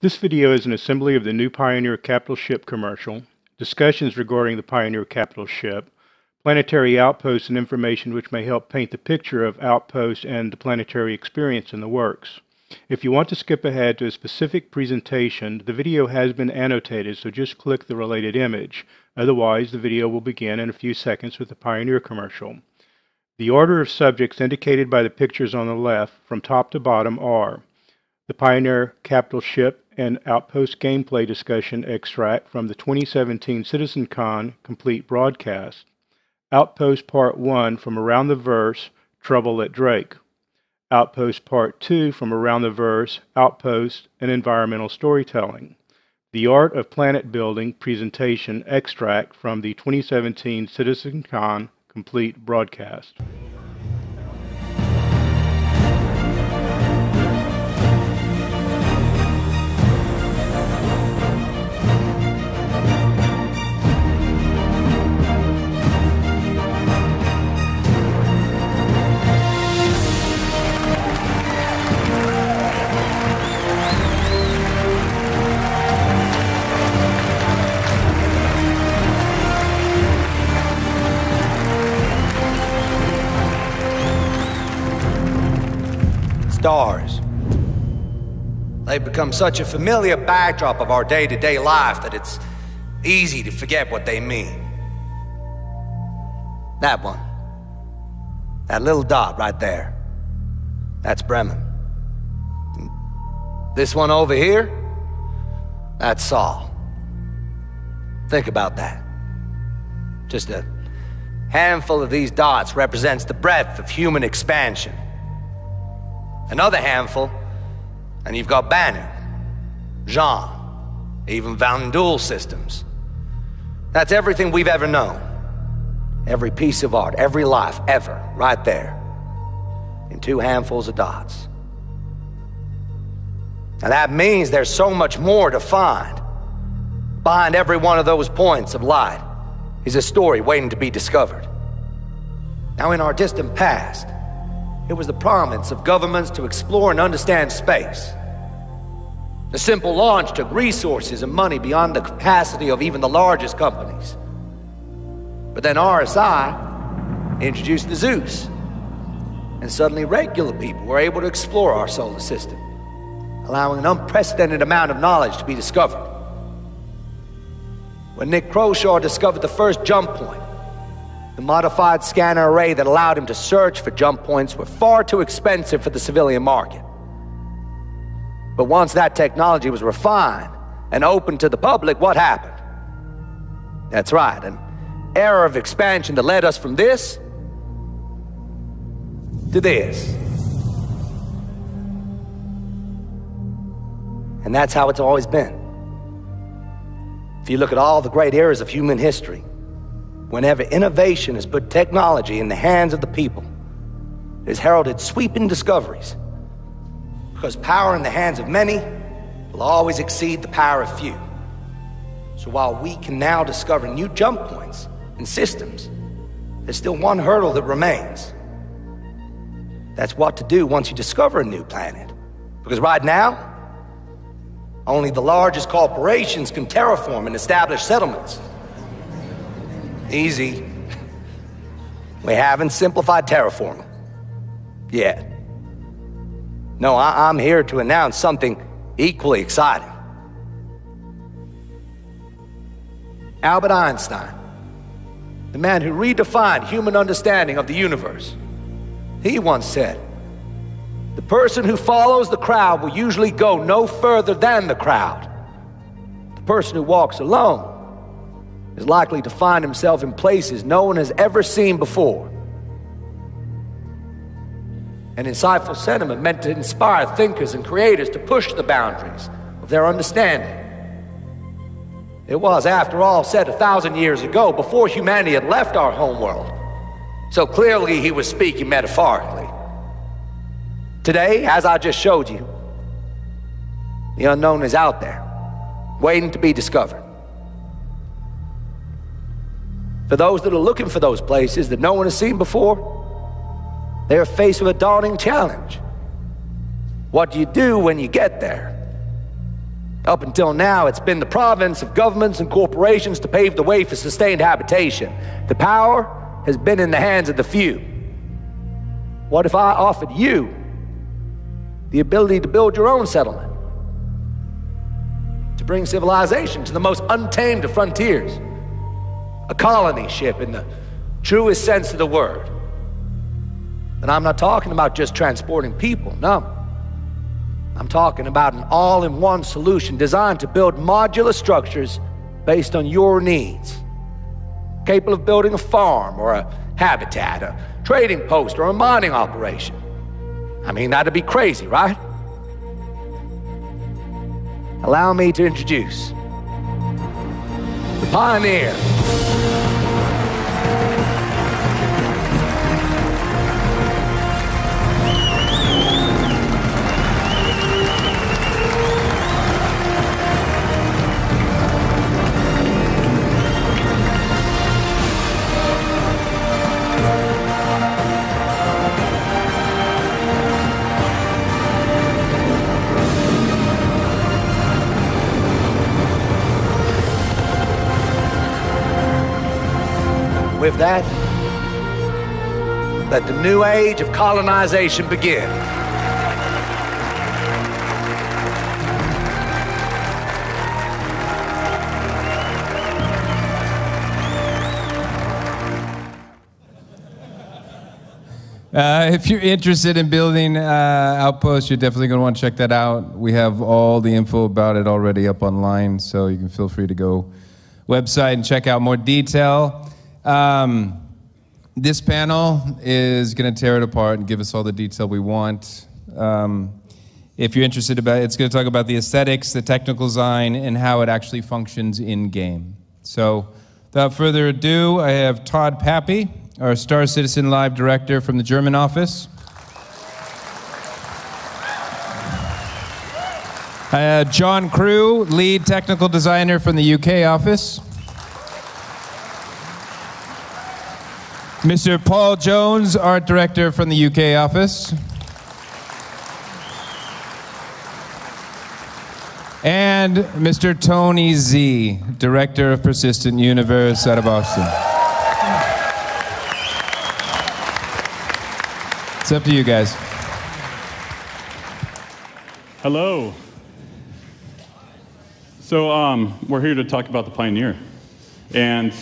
This video is an assembly of the new Pioneer capital ship commercial, discussions regarding the Pioneer capital ship, Planetary Outpost and information which may help paint the picture of Outpost and the planetary experience in the works. If you want to skip ahead to a specific presentation, the video has been annotated, so just click the related image. Otherwise, the video will begin in a few seconds with the Pioneer commercial. The order of subjects indicated by the pictures on the left, from top to bottom, are the Pioneer capital ship and Outpost gameplay discussion extract from the 2017 CitizenCon complete broadcast, Outpost Part 1 from Around the Verse, Trouble at Drake, Outpost Part 2 from Around the Verse, Outpost and Environmental Storytelling, The Art of Planet Building presentation extract from the 2017 CitizenCon complete broadcast. Stars. They've become such a familiar backdrop of our day-to-day life that it's easy to forget what they mean. That one. That little dot right there. That's Bremen. And this one over here, that's Saul. Think about that. Just a handful of these dots represents the breadth of human expansion. Another handful, and you've got Bannon, Jean, even Van Duel systems. That's everything we've ever known. Every piece of art, every life, ever, right there, in two handfuls of dots. And that means there's so much more to find. Behind every one of those points of light is a story waiting to be discovered. Now, in our distant past, it was the province of governments to explore and understand space. The simple launch took resources and money beyond the capacity of even the largest companies. But then RSI introduced the Zeus, and suddenly regular people were able to explore our solar system, allowing an unprecedented amount of knowledge to be discovered. When Nick Croshaw discovered the first jump point, the modified scanner array that allowed him to search for jump points were far too expensive for the civilian market. But once that technology was refined and open to the public, what happened? That's right, an era of expansion that led us from this to this. And that's how it's always been. If you look at all the great eras of human history, whenever innovation has put technology in the hands of the people, it has heralded sweeping discoveries. Because power in the hands of many will always exceed the power of few. So while we can now discover new jump points and systems, there's still one hurdle that remains. That's what to do once you discover a new planet. Because right now, only the largest corporations can terraform and establish settlements. Easy. We haven't simplified terraforming yet. No, I'm here to announce something equally exciting. Albert Einstein, the man who redefined human understanding of the universe, he once said, "The person who follows the crowd will usually go no further than the crowd. The person who walks alone is likely to find himself in places no one has ever seen before." An insightful sentiment meant to inspire thinkers and creators to push the boundaries of their understanding. It was, after all, said 1,000 years ago, before humanity had left our homeworld. So clearly he was speaking metaphorically. Today, as I just showed you, the unknown is out there, waiting to be discovered. For those that are looking for those places that no one has seen before, they are faced with a daunting challenge. What do you do when you get there? Up until now, it's been the province of governments and corporations to pave the way for sustained habitation. The power has been in the hands of the few. What if I offered you the ability to build your own settlement? To bring civilization to the most untamed of frontiers? A colony ship in the truest sense of the word. And I'm not talking about just transporting people, no. I'm talking about an all-in-one solution designed to build modular structures based on your needs. Capable of building a farm or a habitat, a trading post or a mining operation. I mean, that'd be crazy, right? Allow me to introduce the Pioneer. With that, let the new age of colonization begin. If you're interested in building Outposts, you're definitely going to want to check that out. We have all the info about it already up online, so you can feel free to go website and check out more detail. This panel is going to tear it apart and give us all the detail we want. If you're interested about it, it's going to talk about the aesthetics, the technical design, and how it actually functions in-game. So without further ado, I have Todd Pappy, our Star Citizen Live Director from the German office. I have John Crew, Lead Technical Designer from the UK office. Mr. Paul Jones, Art Director from the UK office. And Mr. Tony Z, Director of Persistent Universe out of Boston. It's up to you guys. Hello. So we're here to talk about the Pioneer and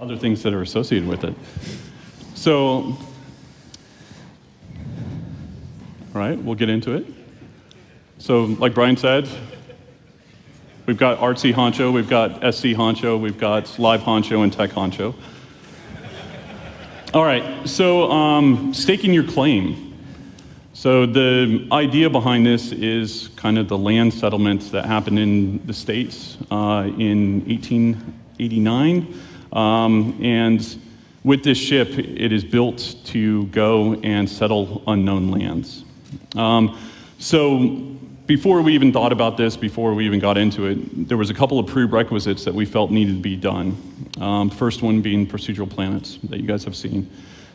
other things that are associated with it. So, all right, we'll get into it. So, like Brian said, we've got Artsy Honcho, we've got SC Honcho, we've got Live Honcho, and Tech Honcho. All right, so staking your claim. So the idea behind this is kind of the land settlements that happened in the States in 1889. And with this ship, it is built to go and settle unknown lands. So before we even thought about this, before we even got into it, there was a couple of prerequisites that we felt needed to be done. First one being procedural planets that you guys have seen.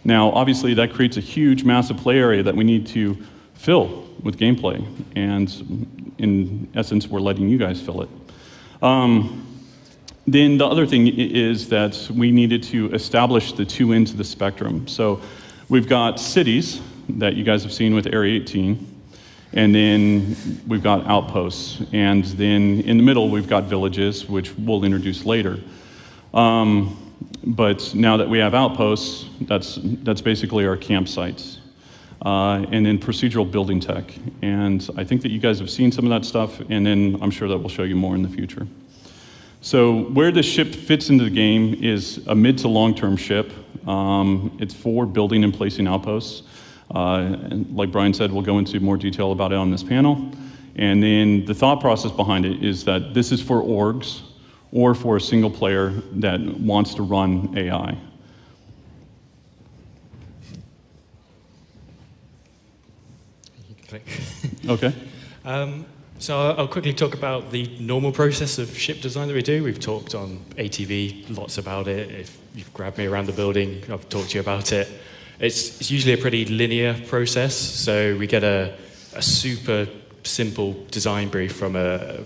Now, obviously, that creates a huge, massive play area that we need to fill with gameplay. And in essence, we're letting you guys fill it. Then the other thing is that we needed to establish the two ends of the spectrum. So we've got cities that you guys have seen with Area 18, and then we've got outposts. And then in the middle, we've got villages, which we'll introduce later. But now that we have outposts, that's basically our campsites. And then procedural building tech. And I think that you guys have seen some of that stuff, and then I'm sure that we'll show you more in the future. So where this ship fits into the game is a mid to long-term ship. It's for building and placing outposts. And like Brian said, we'll go into more detail about it on this panel. And then the thought process behind it is that this is for orgs or for a single player that wants to run AI. Okay. So I'll quickly talk about the normal process of ship design that we do. We've talked on ATV lots about it. If you've grabbed me around the building, I've talked to you about it. It's usually a pretty linear process. So we get a super simple design brief from a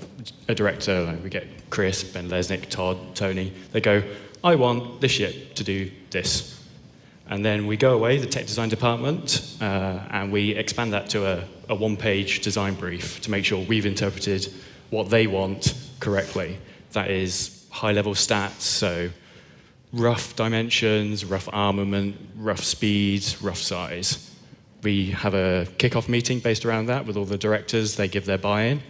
director. Like we get Chris, Ben Lesnick, Todd, Tony. They go, I want this ship to do this. And then we go away, the tech design department, and we expand that to a one-page design brief to make sure we've interpreted what they want correctly. That is high-level stats, so rough dimensions, rough armament, rough speeds, rough size. We have a kickoff meeting based around that with all the directors. They give their buy-in.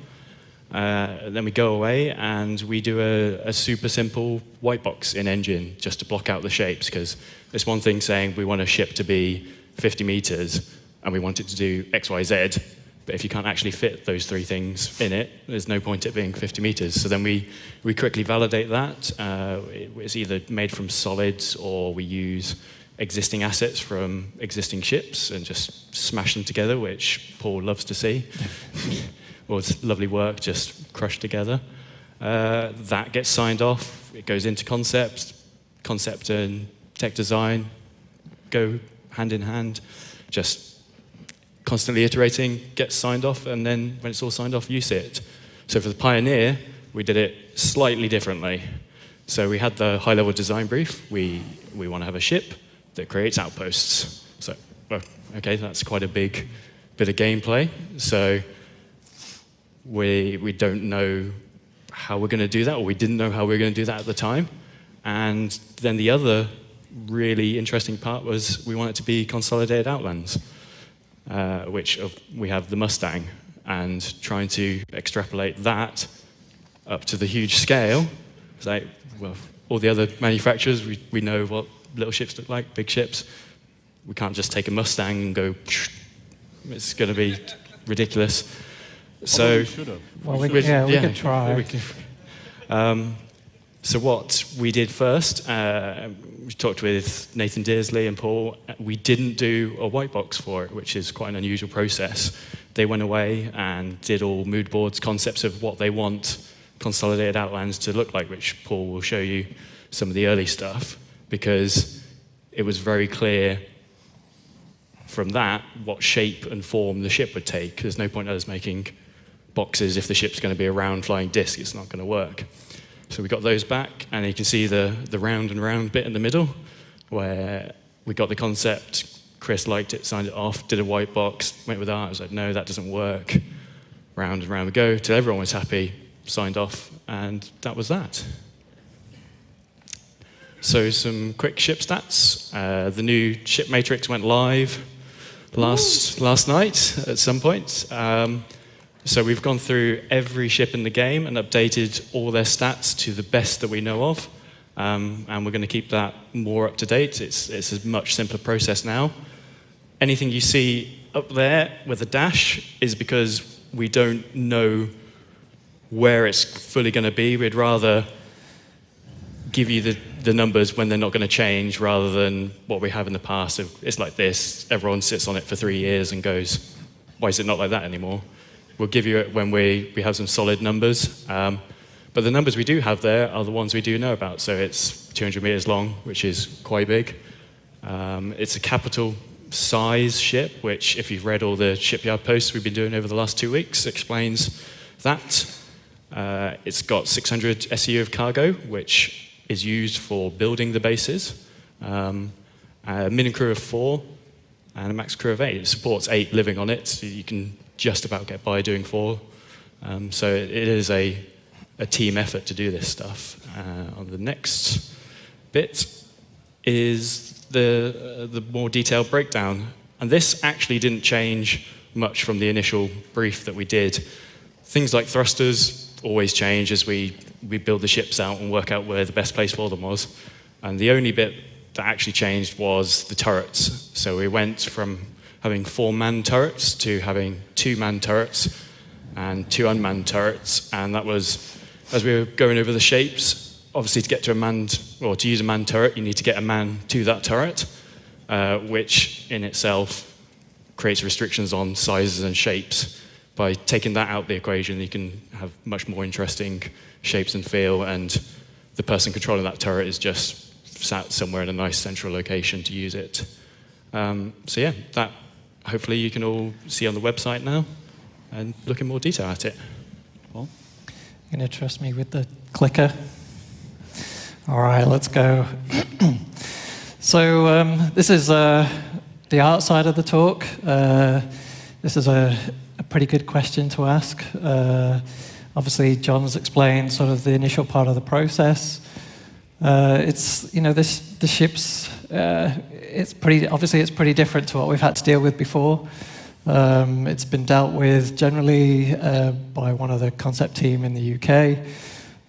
Then we go away and we do a super simple white box in Engine just to block out the shapes, because it's one thing saying we want a ship to be 50 meters and we want it to do X, Y, Z, but if you can't actually fit those three things in it, there's no point it being 50 meters. So then we quickly validate that. It's either made from solids or we use existing assets from existing ships and just smash them together, which Paul loves to see. Well, it's lovely work, just crushed together. That gets signed off. It goes into concept. Concept and tech design go hand in hand. Just constantly iterating, gets signed off, and then when it's all signed off, you see it. So for the Pioneer, we did it slightly differently. So we had the high-level design brief. We want to have a ship that creates outposts. So, well, okay, that's quite a big bit of gameplay. So we don't know how we're going to do that, or we didn't know how we were going to do that at the time. And then the other really interesting part was we want it to be consolidated outlands, which we have the Mustang, and trying to extrapolate that up to the huge scale. It's like, well, all the other manufacturers, we know what little ships look like, big ships. We can't just take a Mustang and go, it's going to be ridiculous. So we should have. Well, we could try. So what we did first, we talked with Nathan Dearsley and Paul. We didn't do a white box for it, which is quite an unusual process. They went away and did all mood boards, concepts of what they want consolidated outlands to look like, which Paul will show you some of the early stuff, because it was very clear from that what shape and form the ship would take. There's no point in us making boxes if the ship's going to be a round flying disc. It's not going to work. So we got those back, and you can see the round and round bit in the middle where we got the concept. Chris liked it, signed it off, did a white box, went with art. I was like, no, that doesn't work. Round and round we go till everyone was happy, signed off, and that was that. So some quick ship stats. The new ship matrix went live last night at some point. So we've gone through every ship in the game and updated all their stats to the best that we know of. And we're going to keep that more up to date. It's a much simpler process now. Anything you see up there with a dash is because we don't know where it's fully going to be. We'd rather give you the numbers when they're not going to change, rather than what we have in the past. It's like this, everyone sits on it for 3 years and goes, why is it not like that anymore? We'll give you it when we have some solid numbers. But the numbers we do have there are the ones we do know about. So it's 200 meters long, which is quite big. It's a capital size ship, which if you've read all the shipyard posts we've been doing over the last 2 weeks, explains that. It's got 600 SEU of cargo, which is used for building the bases. A minimum crew of 4 and a max crew of 8. It supports 8 living on it, so you can just about get by doing 4. So it is a team effort to do this stuff. On the next bit is the more detailed breakdown. And this actually didn't change much from the initial brief that we did. Things like thrusters always change as we build the ships out and work out where the best place for them was. And the only bit that actually changed was the turrets. So we went from having 4 manned turrets to having 2 manned turrets and 2 unmanned turrets. And that was, as we were going over the shapes, obviously to get to to use a manned turret, you need to get a man to that turret, which in itself creates restrictions on sizes and shapes. By taking that out of the equation, you can have much more interesting shapes and feel, and the person controlling that turret is just sat somewhere in a nice central location to use it. So yeah, that hopefully you can all see on the website now. and look in more detail at it. Paul? You're going to trust me with the clicker? All right, let's go. So this is the art side of the talk. This is a pretty good question to ask. Obviously, John's explained sort of the initial part of the process. It's the ship's. It's pretty different to what we've had to deal with before. It's been dealt with generally by one of the concept team in the UK,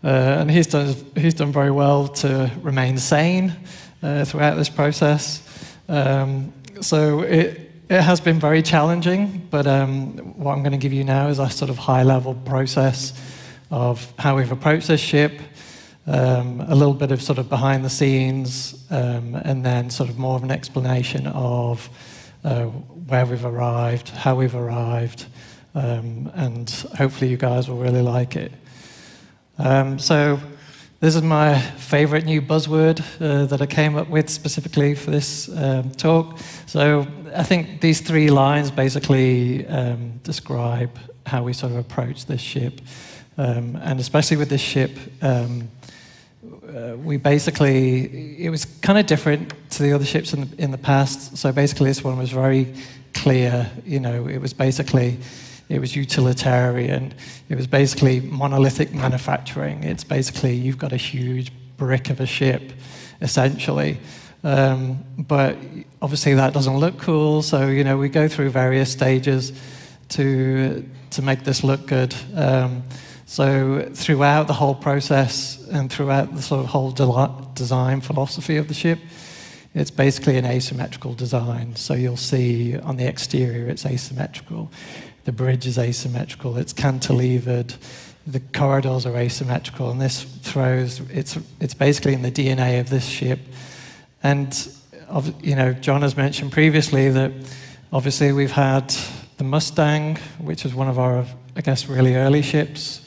and he's done very well to remain sane throughout this process. So it has been very challenging, but what I'm going to give you now is a sort of high-level process of how we've approached this ship, a little bit of sort of behind the scenes, and then sort of more of an explanation of where we've arrived, how we've arrived, and hopefully you guys will really like it. So this is my favorite new buzzword that I came up with specifically for this talk. So I think these 3 lines basically describe how we sort of approach this ship. And especially with this ship, it was kind of different to the other ships in the past. So basically this one was very clear. It was utilitarian. It was basically monolithic manufacturing. It's basically you've got a huge brick of a ship, essentially. But obviously that doesn't look cool. So we go through various stages to make this look good. So throughout the whole process and throughout the sort of whole design philosophy of the ship, it's basically an asymmetrical design. So you'll see on the exterior it's asymmetrical. The bridge is asymmetrical. It's cantilevered. The corridors are asymmetrical. And this it's basically in the DNA of this ship. And John has mentioned previously that obviously we've had the Mustang, which is one of our, I guess, really early ships.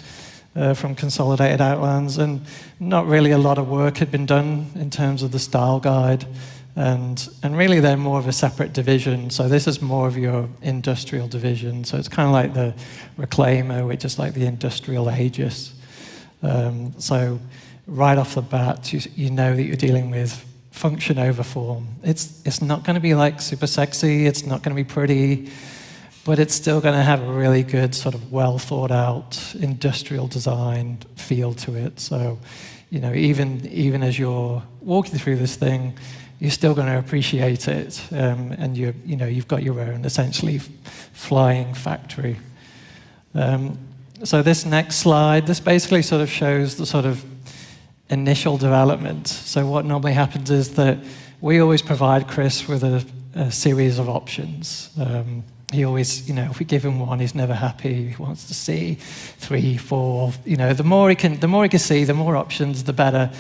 From Consolidated Outlands, and not really a lot of work had been done in terms of the style guide, and really they're more of a separate division. So this is more of your industrial division. So it's kind of like the Reclaimer, which is like the industrial Aegis. So right off the bat, you know that you're dealing with function over form. It's not going to be like super sexy. It's not going to be pretty. But it's still going to have a really good sort of well thought out industrial design feel to it. So, even as you're walking through this thing, you're still going to appreciate it, and you've got your own essentially flying factory. So this next slide, this basically sort of shows the sort of initial development. So what normally happens is that we always provide Chris with a series of options. He always, if we give him one, he's never happy. He wants to see 3, 4. The more he can see, the more options, the better.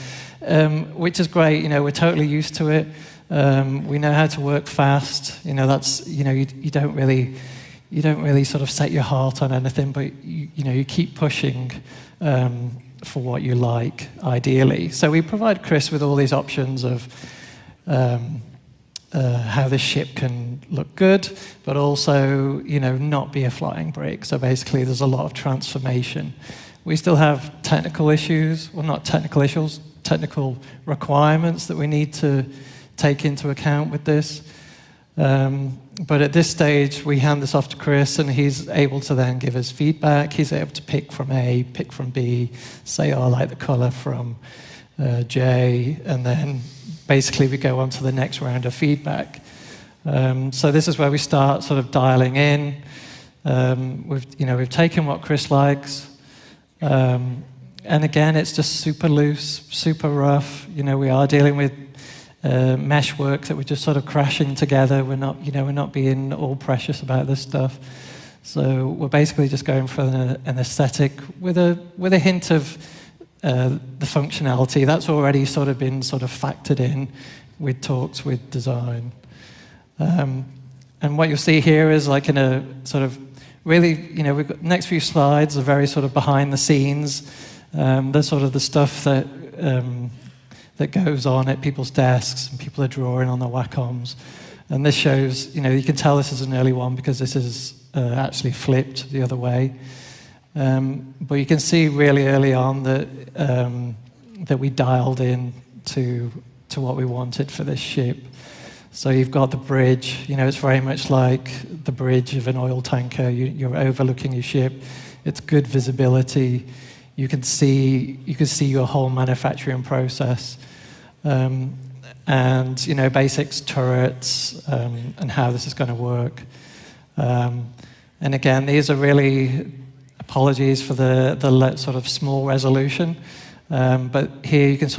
Which is great. We're totally used to it. We know how to work fast. That's you don't really sort of set your heart on anything, but you keep pushing for what you like, ideally. So we provide Chris with all these options of. How this ship can look good, but also, not be a flying brick. So basically, there's a lot of transformation. We still have technical issues, well, not technical issues, technical requirements that we need to take into account with this. But at this stage, we hand this off to Chris, and he's able to then give us feedback. He's able to pick from A, pick from B, say, I like the color from J, and then basically we go on to the next round of feedback. So this is where we start sort of dialing in. We've taken what Chris likes, and again, it's just super loose, super rough. We are dealing with mesh work that we're just sort of crashing together. We're not being all precious about this stuff. So we're basically just going for an aesthetic with a hint of the functionality. That's already sort of been factored in with talks with design. And what you'll see here is like in a sort of really, we've got the next few slides are very sort of behind the scenes. There's sort of the stuff that goes on at people's desks, and people are drawing on their Wacoms. And this shows, you can tell this is an early one because this is actually flipped the other way. But you can see really early on that that we dialed in to what we wanted for this ship. So you've got the bridge. You know, it's very much like the bridge of an oil tanker. You're overlooking your ship. It's good visibility. You can see your whole manufacturing process, and you know, basics, turrets, and how this is going to work. And again, these are really, apologies for the sort of small resolution, but here you can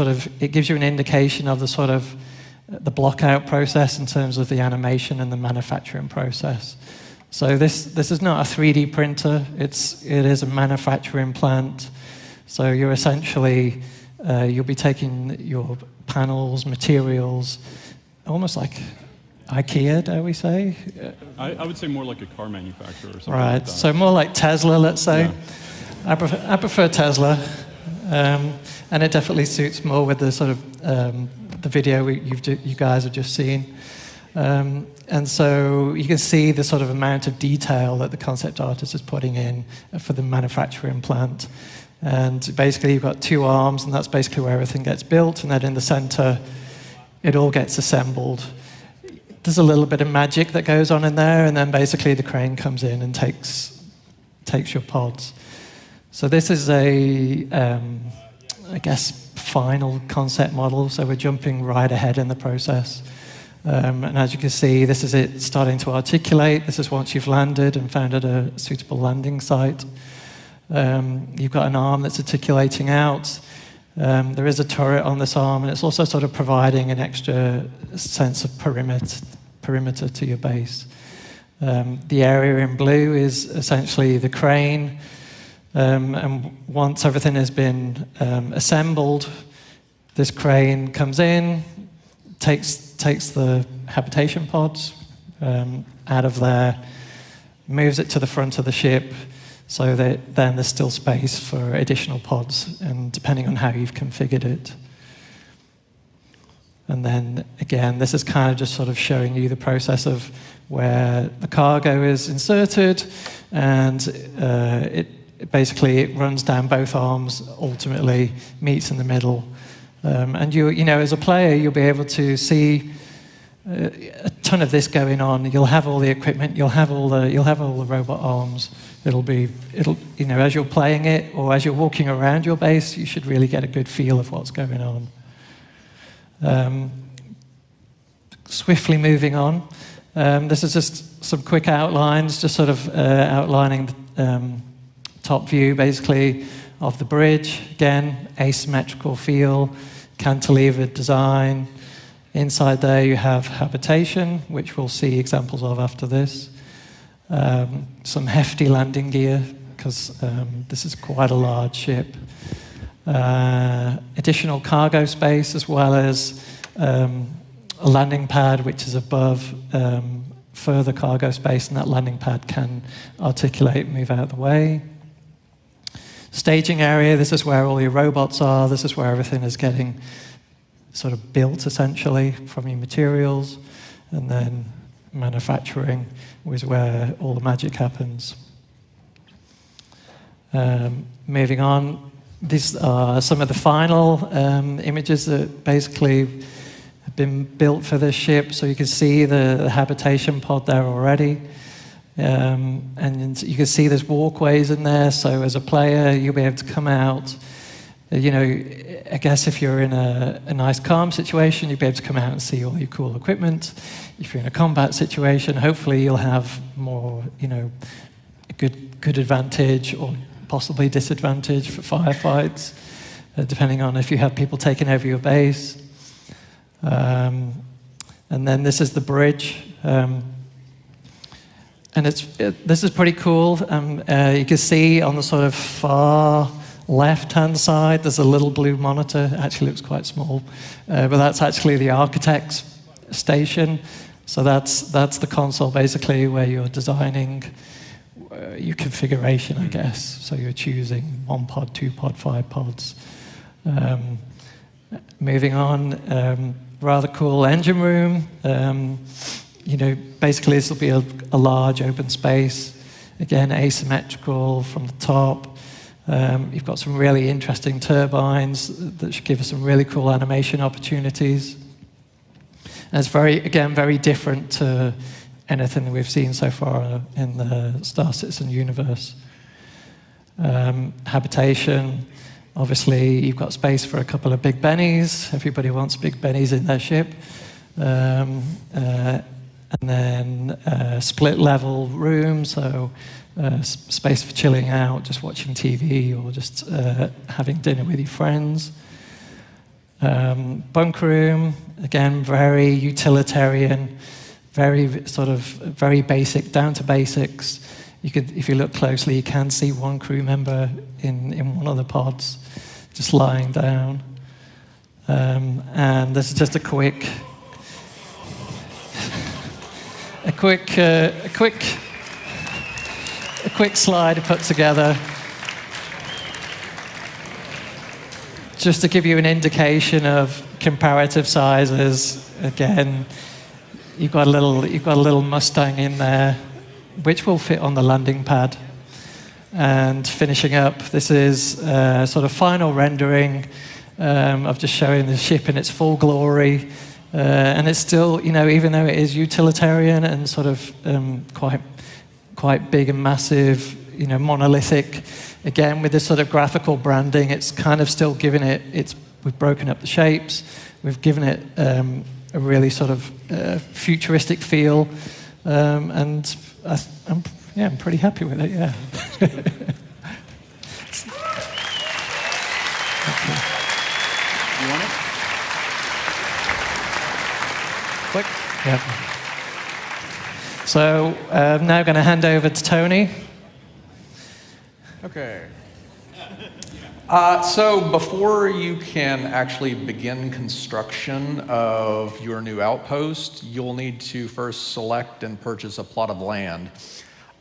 it gives you an indication of the sort of the block-out process in terms of the animation and the manufacturing process. So this is not a 3D printer. It is a manufacturing plant. So you're essentially you'll be taking your panels, materials, almost like IKEA, dare we say? I would say more like a car manufacturer or something. Right. Like that. So more like Tesla, let's say. Yeah. I prefer Tesla, and it definitely suits more with the sort of the video you guys have just seen. And so you can see the sort of amount of detail that the concept artist is putting in for the manufacturing plant. And basically you've got two arms, and that's basically where everything gets built, and then in the center it all gets assembled. There's a little bit of magic that goes on in there, and then basically the crane comes in and takes your pods. So this is I guess, final concept model, so we're jumping right ahead in the process. And as you can see, this is it starting to articulate. This is once you've landed and found a suitable landing site. You've got an arm that's articulating out. There is a turret on this arm, and it's also sort of providing an extra sense of perimeter to your base. The area in blue is essentially the crane. And once everything has been assembled, this crane comes in, takes the habitation pods out of there, moves it to the front of the ship, so that then there's still space for additional pods, and depending on how you've configured it. And then again, this is kind of just sort of showing you the process of where the cargo is inserted, and it runs down both arms, ultimately meets in the middle. And you know, as a player, you'll be able to see a ton of this going on. You'll have all the equipment, you'll have all the robot arms. It'll you know, as you're playing it or as you're walking around your base, you should really get a good feel of what's going on. Swiftly moving on. This is just some quick outlines, just sort of outlining the top view, basically, of the bridge. Again, asymmetrical feel, cantilevered design. Inside there you have habitation, which we'll see examples of after this. Some hefty landing gear, because this is quite a large ship. Additional cargo space, as well as a landing pad, which is above further cargo space, and that landing pad can articulate, move out of the way. Staging area, this is where all your robots are. This is where everything is getting sort of built, essentially, from your materials. And then manufacturing is where all the magic happens. Moving on, these are some of the final images that basically have been built for this ship. So you can see the habitation pod there already. And you can see there's walkways in there, so as a player, you'll be able to come out. You know, I guess if you're in a nice calm situation, you'll be able to come out and see all your cool equipment. If you're in a combat situation, hopefully you'll have more, you know, a good advantage or possibly disadvantage for firefights, depending on if you have people taking over your base. And then this is the bridge. And this is pretty cool. You can see on the sort of far left-hand side, there's a little blue monitor. Actually, looks quite small, but that's actually the architect's station. So that's the console, basically, where you're designing your configuration, I guess. So you're choosing 1 pod, 2 pod, 5 pods. Moving on, rather cool engine room. You know, basically this will be a large open space. again, asymmetrical from the top. You've got some really interesting turbines that should give us some really cool animation opportunities. And it's very different to anything that we've seen so far in the Star Citizen universe. Habitation, obviously you've got space for a couple of big bennies. Everybody wants big bennies in their ship. And then split level room, so space for chilling out, just watching TV or just having dinner with your friends. Bunk room, again, very utilitarian, very basic, down to basics. You could, if you look closely, you can see one crew member in one of the pods just lying down. And this is just a quick slide put together just to give you an indication of comparative sizes. Again, you've got a little Mustang in there, which will fit on the landing pad. And finishing up, this is sort of final rendering of just showing the ship in its full glory. And it's still, even though it is utilitarian and sort of quite big and massive, monolithic, again, with this sort of graphical branding, it's kind of still giving we've broken up the shapes, we've given it a really sort of futuristic feel, and I'm pretty happy with it, yeah. You want it? Click. Yeah. So I'm now going to hand over to Tony. Okay. So before you can actually begin construction of your new outpost, you'll need to first select and purchase a plot of land.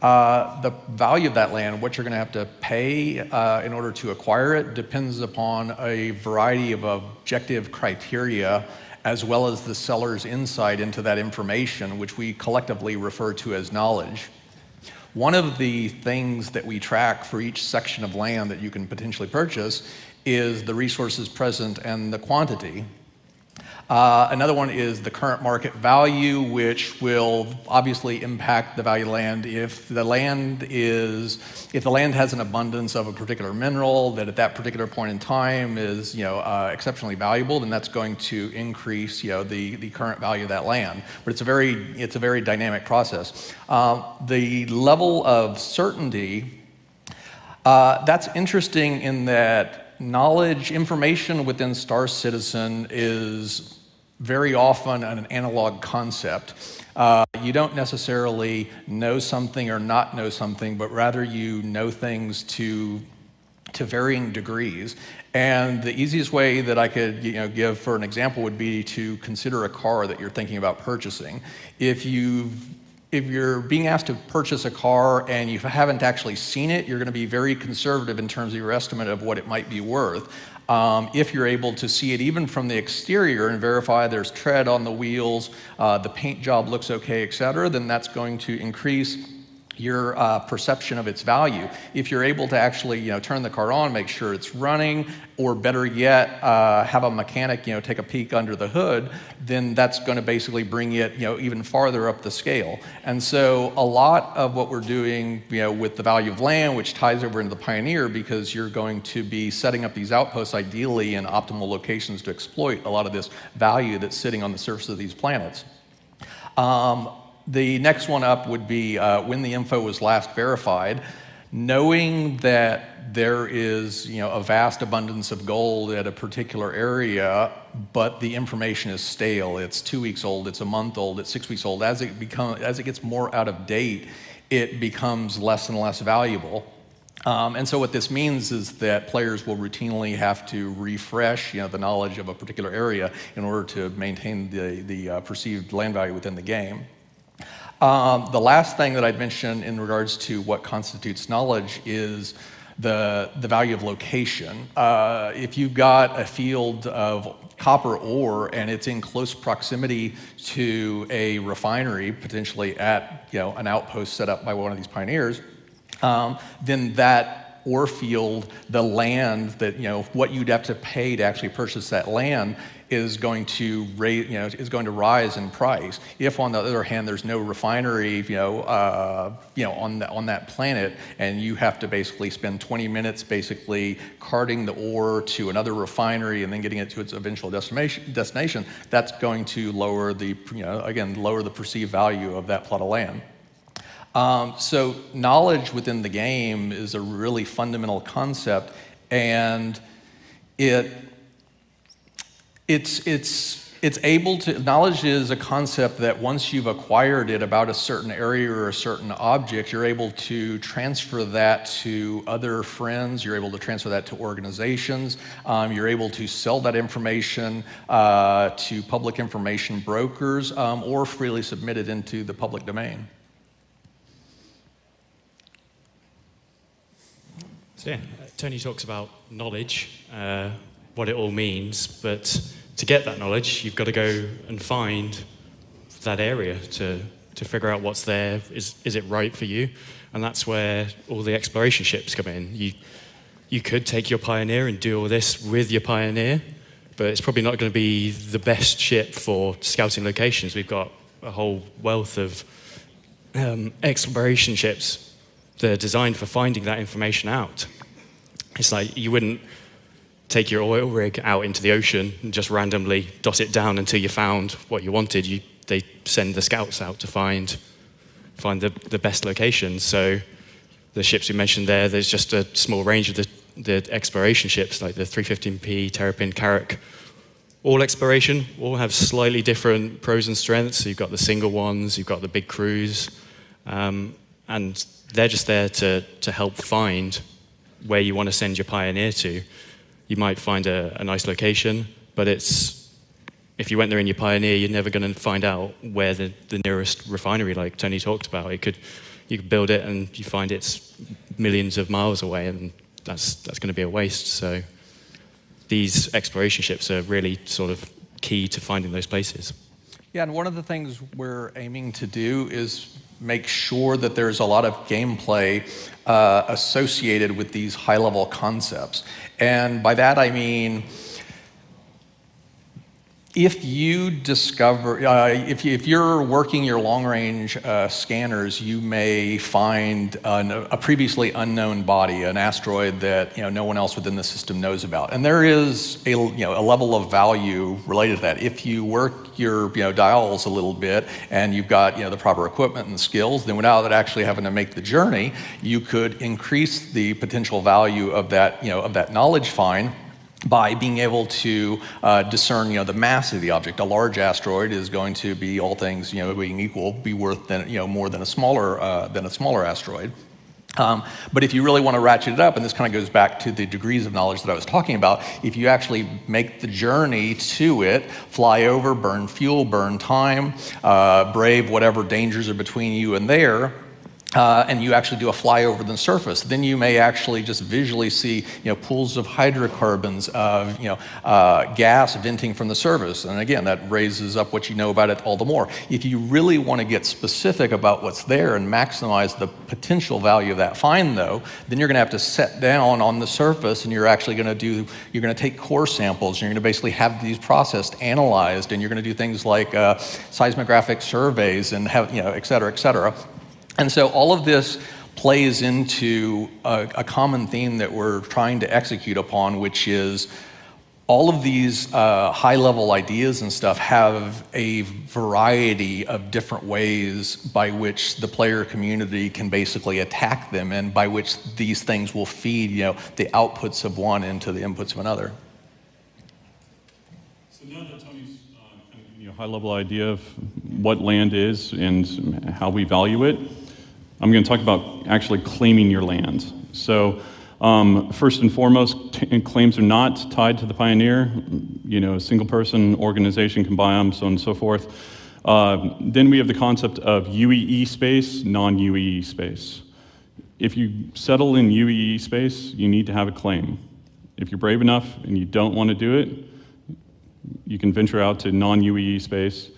The value of that land, what you're going to have to pay in order to acquire it, depends upon a variety of objective criteria, as well as the seller's insight into that information, which we collectively refer to as knowledge. One of the things that we track for each section of land that you can potentially purchase is the resources present and the quantity. Another one is the current market value, which will obviously impact the value of land. If the land has an abundance of a particular mineral that at that particular point in time is exceptionally valuable, then that's going to increase the current value of that land. But it's a very dynamic process. The level of certainty, that's interesting in that knowledge, information within Star Citizen is very often an analog concept. You don't necessarily know something or not know something, but rather you know things to varying degrees. And the easiest way that I could give for an example would be to consider a car that you're thinking about purchasing. If you're being asked to purchase a car and you haven't actually seen it, you're going to be very conservative in terms of your estimate of what it might be worth. If you're able to see it even from the exterior and verify there's tread on the wheels, the paint job looks okay, etc., then that's going to increase your perception of its value. If you're able to actually turn the car on, make sure it's running, or better yet, have a mechanic take a peek under the hood, then that's going to basically bring it even farther up the scale. And so a lot of what we're doing with the value of land, which ties over into the Pioneer, because you're going to be setting up these outposts ideally in optimal locations to exploit a lot of this value that's sitting on the surface of these planets. The next one up would be when the info was last verified. Knowing that there is a vast abundance of gold at a particular area, but the information is stale. It's 2 weeks old, it's a month old, it's 6 weeks old. As it gets more out of date, it becomes less and less valuable. And so what this means is that players will routinely have to refresh the knowledge of a particular area in order to maintain the perceived land value within the game. The last thing that I'd mention in regards to what constitutes knowledge is the value of location. If you've got a field of copper ore and it's in close proximity to a refinery, potentially at an outpost set up by one of these pioneers, then that ore field, the land that, what you'd have to pay to actually purchase that land is going to rise in price. If, on the other hand, there's no refinery, on that planet, and you have to basically spend 20 minutes basically carting the ore to another refinery and then getting it to its eventual destination, that's going to lower the perceived value of that plot of land. So knowledge within the game is a really fundamental concept, and knowledge is a concept that once you've acquired it about a certain area or a certain object, you're able to transfer that to other friends, you're able to transfer that to organizations, you're able to sell that information to public information brokers, or freely submit it into the public domain. So yeah, Tony talks about knowledge, what it all means, but to get that knowledge, you've got to go and find that area to figure out what's there. Is it right for you? And that's where all the exploration ships come in. You could take your Pioneer and do all this with your Pioneer, but it's probably not going to be the best ship for scouting locations. We've got a whole wealth of exploration ships that are designed for finding that information out. It's like you wouldn't take your oil rig out into the ocean and just randomly dot it down until you found what you wanted. They send the scouts out to find the best locations. So the ships we mentioned there's just a small range of the exploration ships, like the 315P, Terrapin, Carrack. All exploration, all have slightly different pros and strengths. So you've got the single ones, you've got the big crews, and they're just there to help find where you want to send your Pioneer to. You might find a nice location, but if you went there in your Pioneer, you're never going to find out where the nearest refinery, like Tony talked about. You could build it and you find it's millions of miles away, and that's going to be a waste. So these exploration ships are really sort of key to finding those places. Yeah, and one of the things we're aiming to do is make sure that there's a lot of gameplay associated with these high-level concepts. And by that I mean, if you discover, if you're working your long-range scanners, you may find a previously unknown body, an asteroid that no one else within the system knows about, and there is a level of value related to that. If you work your dials a little bit and you've got the proper equipment and skills, then without actually having to make the journey, you could increase the potential value of that knowledge find by being able to discern, the mass of the object. A large asteroid is going to be, all things being equal, be worth more than a smaller asteroid. But if you really want to ratchet it up, and this kind of goes back to the degrees of knowledge that I was talking about, if you actually make the journey to it, fly over, burn fuel, burn time, brave whatever dangers are between you and there, and you actually do a flyover the surface, then you may actually just visually see pools of hydrocarbons, gas venting from the surface, and again that raises up what you know about it all the more. If you really want to get specific about what's there and maximize the potential value of that find, though, then you're going to have to set down on the surface, and you're actually going to take core samples, and you're going to basically have these processed, analyzed, and you're going to do things like seismographic surveys and have et cetera, et cetera. And so all of this plays into a common theme that we're trying to execute upon, which is all of these high-level ideas and stuff have a variety of different ways by which the player community can basically attack them, and by which these things will feed the outputs of one into the inputs of another. So now that Tony's giving you a high-level idea of what land is and how we value it, I'm going to talk about actually claiming your land. So first and foremost, claims are not tied to the Pioneer. A single person, organization can buy them, so on and so forth. Then we have the concept of UEE space, non-UEE space. If you settle in UEE space, you need to have a claim. If you're brave enough and you don't want to do it, you can venture out to non-UEE space,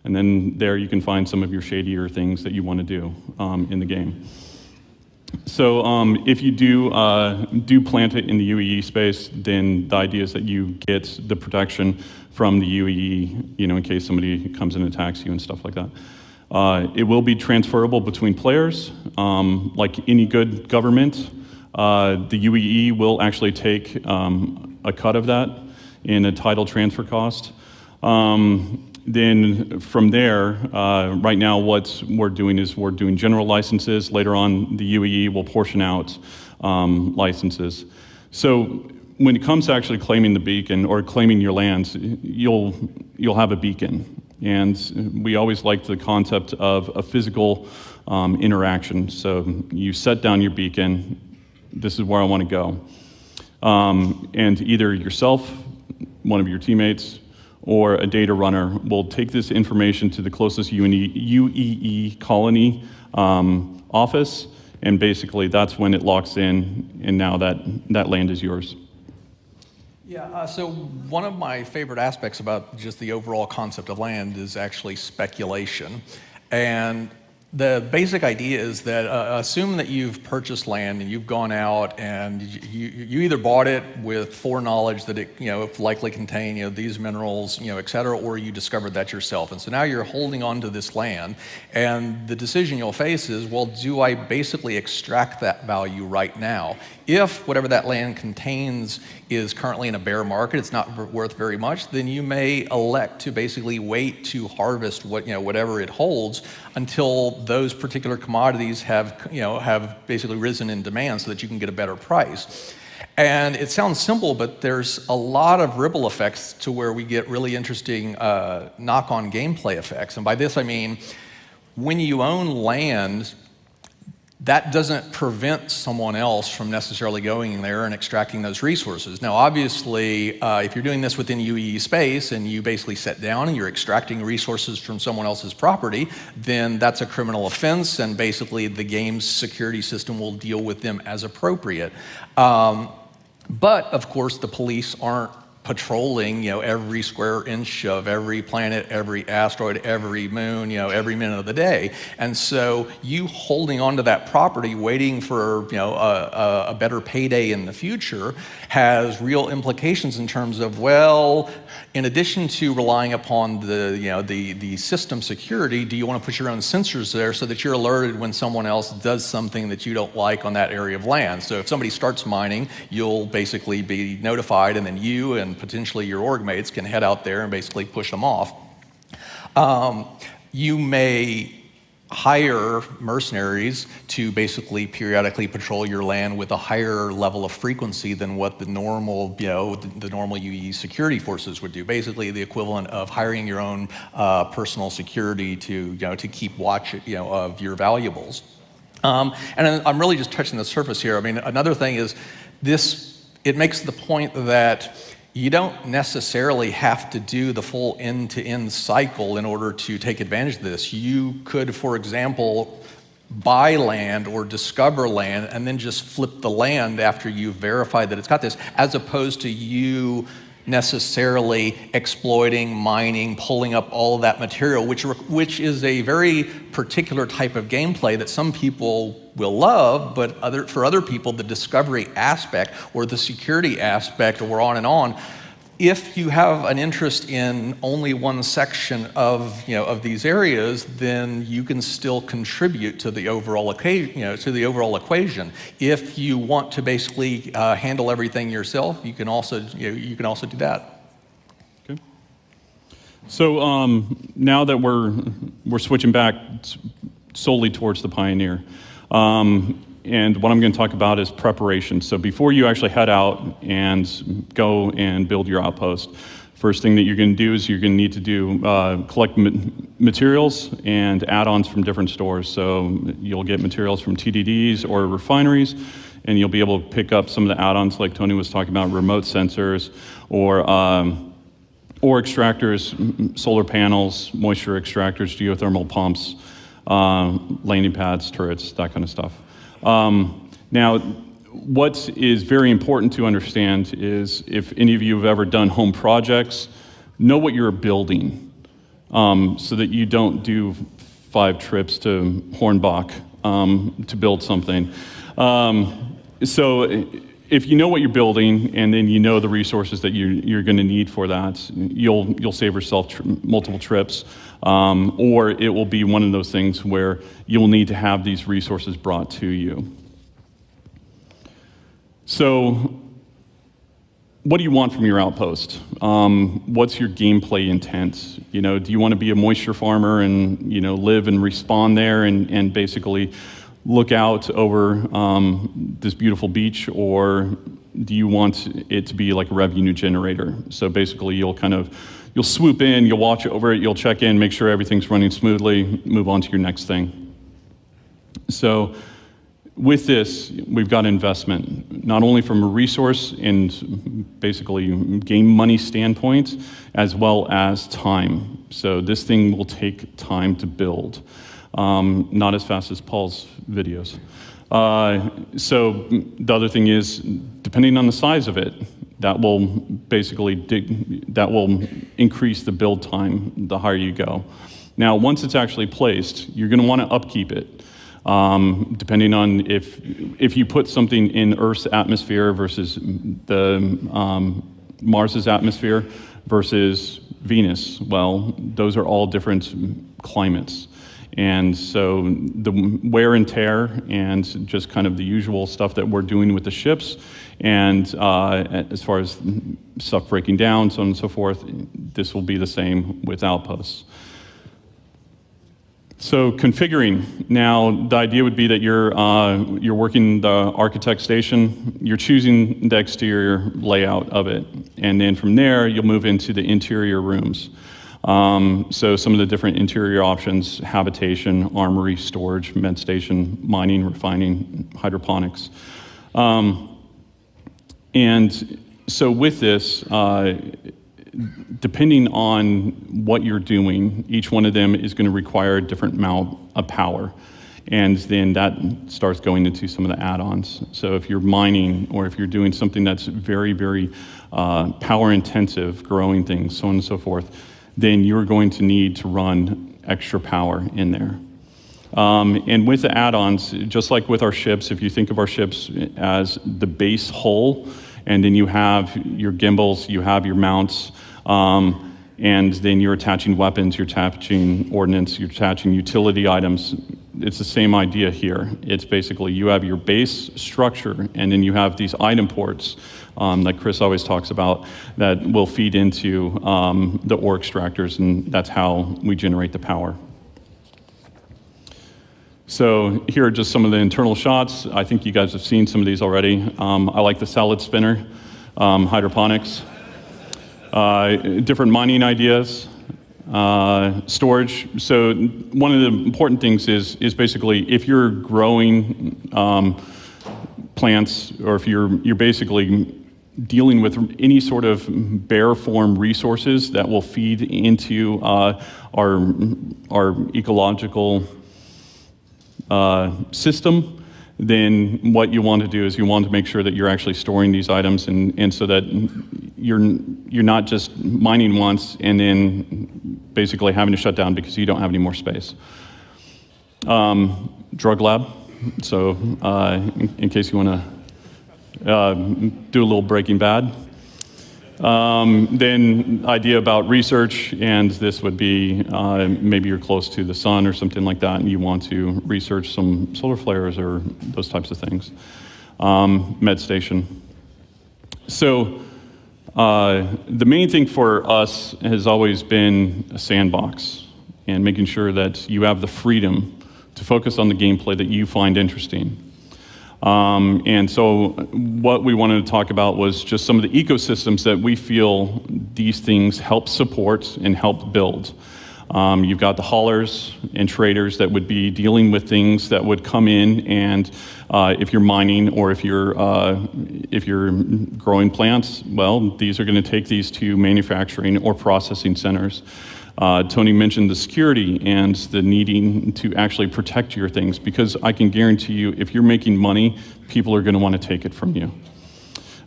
and then there you can find some of your shadier things that you want to do in the game. So if you do plant it in the UEE space, then the idea is that you get the protection from the UEE, in case somebody comes and attacks you and stuff like that. It will be transferable between players. Like any good government, the UEE will actually take a cut of that in a title transfer cost. Then from there, right now what we're doing is we're doing general licenses. Later on, the UEE will portion out licenses. So when it comes to actually claiming the beacon or claiming your lands, you'll have a beacon. And we always liked the concept of a physical interaction. So you set down your beacon, this is where I want to go. And either yourself, one of your teammates, or a data runner will take this information to the closest UEE colony office, and basically that's when it locks in, and now that land is yours. Yeah, so one of my favorite aspects about just the overall concept of land is actually speculation. And the basic idea is that assume that you've purchased land and you've gone out and you either bought it with foreknowledge that it likely contained these minerals, et cetera, or you discovered that yourself. And so now you're holding on to this land, and the decision you'll face is, well, do I basically extract that value right now? If whatever that land contains is currently in a bear market, it's not worth very much, then you may elect to basically wait to harvest whatever it holds until those particular commodities have basically risen in demand so that you can get a better price. And it sounds simple, but there's a lot of ripple effects to where we get really interesting knock-on gameplay effects. And by this I mean, when you own land, that doesn't prevent someone else from necessarily going in there and extracting those resources. Now, obviously, if you're doing this within UEE space and you basically sit down and you're extracting resources from someone else's property, then that's a criminal offense, and basically the game's security system will deal with them as appropriate. But, of course, the police aren't patrolling, every square inch of every planet, every asteroid, every moon, every minute of the day. And so you holding onto that property, waiting for, a better payday in the future, has real implications in terms of, well, in addition to relying upon the system security, do you want to put your own sensors there so that you're alerted when someone else does something that you don't like on that area of land? So if somebody starts mining, you'll basically be notified, and then you and potentially your org mates can head out there and basically push them off. You may hire mercenaries to basically periodically patrol your land with a higher level of frequency than what the normal, the normal UEE security forces would do. Basically, the equivalent of hiring your own personal security to keep watch, of your valuables. And I'm really just touching the surface here. I mean, another thing is it makes the point that you don't necessarily have to do the full end-to-end cycle in order to take advantage of this. You could, for example, buy land or discover land and then just flip the land after you've verified that it's got this, as opposed to you necessarily exploiting, mining, pulling up all of that material, which is a very particular type of gameplay that some people will love, but for other people, the discovery aspect or the security aspect, or on and on, if you have an interest in only one section of these areas, then you can still contribute to the overall equation. If you want to basically handle everything yourself, you can also do that. Okay. So now that we're switching back solely towards the Pioneer. And what I'm going to talk about is preparation. So before you actually head out and go and build your outpost, first thing that you're going to do is you're going to need to do collect materials and add-ons from different stores. So you'll get materials from TDDs or refineries, and you'll be able to pick up some of the add-ons like Tony was talking about, remote sensors or extractors, solar panels, moisture extractors, geothermal pumps, landing pads, turrets, that kind of stuff. Now, what is very important to understand is, if any of you have ever done home projects, know what you're building, so that you don't do 5 trips to Hornbach to build something. So if you know what you're building, and then you know the resources that you're going to need for that, you'll save yourself multiple trips, or it will be one of those things where you'll need to have these resources brought to you. So, what do you want from your outpost? What's your gameplay intent? You know, do you want to be a moisture farmer and live and respawn there and basically look out over this beautiful beach, or do you want it to be like a revenue generator? So basically, you'll swoop in, you'll watch over it, you'll check in, make sure everything's running smoothly, move on to your next thing. So with this, we've got investment, not only from a resource and basically game money standpoint, as well as time. So this thing will take time to build. Not as fast as Paul's videos. So the other thing is, depending on the size of it, that will basically increase the build time the higher you go. Now, once it's actually placed, you're going to want to upkeep it. Depending on if you put something in Earth's atmosphere versus the Mars's atmosphere versus Venus, well, those are all different climates. And so the wear and tear and just kind of the usual stuff that we're doing with the ships, and as far as stuff breaking down, so on and so forth, this will be the same with Outposts. So configuring. Now, the idea would be that you're working the architect station, you're choosing the exterior layout of it, and then from there, you'll move into the interior rooms. So some of the different interior options: habitation, armory, storage, med station, mining, refining, hydroponics. And so with this, depending on what you're doing, each one of them is going to require a different amount of power. And then that starts going into some of the add-ons. So if you're mining, or if you're doing something that's very, very power intensive, growing things, so on and so forth, then you're going to need to run extra power in there. And with the add-ons, just like with our ships, if you think of our ships as the base hull, and then you have your gimbals, you have your mounts, and then you're attaching weapons, you're attaching ordnance, you're attaching utility items. It's the same idea here. It's basically you have your base structure, and then you have these item ports that Chris always talks about that will feed into the ore extractors, and that's how we generate the power. So here are just some of the internal shots. I think you guys have seen some of these already. I like the salad spinner, hydroponics, different mining ideas, storage. So one of the important things is basically if you're growing plants, or if you're basically dealing with any sort of bare form resources that will feed into our ecological system, then what you want to do is you want to make sure that you're actually storing these items, and so that you're not just mining once and then basically having to shut down because you don't have any more space. Drug lab. So in case you want to do a little Breaking Bad. Then idea about research, and this would be maybe you're close to the sun or something like that, and you want to research some solar flares or those types of things. Med station. So the main thing for us has always been a sandbox, and making sure that you have the freedom to focus on the gameplay that you find interesting. And so what we wanted to talk about was just some of the ecosystems that we feel these things help support and help build. You've got the haulers and traders that would be dealing with things that would come in, and if you're mining or if you're growing plants, well, these are going to take these to manufacturing or processing centers. Tony mentioned the security and the needing to actually protect your things, because I can guarantee you, if you're making money, people are going to want to take it from you.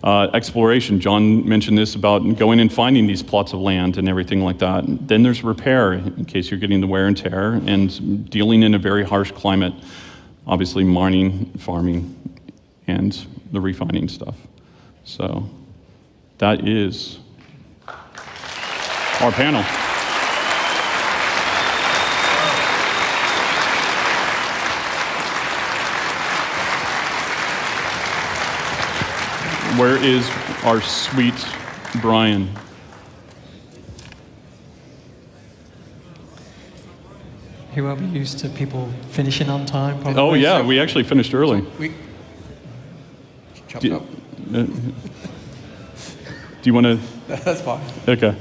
Exploration, John mentioned this about going and finding these plots of land and everything like that. Then there's repair, in case you're getting the wear and tear, and dealing in a very harsh climate. obviously mining, farming, and the refining stuff. So that is our panel. Where is our sweet Brian? He won't be used to people finishing on time, probably. Oh yeah, we actually finished early. We chopped up. Do you want to? That's fine. Okay.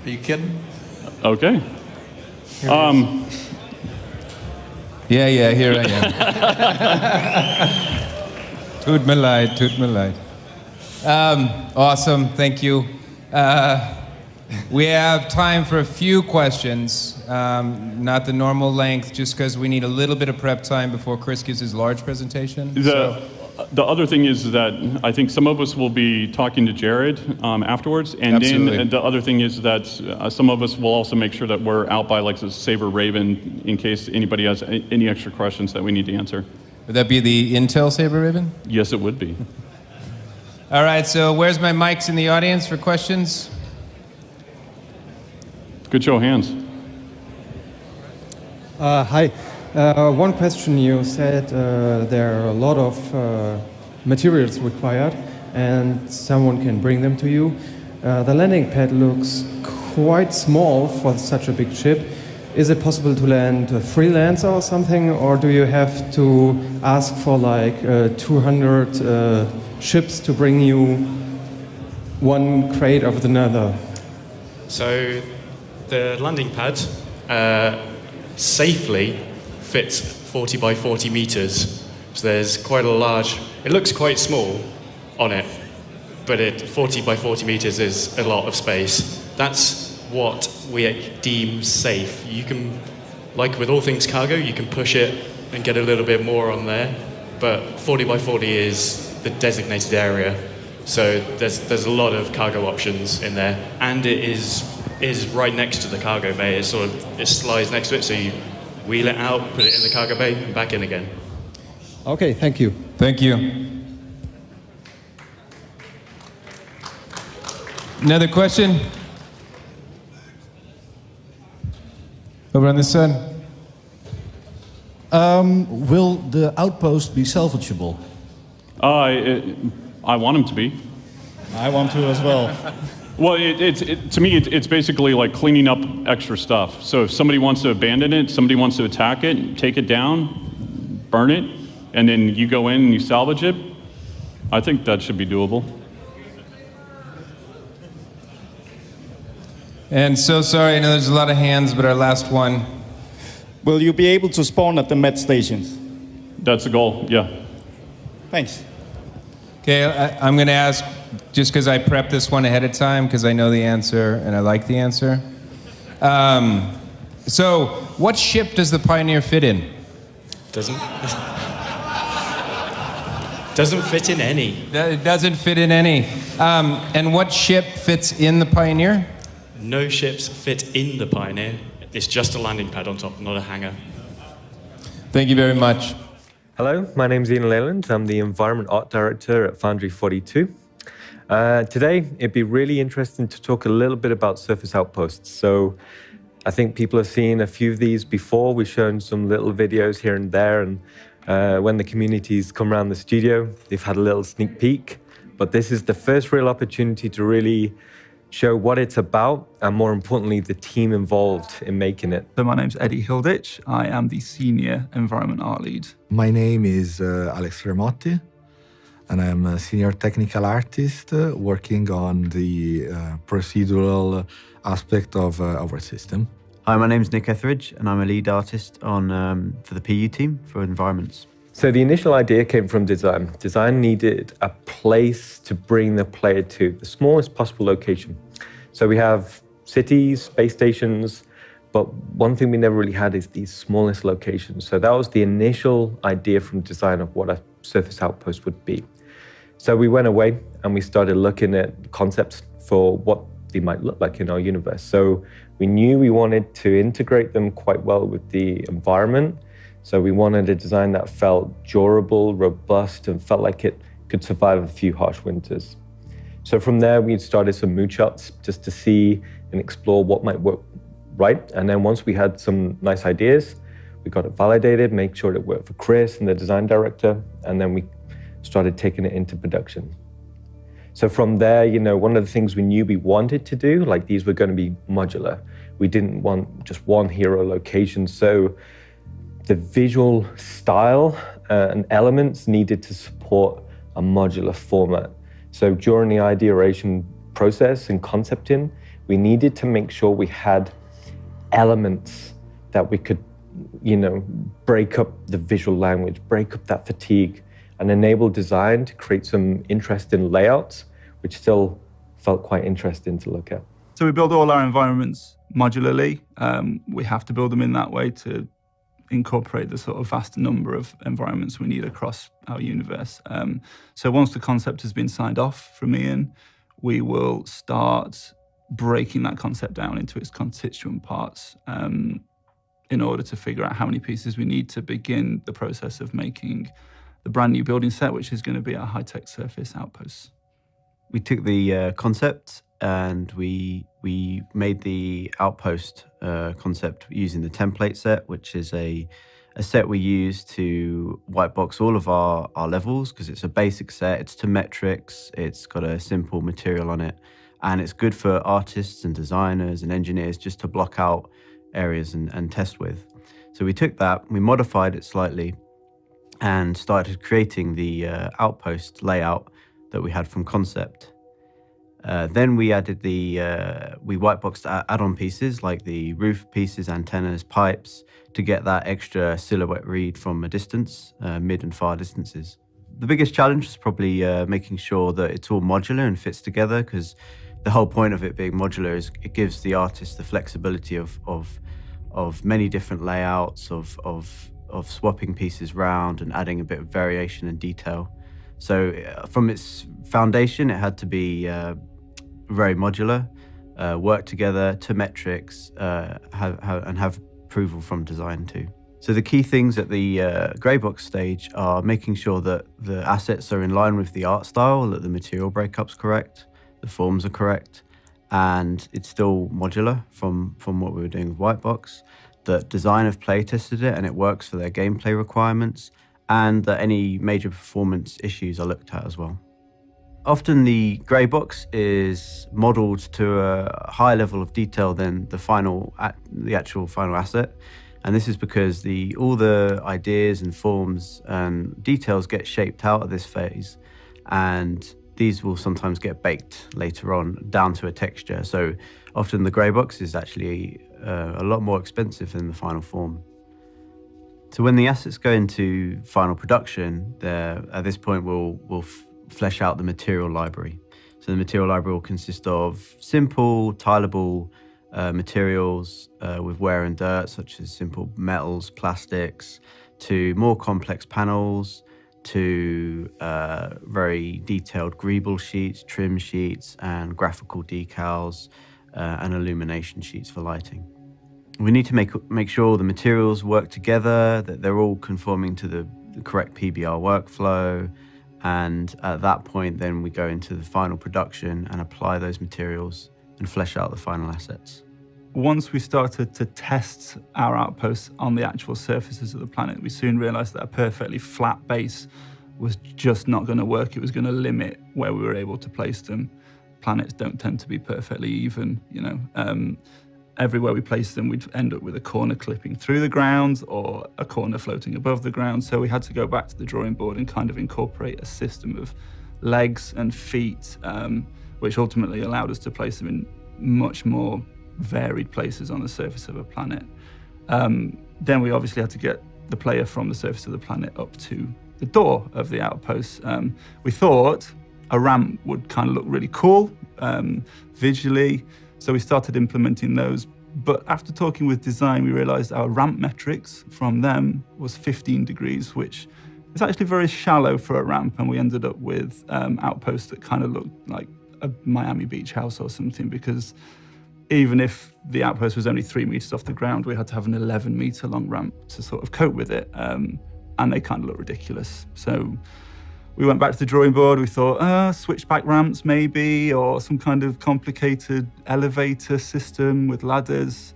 Are you kidding? Okay. Yeah, here I am. Tut mir leid, tut mir leid. Awesome, thank you. We have time for a few questions, not the normal length, just because we need a little bit of prep time before Chris gives his large presentation. The other thing is that I think some of us will be talking to Jared afterwards, and Absolutely. then the other thing is that some of us will also make sure that we're out by like the Saber Raven in case anybody has any extra questions that we need to answer. Would that be the Intel Saber Raven? Yes, it would be. All right, so where's my mics in the audience for questions? Good show of hands. Hi. One question, you said there are a lot of materials required and someone can bring them to you. The landing pad looks quite small for such a big ship. Is it possible to land a freelancer or something, or do you have to ask for like 200 ships to bring you one crate after another? So the landing pad safely fits 40 by 40 meters. So there's quite a large, it looks quite small on it, but 40 by 40 meters is a lot of space. That's what we deem safe. You can, like with all things cargo, you can push it and get a little bit more on there, but 40 by 40 is the designated area. So there's a lot of cargo options in there, and it is right next to the cargo bay. It slides next to it, so you wheel it out, put it in the cargo bay, and back in again. Okay, thank you. Thank you. Another question? Over on this side. Will the outpost be salvageable? I want them to be. I want to as well. Well, to me, it's basically like cleaning up extra stuff. So if somebody wants to abandon it, somebody wants to attack it, take it down, burn it, and then you go in and you salvage it, I think that should be doable. And so sorry, I know there's a lot of hands, but our last one. Will you be able to spawn at the med stations? That's the goal, yeah. Thanks. Okay, I'm going to ask, just because I prepped this one ahead of time, because I know the answer and I like the answer. So, what ship does the Pioneer fit in? Doesn't fit in any. It doesn't fit in any. And what ship fits in the Pioneer? No ships fit in the Pioneer. It's just a landing pad on top, not a hangar. Thank you very much. Hello, my name's Ian Leyland. I'm the Environment Art Director at Foundry 42. Today, it'd be really interesting to talk a little bit about surface outposts. So I think people have seen a few of these before. We've shown some little videos here and there, and when the communities come around the studio, they've had a little sneak peek. But this is the first real opportunity to really show what it's about, and more importantly, the team involved in making it. So my name's Eddie Hilditch. I am the Senior Environment Art Lead. My name is Alex Remotti, and I'm a Senior Technical Artist working on the procedural aspect of our system. Hi, my name's Nick Etheridge, and I'm a lead artist on for the PU team for environments. So the initial idea came from design. Design needed a place to bring the player to, the smallest possible location. So we have cities, space stations, but one thing we never really had is these smallest locations. So that was the initial idea from design of what a surface outpost would be. So we went away and we started looking at concepts for what they might look like in our universe. So we knew we wanted to integrate them quite well with the environment. So we wanted a design that felt durable, robust, and felt like it could survive a few harsh winters. So from there, we started some moonshots just to see and explore what might work right. And then once we had some nice ideas, we got it validated, make sure it worked for Chris and the design director, and then we started taking it into production. So from there, you know, one of the things we knew we wanted to do, like these were going to be modular. We didn't want just one hero location. So the visual style and elements needed to support a modular format. So during the ideation process and concepting, we needed to make sure we had elements that we could, you know, break up the visual language, break up that fatigue, and enable design to create some interesting layouts, which still felt quite interesting to look at. So we build all our environments modularly. We have to build them in that way to incorporate the sort of vast number of environments we need across our universe. So once the concept has been signed off from Ian, we will start breaking that concept down into its constituent parts in order to figure out how many pieces we need to begin the process of making the brand new building set, which is going to be our high-tech surface outposts. We took the concept and we made the outpost concept using the template set, which is a set we use to white box all of our levels, because it's a basic set, it's to metrics, it's got a simple material on it, and it's good for artists and designers and engineers just to block out areas and test with. So we took that, we modified it slightly, and started creating the outpost layout that we had from concept. Then we added we whiteboxed add-on pieces like the roof pieces, antennas, pipes, to get that extra silhouette read from a distance, mid and far distances. The biggest challenge is probably making sure that it's all modular and fits together, because the whole point of it being modular is it gives the artist the flexibility of many different layouts, of swapping pieces round and adding a bit of variation and detail. So from its foundation, it had to be very modular, work together to metrics, and have approval from design too. So the key things at the grey box stage are making sure that the assets are in line with the art style, that the material breakup's correct, the forms are correct, and it's still modular from what we were doing with Whitebox, that design have play tested it and it works for their gameplay requirements, and that any major performance issues are looked at as well. Often the grey box is modeled to a higher level of detail than the actual final asset. And this is because all the ideas and forms and details get shaped out of this phase, and these will sometimes get baked later on down to a texture. So often the grey box is actually a lot more expensive than the final form. So when the assets go into final production, at this point we'll flesh out the material library. So the material library will consist of simple, tileable materials with wear and dirt, such as simple metals, plastics, to more complex panels, to very detailed greeble sheets, trim sheets, and graphical decals, and illumination sheets for lighting. We need to make sure the materials work together, that they're all conforming to the correct PBR workflow, and at that point then we go into the final production and apply those materials and flesh out the final assets. Once we started to test our outposts on the actual surfaces of the planet, we soon realized that a perfectly flat base was just not going to work. It was going to limit where we were able to place them. Planets don't tend to be perfectly even, you know. Everywhere we place them, we'd end up with a corner clipping through the ground or a corner floating above the ground. So we had to go back to the drawing board and kind of incorporate a system of legs and feet, which ultimately allowed us to place them in much more varied places on the surface of a planet. Then we obviously had to get the player from the surface of the planet up to the door of the outpost. We thought a ramp would kind of look really cool visually, so we started implementing those. But after talking with design, we realized our ramp metrics from them was 15 degrees, which is actually very shallow for a ramp, and we ended up with outposts that kind of looked like a Miami Beach house or something, because even if the outpost was only 3 meters off the ground, we had to have an 11-meter long ramp to sort of cope with it, and they kind of look ridiculous. So we went back to the drawing board. We thought, switchback ramps maybe, or some kind of complicated elevator system with ladders.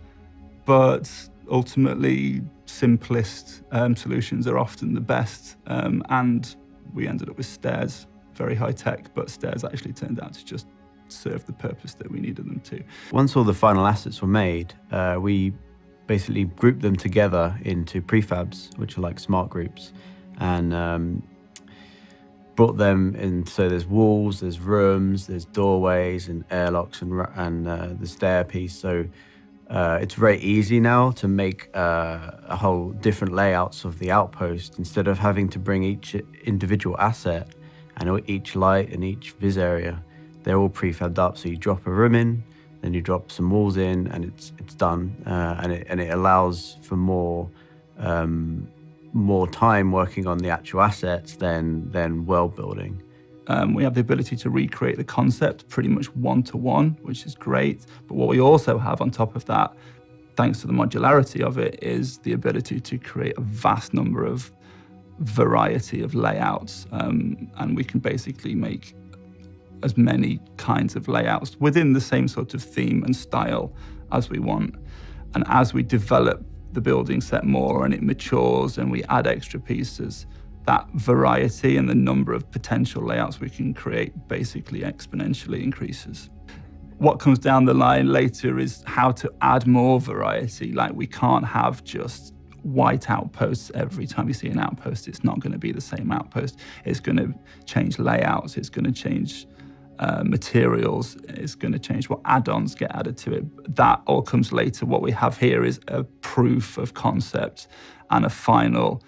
But ultimately, simplest solutions are often the best, and we ended up with stairs, very high tech, but stairs actually turned out to just serve the purpose that we needed them to. Once all the final assets were made, we basically grouped them together into prefabs, which are like smart groups, and brought them in. So there's walls, there's rooms, there's doorways and airlocks and the stair piece. So it's very easy now to make a whole different layouts of the outpost instead of having to bring each individual asset and each light and each vis area. They're all prefabbed up. So you drop a room in, then you drop some walls in, and it's done. And it allows for more time working on the actual assets than world building. We have the ability to recreate the concept pretty much one-to-one, which is great. But what we also have on top of that, thanks to the modularity of it, is the ability to create a vast number of variety of layouts. And we can basically make as many kinds of layouts within the same sort of theme and style as we want. And as we develop the building set more and it matures and we add extra pieces, that variety and the number of potential layouts we can create basically exponentially increases. What comes down the line later is how to add more variety. Like, we can't have just white outposts every time you see an outpost. It's not going to be the same outpost. It's going to change layouts. It's going to change materials. It's going to change what add-ons get added to it. That all comes later. What we have here is a proof of concept and a final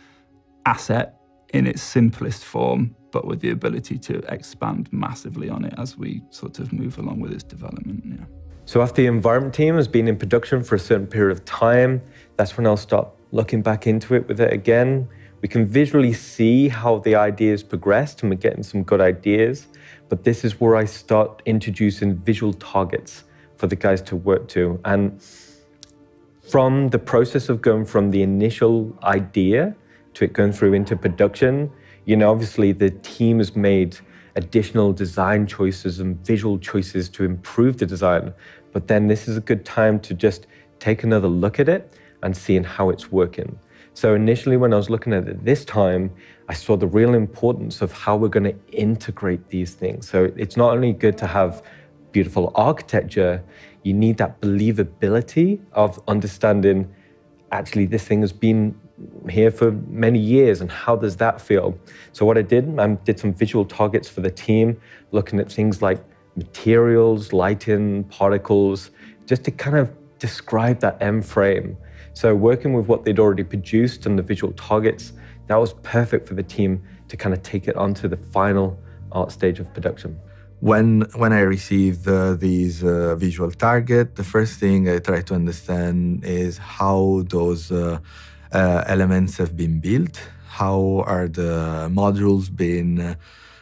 asset in its simplest form, but with the ability to expand massively on it as we sort of move along with its development. Yeah. So after the environment team has been in production for a certain period of time, that's when I'll start looking back into it with it again. We can visually see how the ideas progressed and we're getting some good ideas, but this is where I start introducing visual targets for the guys to work to. And from the process of going from the initial idea to it going through into production, you know, obviously the team has made additional design choices and visual choices to improve the design. But then this is a good time to just take another look at it and seeing how it's working. So initially when I was looking at it this time, I saw the real importance of how we're going to integrate these things. So it's not only good to have beautiful architecture, you need that believability of understanding, actually this thing has been here for many years, and how does that feel? So what I did some visual targets for the team, looking at things like materials, lighting, particles, just to kind of describe that end frame. So working with what they'd already produced and the visual targets, that was perfect for the team to kind of take it onto the final art stage of production. When I received these visual targets, the first thing I try to understand is how those elements have been built, how are the modules being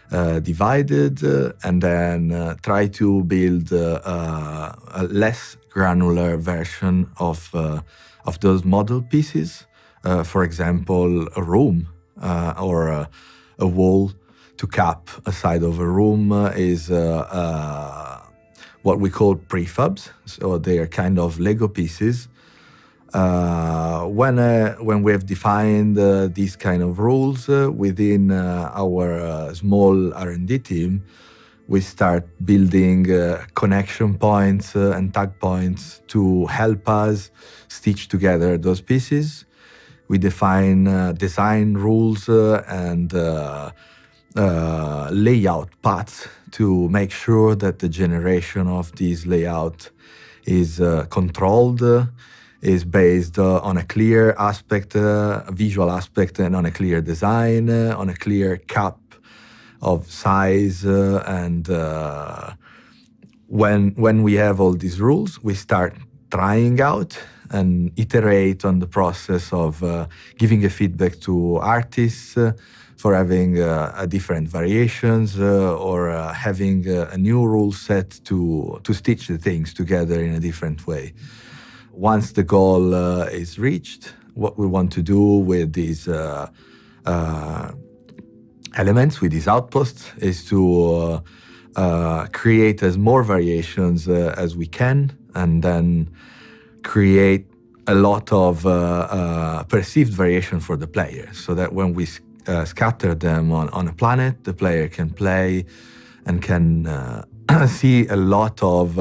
divided, and then try to build a less granular version of those model pieces. For example, a room or a wall to cap a side of a room is what we call prefabs. So they are kind of Lego pieces. When we have defined these kind of rules within our small R&D team, we start building connection points and tag points to help us stitch together those pieces. We define design rules and layout paths to make sure that the generation of this layout is controlled, is based on a clear aspect, a visual aspect, and on a clear design, on a clear cap of size. And when we have all these rules, we start trying out and iterate on the process of giving a feedback to artists for having different variations or having a new rule set to stitch the things together in a different way. Once the goal is reached, what we want to do with these elements, with these outposts, is to create as more variations as we can, and then create a lot of perceived variation for the player, so that when we scatter them on a planet, the player can play and can see a lot of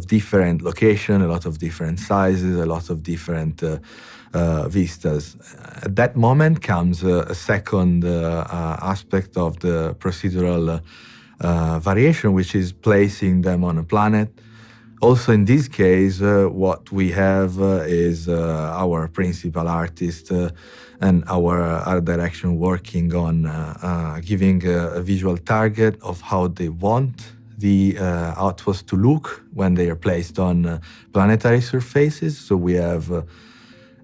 different locations, a lot of different sizes, a lot of different vistas. At that moment comes a second aspect of the procedural variation, which is placing them on a planet. Also, in this case, what we have is our principal artist and our art direction working on giving a visual target of how they want the outposts to look when they are placed on planetary surfaces. So we have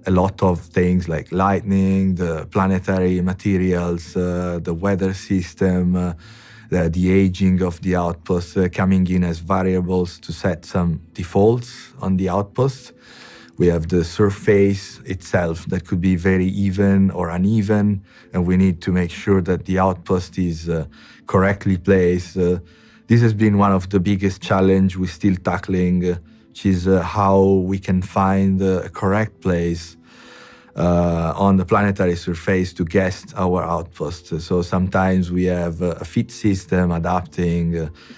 a lot of things like lightning, the planetary materials, the weather system, the aging of the outposts coming in as variables to set some defaults on the outposts. We have the surface itself that could be very even or uneven, and we need to make sure that the outpost is correctly placed. This has been one of the biggest challenges we're still tackling, which is how we can find a correct place on the planetary surface to guest our outposts. So sometimes we have a fit system adapting,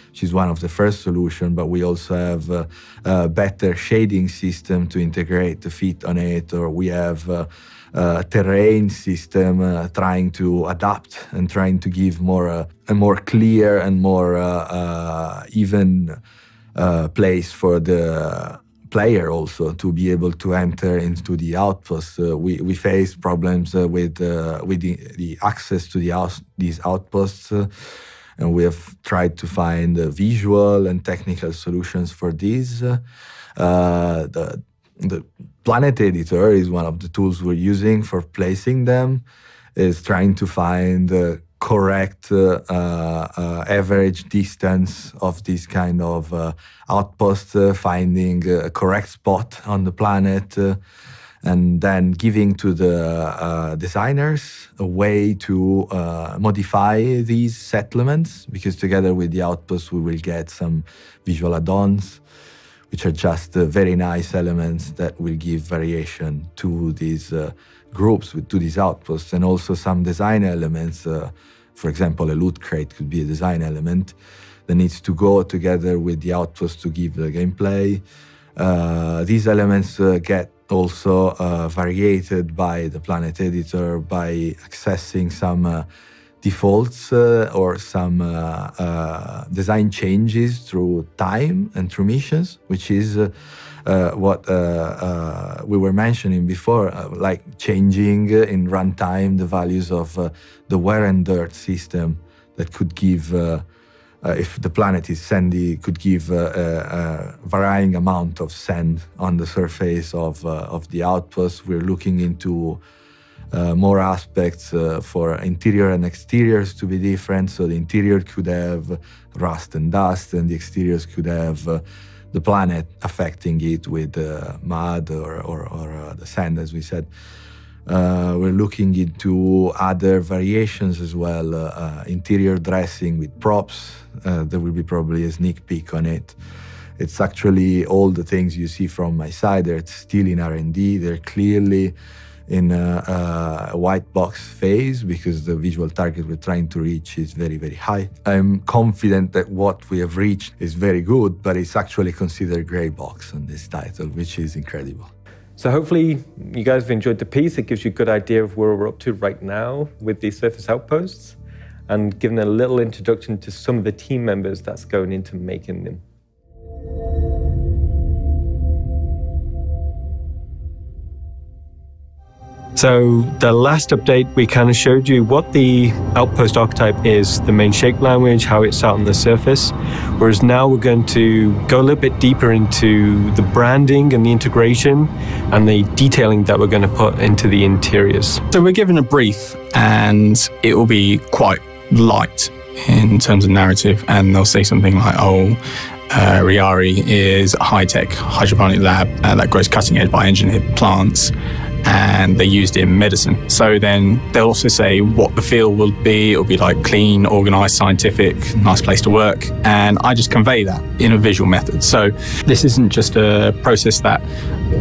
which is one of the first solutions, but we also have a better shading system to integrate the fit on it, or we have a terrain system trying to adapt and trying to give a more clear and more even place for the player also to be able to enter into the outposts. We face problems with the access to these outposts, and we have tried to find visual and technical solutions for these. The Planet Editor is one of the tools we're using for placing them, is trying to find the correct average distance of this kind of outpost, finding a correct spot on the planet, and then giving to the designers a way to modify these settlements, because together with the outposts we will get some visual add-ons, which are just very nice elements that will give variation to these groups, to these outposts, and also some design elements. For example, a loot crate could be a design element that needs to go together with the outpost to give the gameplay. These elements get also variated by the Planet Editor by accessing some defaults or some design changes through time and through missions, which is what we were mentioning before, like changing in runtime the values of the wear and dirt system that could give, if the planet is sandy, could give a varying amount of sand on the surface of the outpost. We're looking into more aspects for interior and exteriors to be different. So the interior could have rust and dust, and the exteriors could have the planet affecting it with mud or the sand, as we said. We're looking into other variations as well, interior dressing with props. There will be probably a sneak peek on it. It's actually all the things you see from my side. They're still in R&D. They're clearly in a white box phase because the visual target we're trying to reach is very, very high. I'm confident that what we have reached is very good, but it's actually considered gray box on this title, which is incredible. So hopefully you guys have enjoyed the piece. It gives you a good idea of where we're up to right now with these surface outposts, and given a little introduction to some of the team members that's going into making them. So the last update, we kind of showed you what the outpost archetype is, the main shape language, how it's out on the surface, whereas now we're going to go a little bit deeper into the branding and the integration and the detailing that we're going to put into the interiors. So we're given a brief and it will be quite light in terms of narrative, and they'll say something like, Riari is a high-tech hydroponic lab that grows cutting-edge bioengineered plants, and they used it in medicine. So then they'll also say what the feel will be. It'll be like clean, organized, scientific, nice place to work. And I just convey that in a visual method. So this isn't just a process that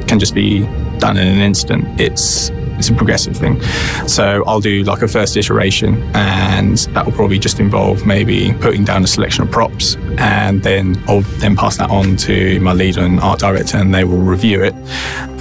can just be done in an instant. It's a progressive thing. So I'll do like a first iteration, and that will probably just involve maybe putting down a selection of props, and then I'll then pass that on to my lead and art director, and they will review it,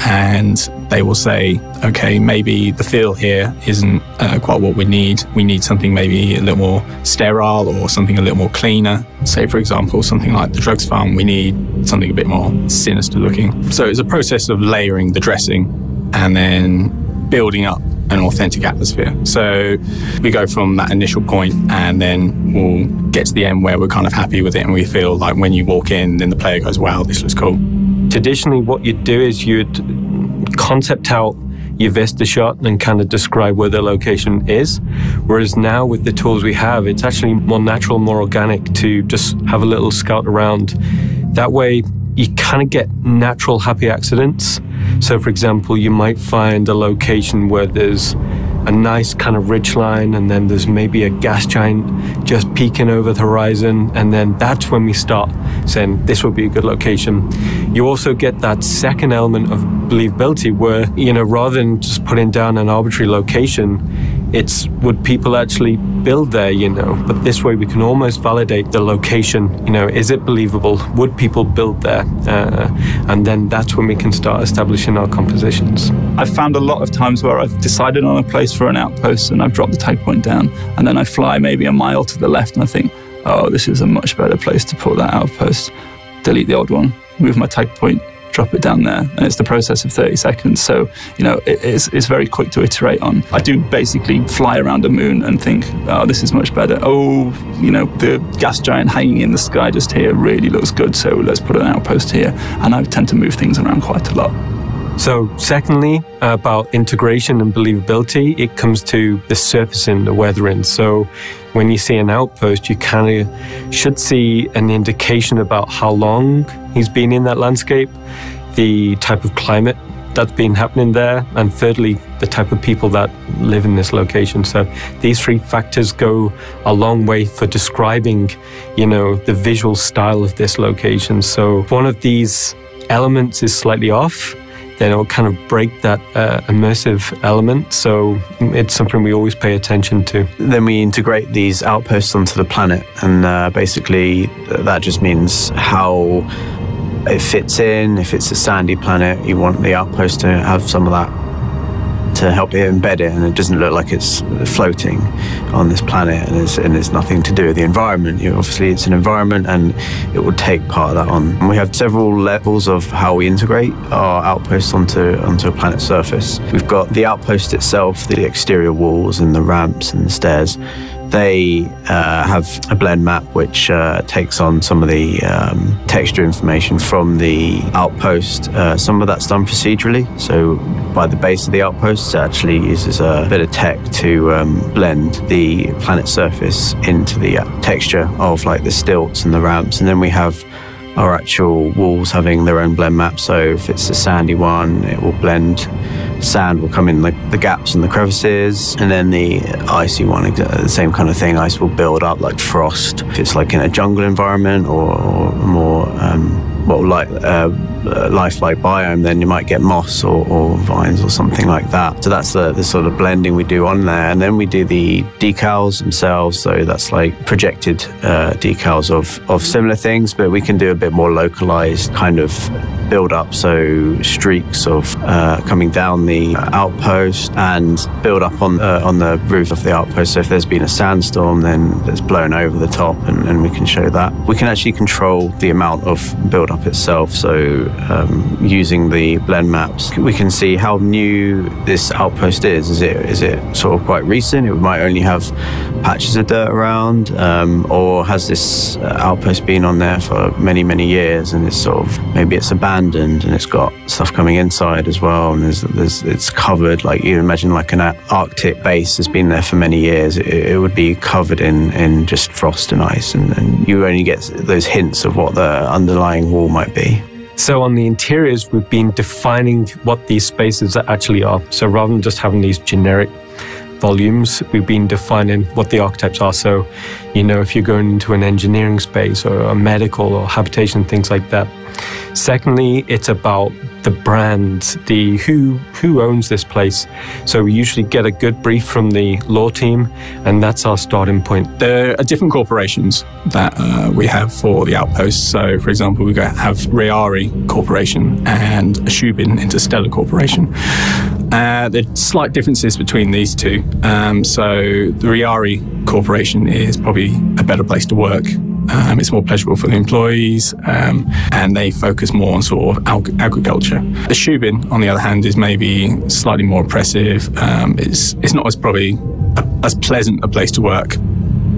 and they will say, okay, maybe the feel here isn't quite what we need. We need something maybe a little more sterile or something a little more cleaner. Say, for example, something like the drugs farm, we need something a bit more sinister looking. So it's a process of layering the dressing and then building up an authentic atmosphere. So we go from that initial point, and then we'll get to the end where we're kind of happy with it, and we feel like when you walk in, then the player goes, wow, this looks cool. Traditionally, what you'd do is you'd concept out your Vista shot and kind of describe where the location is. Whereas now with the tools we have, it's actually more natural, more organic to just have a little scout around. That way, you kind of get natural happy accidents. So for example, you might find a location where there's a nice kind of ridge line, and then there's maybe a gas giant just peeking over the horizon, and then that's when we start saying this would be a good location. You also get that second element of believability where, rather than just putting down an arbitrary location, it's would people actually build there, but this way we can almost validate the location, is it believable, would people build there, and then that's when we can start establishing our compositions. I've found a lot of times where I've decided on a place for an outpost and I've dropped the tag point down, and then I fly maybe a mile to the left and I think, oh, this is a much better place to put that outpost. Delete the old one, move my tag point, drop it down there, and it's the process of 30 seconds. So, it's very quick to iterate on. I do basically fly around a moon and think, oh, this is much better. Oh, the gas giant hanging in the sky just here really looks good, so let's put an outpost here. And I tend to move things around quite a lot. So secondly, about integration and believability, it comes to the surfacing, the weathering. So when you see an outpost, you kind of should see an indication about how long he's been in that landscape, the type of climate that's been happening there, and thirdly, the type of people that live in this location. So these three factors go a long way for describing, the visual style of this location. So if one of these elements is slightly off, then it'll kind of break that immersive element. So it's something we always pay attention to. Then we integrate these outposts onto the planet, and basically that just means how it fits in. If it's a sandy planet, you want the outpost to have some of that to help it embed it, and it doesn't look like it's floating on this planet, and it's nothing to do with the environment. Obviously, it's an environment, and it will take part of that on. And we have several levels of how we integrate our outposts onto a planet's surface. We've got the outpost itself, the exterior walls and the ramps and the stairs. They have a blend map which takes on some of the texture information from the outpost. Some of that's done procedurally, so by the base of the outpost it actually uses a bit of tech to blend the planet surface into the texture of like the stilts and the ramps. And then we have our actual walls having their own blend map. So if it's a sandy one, it will blend. Sand will come in the gaps and the crevices, and then the icy one, the same kind of thing. Ice will build up like frost. If it's like in a jungle environment or more lifelike biome, then you might get moss or vines or something like that. So that's the sort of blending we do on there. And then we do the decals themselves. So that's like projected decals of similar things, but we can do a bit more localized kind of build up. So streaks of coming down the outpost and build up on the roof of the outpost. So if there's been a sandstorm, then it's blown over the top, and we can show that. We can actually control the amount of build up lineup itself. So using the blend maps, we can see how new this outpost is. Is it sort of quite recent? It might only have patches of dirt around, or has this outpost been on there for many, many years, and it's sort of, maybe it's abandoned and it's got stuff coming inside as well, and it's covered, like you imagine like an Arctic base has been there for many years. It would be covered in just frost and ice, and you only get those hints of what the underlying wall might be. So on the interiors, we've been defining what these spaces actually are. So rather than just having these generic volumes, we've been defining what the archetypes are. So, you know, if you're going into an engineering space or a medical or habitation, things like that. Secondly, it's about the brand, the who owns this place. So we usually get a good brief from the law team, and that's our starting point. There are different corporations that we have for the outposts. So, for example, we have Reari Corporation and Shubin Interstellar Corporation. There are slight differences between these two. So the Reari Corporation is probably a better place to work. It's more pleasurable for the employees, and they focus more on sort of agriculture. The Shubin, on the other hand, is maybe slightly more oppressive. It's not as pleasant a place to work.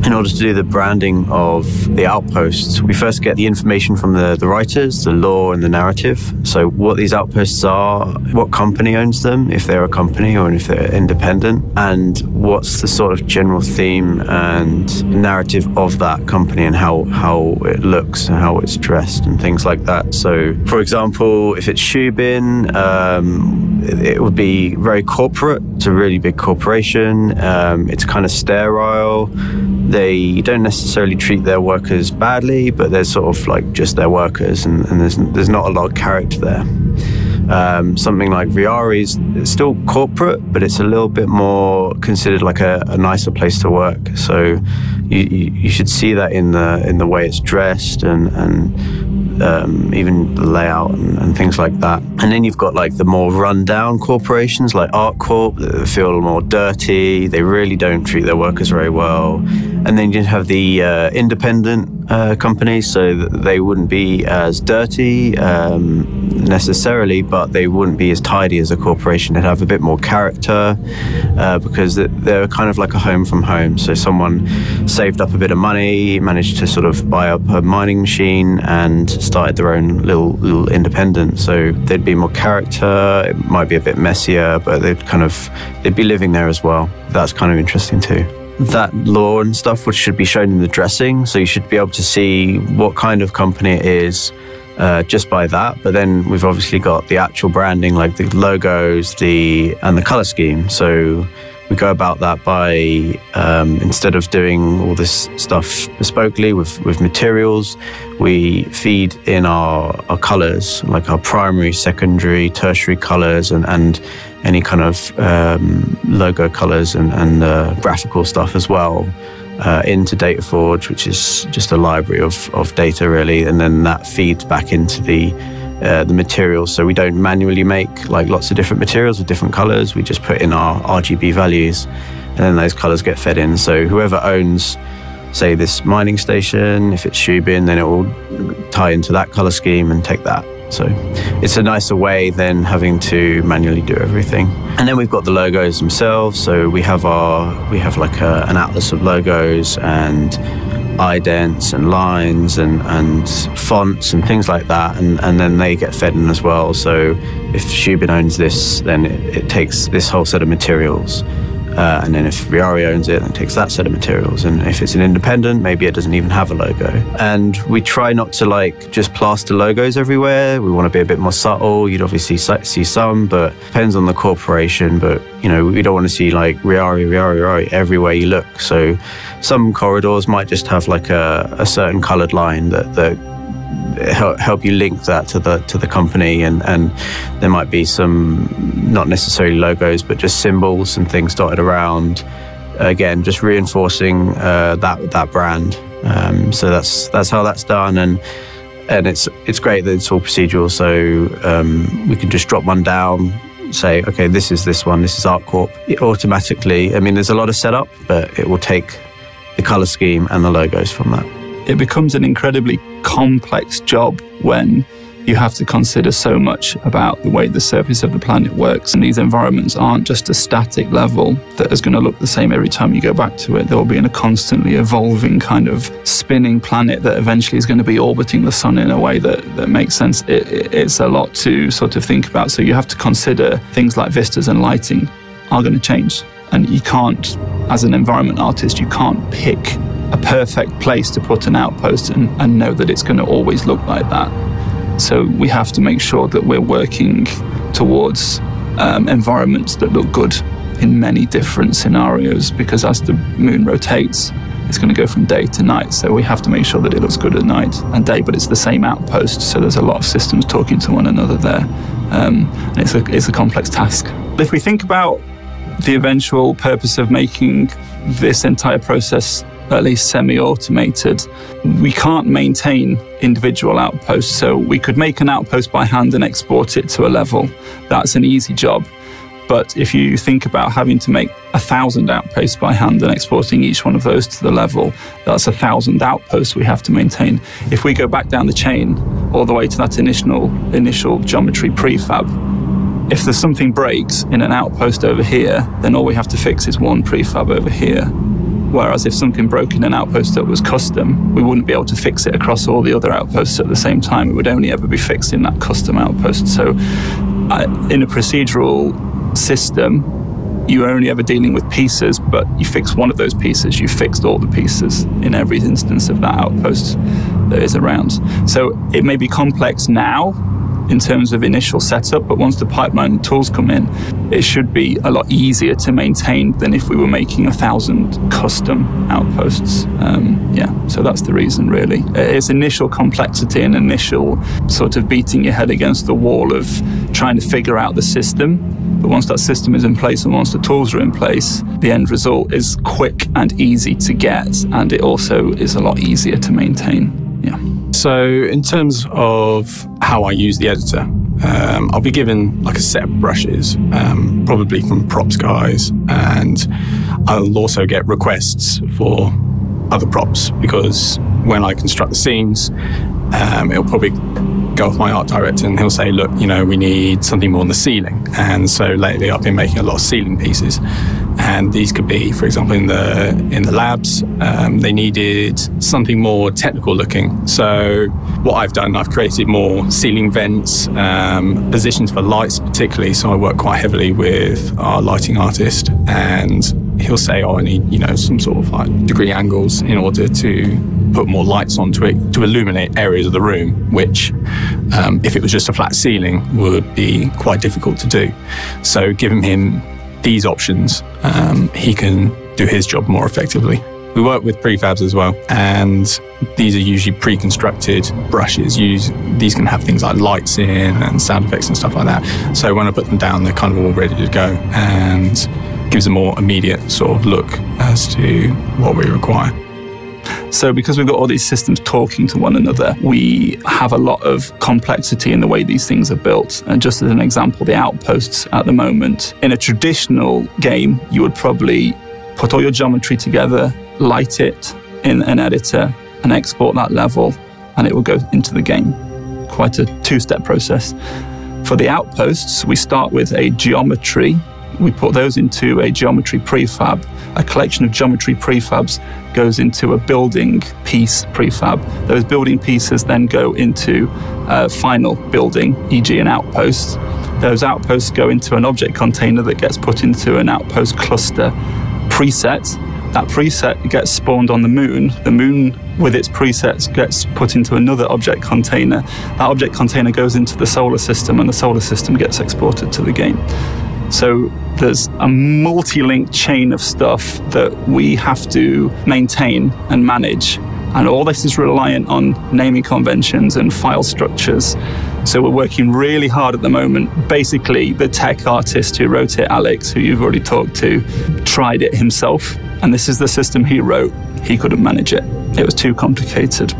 In order to do the branding of the outposts, we first get the information from the writers, the lore and the narrative. So what these outposts are, what company owns them, if they're a company or if they're independent, and what's the sort of general theme and narrative of that company and how it looks and how it's dressed and things like that. So, for example, if it's Shubin, it would be very corporate. It's a really big corporation. It's kind of sterile. They don't necessarily treat their workers badly, but they're sort of like just their workers, and there's not a lot of character there. Something like Riari's, it's still corporate, but it's a little bit more considered like a nicer place to work. So you should see that in the way it's dressed and even the layout and things like that. And then you've got like the more run-down corporations like ArcCorp that feel more dirty. They really don't treat their workers very well. And then you have the independent companies, so that they wouldn't be as dirty necessarily, but they wouldn't be as tidy as a corporation. They'd have a bit more character because they're kind of like a home from home. So someone saved up a bit of money, managed to sort of buy up a mining machine and started their own little independent. So they'd be more character. It might be a bit messier, but they'd be living there as well. That's kind of interesting too. That lore and stuff, which should be shown in the dressing, so you should be able to see what kind of company it is just by that. But then we've obviously got the actual branding, like the logos, and the color scheme. So we go about that by instead of doing all this stuff bespokely with materials, we feed in our colors, like our primary, secondary, tertiary colors, and any kind of logo colors and graphical stuff as well into DataForge, which is just a library of data really, and then that feeds back into the materials. So we don't manually make like lots of different materials with different colors. We just put in our RGB values, and then those colors get fed in. So whoever owns, say, this mining station, if it's Shubin, then it will tie into that color scheme and take that. So it's a nicer way than having to manually do everything. And then we've got the logos themselves. So we have like an atlas of logos and idents and lines and fonts and things like that, and then they get fed in as well. So if Shubin owns this, then it takes this whole set of materials. And then if Riari owns it, then it takes that set of materials. And if it's an independent, maybe it doesn't even have a logo. And we try not to like just plaster logos everywhere. We want to be a bit more subtle. You'd obviously see some, but depends on the corporation. But you know, we don't want to see like Riari everywhere you look. So some corridors might just have like a certain colored line that help you link that to the company, and there might be some not necessarily logos but just symbols and things dotted around, again just reinforcing that brand. So that's how that's done, and it's great that it's all procedural, so we can just drop one down, say okay, this is this one, this is ArcCorp. It automatically, I mean there's a lot of setup, but it will take the color scheme and the logos from that. it becomes an incredibly complex job when you have to consider so much about the way the surface of the planet works. And these environments aren't just a static level that is going to look the same every time you go back to it. They'll be in a constantly evolving kind of spinning planet that eventually is going to be orbiting the sun in a way that makes sense. It's a lot to sort of think about. So you have to consider things like vistas and lighting are going to change. And you can't, as an environment artist, you can't pick a perfect place to put an outpost and know that it's going to always look like that. So we have to make sure that we're working towards environments that look good in many different scenarios, because as the moon rotates, it's going to go from day to night. So we have to make sure that it looks good at night and day, but it's the same outpost. So there's a lot of systems talking to one another there. And it's a complex task. If we think about the eventual purpose of making this entire process at least semi-automated, we can't maintain individual outposts. So we could make an outpost by hand and export it to a level. That's an easy job. But if you think about having to make 1,000 outposts by hand and exporting each one of those to the level, that's 1,000 outposts we have to maintain. If we go back down the chain all the way to that initial geometry prefab, if there's something breaks in an outpost over here, then all we have to fix is one prefab over here. Whereas if something broke in an outpost that was custom, we wouldn't be able to fix it across all the other outposts at the same time. It would only ever be fixed in that custom outpost. So in a procedural system, you're only ever dealing with pieces, but you fix one of those pieces, you fixed all the pieces in every instance of that outpost that is around. So it may be complex now in terms of initial setup, but once the pipeline and tools come in, it should be a lot easier to maintain than if we were making 1,000 custom outposts. So that's the reason, really. It's initial complexity and initial sort of beating your head against the wall of trying to figure out the system. But once that system is in place and once the tools are in place, the end result is quick and easy to get, and it also is a lot easier to maintain. So in terms of how I use the editor, I'll be given like a set of brushes, probably from props guys, and I'll also get requests for other props, because when I construct the scenes, it'll probably go off my art director and he'll say, look, we need something more on the ceiling. And so lately I've been making a lot of ceiling pieces, and these could be, for example, in the labs, they needed something more technical looking. So what I've done, I've created more ceiling vents, positions for lights particularly. So I work quite heavily with our lighting artist, and he'll say, I need, some sort of like degree angles in order to put more lights onto it to illuminate areas of the room, which if it was just a flat ceiling would be quite difficult to do. So giving him these options, he can do his job more effectively. We work with prefabs as well, and these are usually pre-constructed brushes. These can have things like lights in and sound effects and stuff like that. So when I put them down, they're kind of all ready to go, and gives a more immediate sort of look as to what we require. So because we've got all these systems talking to one another, we have a lot of complexity in the way these things are built. And just as an example, the outposts at the moment, in a traditional game, you would probably put all your geometry together, light it in an editor, and export that level, and it will go into the game. Quite a two-step process. For the outposts, we start with a geometry. We put those into a geometry prefab. A collection of geometry prefabs goes into a building piece prefab. Those building pieces then go into a final building, e.g. an outpost. Those outposts go into an object container that gets put into an outpost cluster preset. That preset gets spawned on the moon. The moon with its presets gets put into another object container. That object container goes into the solar system, and the solar system gets exported to the game. So there's a multi-linked chain of stuff that we have to maintain and manage. And all this is reliant on naming conventions and file structures. So we're working really hard at the moment. Basically, the tech artist who wrote it, Alex, who you've already talked to, tried it himself. And this is the system he wrote. He couldn't manage it. It was too complicated.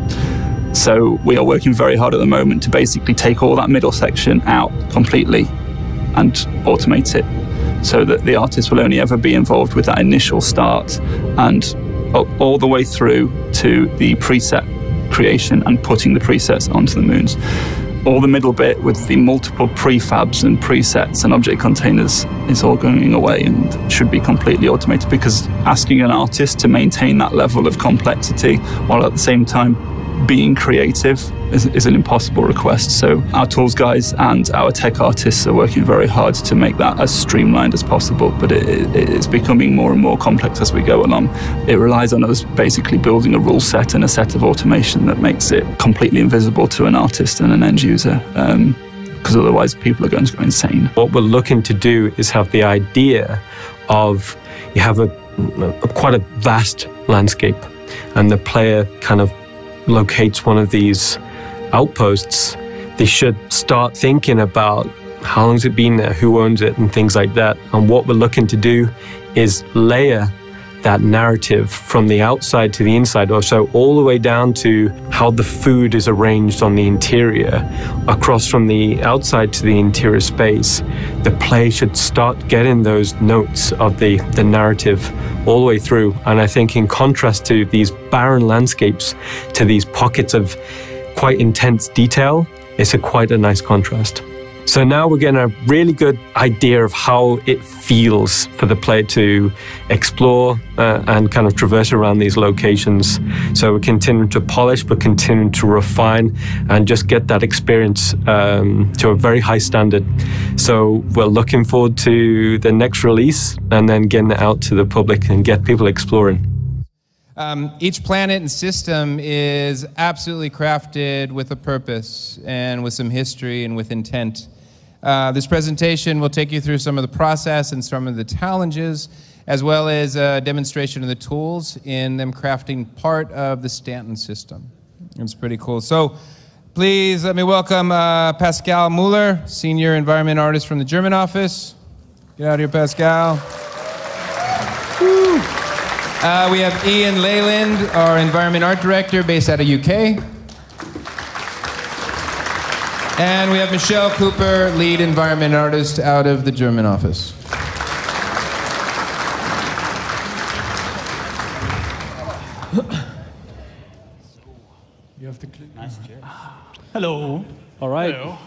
So we are working very hard at the moment to basically take all that middle section out completely and automate it, so that the artist will only ever be involved with that initial start and all the way through to the preset creation and putting the presets onto the moons. All the middle bit with the multiple prefabs and presets and object containers is all going away and should be completely automated, because asking an artist to maintain that level of complexity while at the same time being creative is an impossible request. So our tools guys and our tech artists are working very hard to make that as streamlined as possible, but it is becoming more and more complex as we go along. It relies on us basically building a rule set and a set of automation that makes it completely invisible to an artist and an end user, because otherwise people are going to go insane. What we're looking to do is have the idea of, you have quite a vast landscape, and the player kind of locates one of these outposts. They should start thinking about how long has it been there, who owns it, and things like that. And what we're looking to do is layer that narrative from the outside to the inside, or so all the way down to how the food is arranged on the interior, across from the outside to the interior space. The player should start getting those notes of the narrative all the way through. And I think in contrast to these barren landscapes, to these pockets of quite intense detail, it's quite a nice contrast. So now we're getting a really good idea of how it feels for the player to explore and kind of traverse around these locations. So we're continuing to polish, but continuing to refine and just get that experience to a very high standard. So we're looking forward to the next release and then getting it out to the public and get people exploring. Each planet and system is absolutely crafted with a purpose and with some history and with intent. This presentation will take you through some of the process and some of the challenges, as well as a demonstration of the tools in them crafting part of the Stanton system. It's pretty cool. So please let me welcome Pascal Muller, Senior Environment Artist from the German office. Get out here, Pascal. Woo. We have Ian Leyland, our Environment Art Director based out of UK. And we have Michelle Cooper, Lead Environment Artist out of the German office. You have to click. Nice chair. Hello. All right. Hello.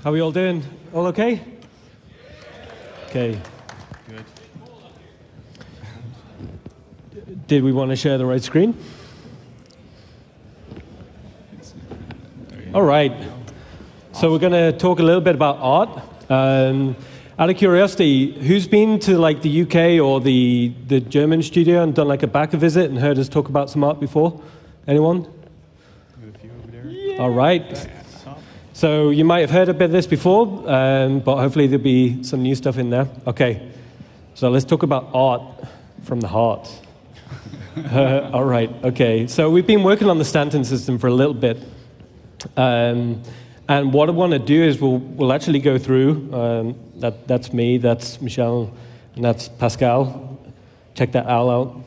How are we all doing? All okay? Okay. Good. Did we want to share the right screen? All right. So we're going to talk a little bit about art. Out of curiosity, who's been to like the UK or the German studio and done like a backer visit and heard us talk about some art before? Anyone? Yeah. All right. So you might have heard a bit of this before, but hopefully there'll be some new stuff in there. Okay. So let's talk about art from the heart. All right. Okay. So we've been working on the Stanton system for a little bit. And what I want to do is we'll actually go through, that's me, that's Michelle, and that's Pascal. Check that owl out.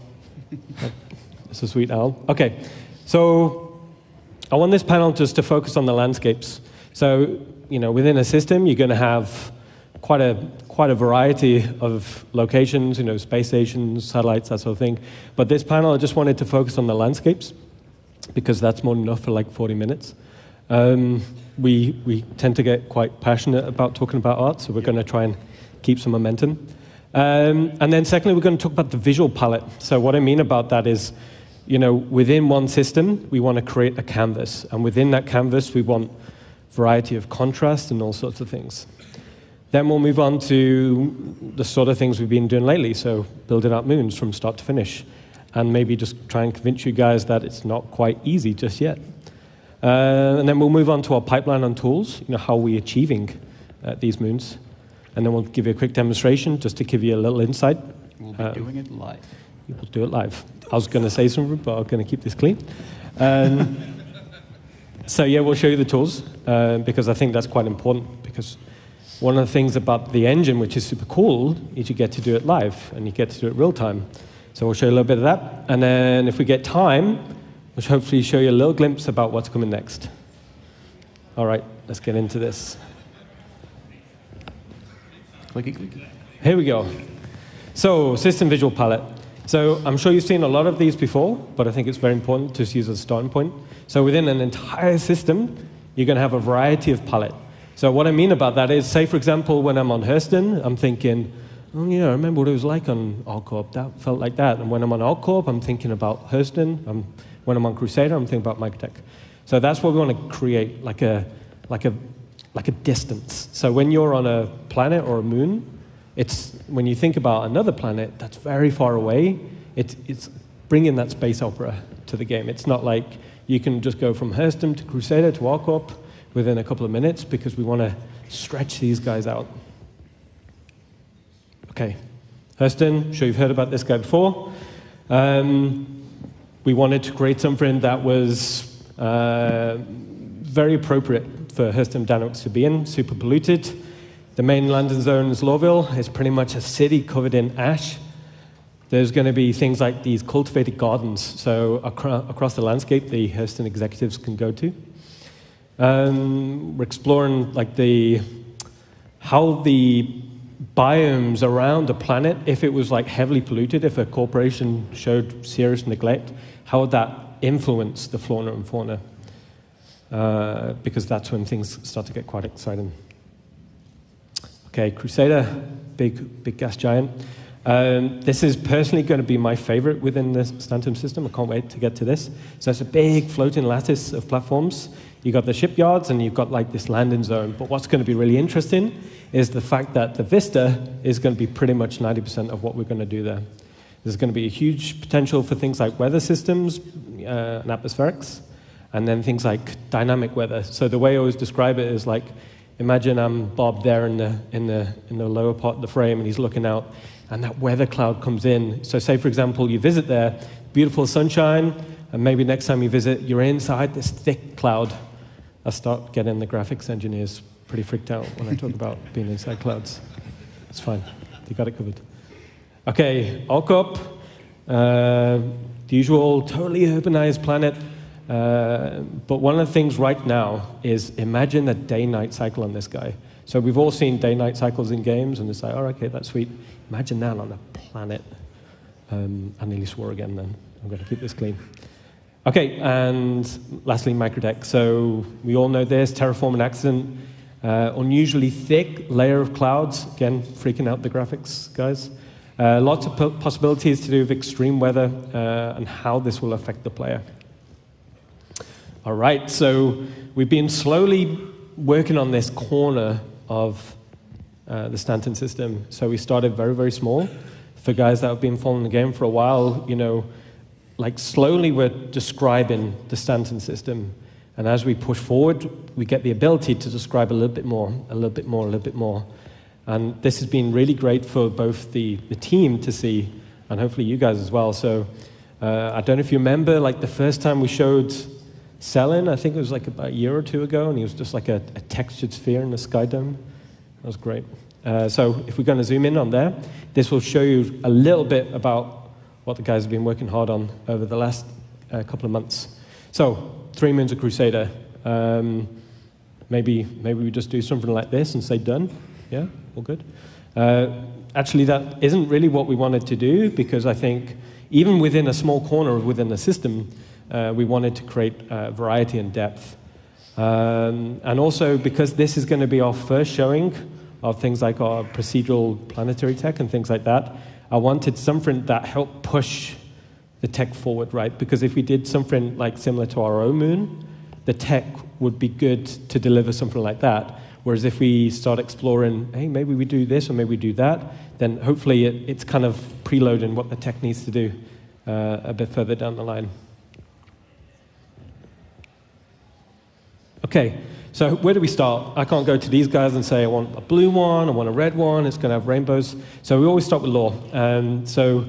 It's a sweet owl. Okay, so I want this panel just to focus on the landscapes. So, you know, within a system, you're going to have quite a variety of locations, you know, space stations, satellites, that sort of thing. But this panel, I just wanted to focus on the landscapes, because that's more than enough for like 40 minutes. We tend to get quite passionate about talking about art, so we're going to try and keep some momentum. And then secondly, we're going to talk about the visual palette. So what I mean about that is, you know, within one system, we want to create a canvas. And within that canvas, we want variety of contrast and all sorts of things. Then we'll move on to the sort of things we've been doing lately, so building out moons from start to finish. And maybe just try and convince you guys that it's not quite easy just yet. And then we'll move on to our pipeline on tools, you know, how we're achieving these moons. And then we'll give you a quick demonstration just to give you a little insight. We'll be doing it live. We'll do it live. I was going to say something, but I'm going to keep this clean. So yeah, we'll show you the tools, because I think that's quite important, because one of the things about the engine, which is super cool, is you get to do it live, and you get to do it real time. So we'll show you a little bit of that. And then if we get time, which hopefully show you a little glimpse about what's coming next. All right, let's get into this. Clicky, clicky. Here we go. So, system visual palette. So, I'm sure you've seen a lot of these before, but I think it's very important to use as a starting point. So within an entire system, you're going to have a variety of palette. So what I mean about that is, say, for example, when I'm on Hurston, I'm thinking, oh, yeah, I remember what it was like on ArcCorp. That felt like that. And when I'm on ArcCorp, I'm thinking about Hurston. When I'm on Crusader, I'm thinking about Microtech. So that's what we want to create, like a distance. So when you're on a planet or a moon, when you think about another planet that's very far away, it's bringing that space opera to the game. It's not like you can just go from Hurston to Crusader to ArcCorp within a couple of minutes, because we want to stretch these guys out. Okay, Hurston, I'm sure you've heard about this guy before. We wanted to create something that was very appropriate for Hurston Dynamics to be in, super polluted. The main landing zone is Lawville. It's pretty much a city covered in ash. There's going to be things like these cultivated gardens, so across the landscape the Hurston executives can go to. We're exploring like how the biomes around the planet, if it was like heavily polluted, if a corporation showed serious neglect, how would that influence the flora and fauna? Because that's when things start to get quite exciting. Okay, Crusader, big gas giant. This is personally going to be my favorite within the Stanton system. I can't wait to get to this. So it's a big floating lattice of platforms. You've got the shipyards and you've got like this landing zone. But what's going to be really interesting is the fact that the vista is going to be pretty much 90% of what we're going to do there. There's going to be a huge potential for things like weather systems and atmospherics, and then things like dynamic weather. So the way I always describe it is like, imagine I'm Bob there in the lower part of the frame, and he's looking out, and that weather cloud comes in. So say, for example, you visit there, beautiful sunshine, and maybe next time you visit, you're inside this thick cloud. I start getting the graphics engineers pretty freaked out when I talk about being inside clouds. It's fine. You got it covered. Okay, ArcCorp, the usual totally urbanized planet. But one of the things right now is imagine the day-night cycle on this guy. So we've all seen day-night cycles in games, and it's like, oh, okay, that's sweet. Imagine that on a planet. I nearly swore again then. I'm going to keep this clean. Okay, and lastly, Microtech. So we all know this, terraforming accident, unusually thick layer of clouds. Again, freaking out the graphics guys. Lots of possibilities to do with extreme weather and how this will affect the player. All right, so we've been slowly working on this corner of the Stanton system. So we started very, very small. For guys that have been following the game for a while, you know, like slowly we're describing the Stanton system. And as we push forward, we get the ability to describe a little bit more, a little bit more, a little bit more. And this has been really great for both the team to see, and hopefully you guys as well. So I don't know if you remember, like the first time we showed Selin, I think it was like about a year or two ago, and he was just like a textured sphere in the sky dome. That was great. So if we're going to zoom in on there, this will show you a little bit about what the guys have been working hard on over the last couple of months. So 3 Moons of Crusader. Maybe we just do something like this and say done. Yeah, all good. Actually, that isn't really what we wanted to do, because I think even within a small corner within the system, we wanted to create variety and depth. And also because this is going to be our first showing of things like our procedural planetary tech and things like that, I wanted something that helped push the tech forward, right? Because if we did something like similar to our own moon, the tech would be good to deliver something like that. Whereas if we start exploring, hey, maybe we do this or maybe we do that, then hopefully it's kind of preloading what the tech needs to do a bit further down the line. Okay, so where do we start? I can't go to these guys and say, I want a blue one, I want a red one, it's going to have rainbows. So we always start with lore. So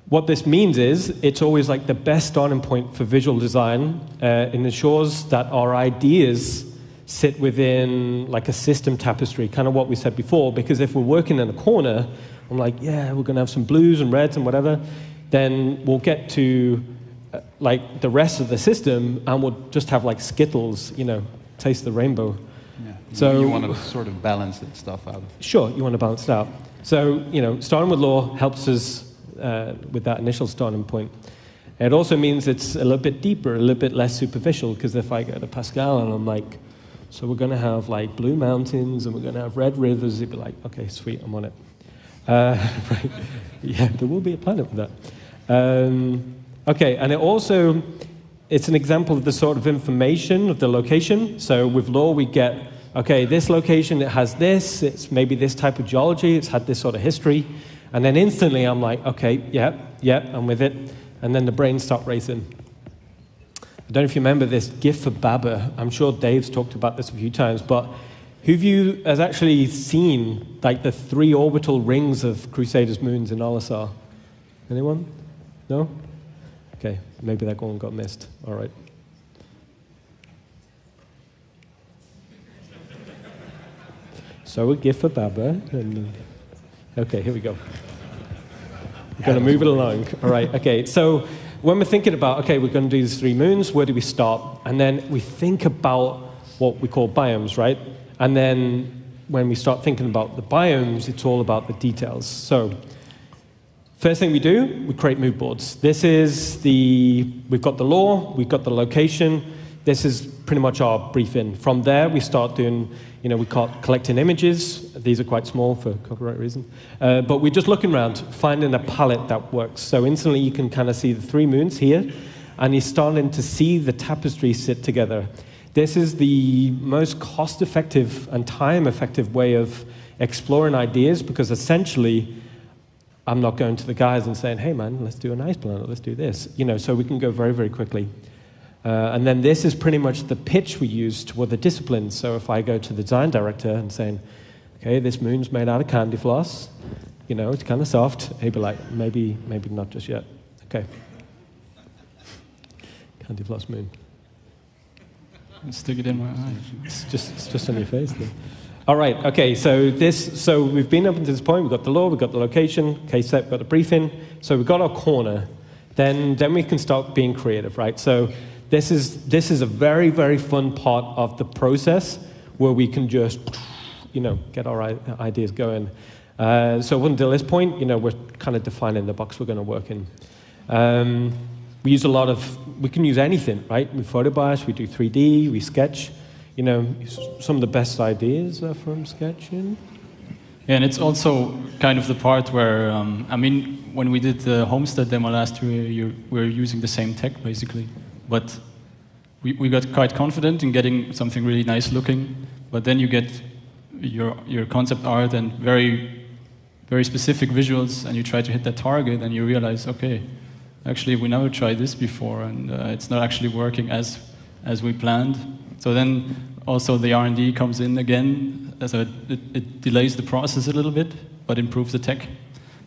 what this means is it's always like the best starting point for visual design. It ensures that our ideas sit within like a system tapestry, kind of what we said before, because if we're working in a corner, I'm like, yeah, we're going to have some blues and reds and whatever, then we'll get to like the rest of the system and we'll just have like Skittles, you know, taste the rainbow. Yeah. So you want to sort of balance that stuff out. Sure, you want to balance it out. So, you know, starting with lore helps us with that initial starting point. It also means it's a little bit deeper, a little bit less superficial, because if I go to Pascal and I'm like, so we're going to have like blue mountains and we're going to have red rivers, it'd be like, okay, sweet, I'm on it. Right. Yeah, there will be a planet with that. Okay, and it's an example of the sort of information of the location. So with law, we get, okay, this location, it has this, it's maybe this type of geology, it's had this sort of history. And then instantly I'm like, okay, yeah, I'm with it. And then the brain stopped racing. I don't know if you remember this GIF for Baba. I'm sure Dave's talked about this a few times, but who of you has actually seen like the 3 orbital rings of Crusaders' moons in Olisar? Anyone? No? Okay, maybe that one got missed. All right. So a GIF for Baba. Okay, here we go. We're going to move it along. All right, okay. So when we're thinking about, okay, we're going to do these 3 moons, where do we start? And then we think about what we call biomes, right? And then when we start thinking about the biomes, it's all about the details. So first thing we do, we create mood boards. This is we've got the law, we've got the location. This is pretty much our briefing. From there, we start doing, we collecting images. These are quite small for copyright reasons. But we're just looking around, finding a palette that works. So instantly you can kind of see the 3 moons here, and you're starting to see the tapestry sit together. This is the most cost-effective and time-effective way of exploring ideas, because essentially, I'm not going to the guys and saying, hey man, let's do an ice planet, let's do this. So we can go very, very quickly. And then this is pretty much the pitch we use toward the disciplines. So if I go to the design director and saying, okay, this moon's made out of candy floss, it's kind of soft, he'd be like, maybe not just yet. Okay. Candy floss moon. Stick it in my eye. It's just on your face then. All right, okay, so we've been up until this point, we've got the law, we've got the location, case set, we've got the briefing, so we've got our corner. Then we can start being creative, right? So this is a very, very fun part of the process where we can just, get our ideas going. So until this point, we're kind of defining the box we're going to work in. We use we can use anything, right? We photo bias, we do 3D, we sketch. Some of the best ideas are from sketching. Yeah, and it's also kind of the part where, when we did the Homestead demo last year, we were using the same tech, basically. But we got quite confident in getting something really nice looking, but then you get your concept art and very, very specific visuals, and you try to hit that target, and you realize, okay, actually we never tried this before, and it's not actually working as we planned. So then also the R&D comes in again, so it delays the process a little bit, but improves the tech.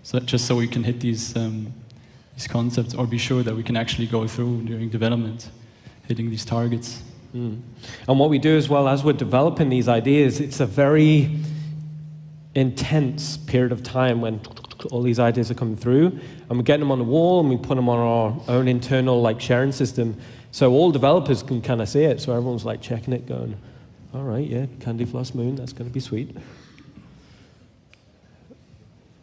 So just so we can hit these concepts, or be sure that we can actually go through during development, hitting these targets. Mm. And what we do as well, as we're developing these ideas, it's a very intense period of time when all these ideas are coming through, and we're getting them on the wall, and we put them on our own internal sharing system, so all developers can kind of see it. So everyone's checking it, going, all right, yeah, candy floss moon, that's going to be sweet.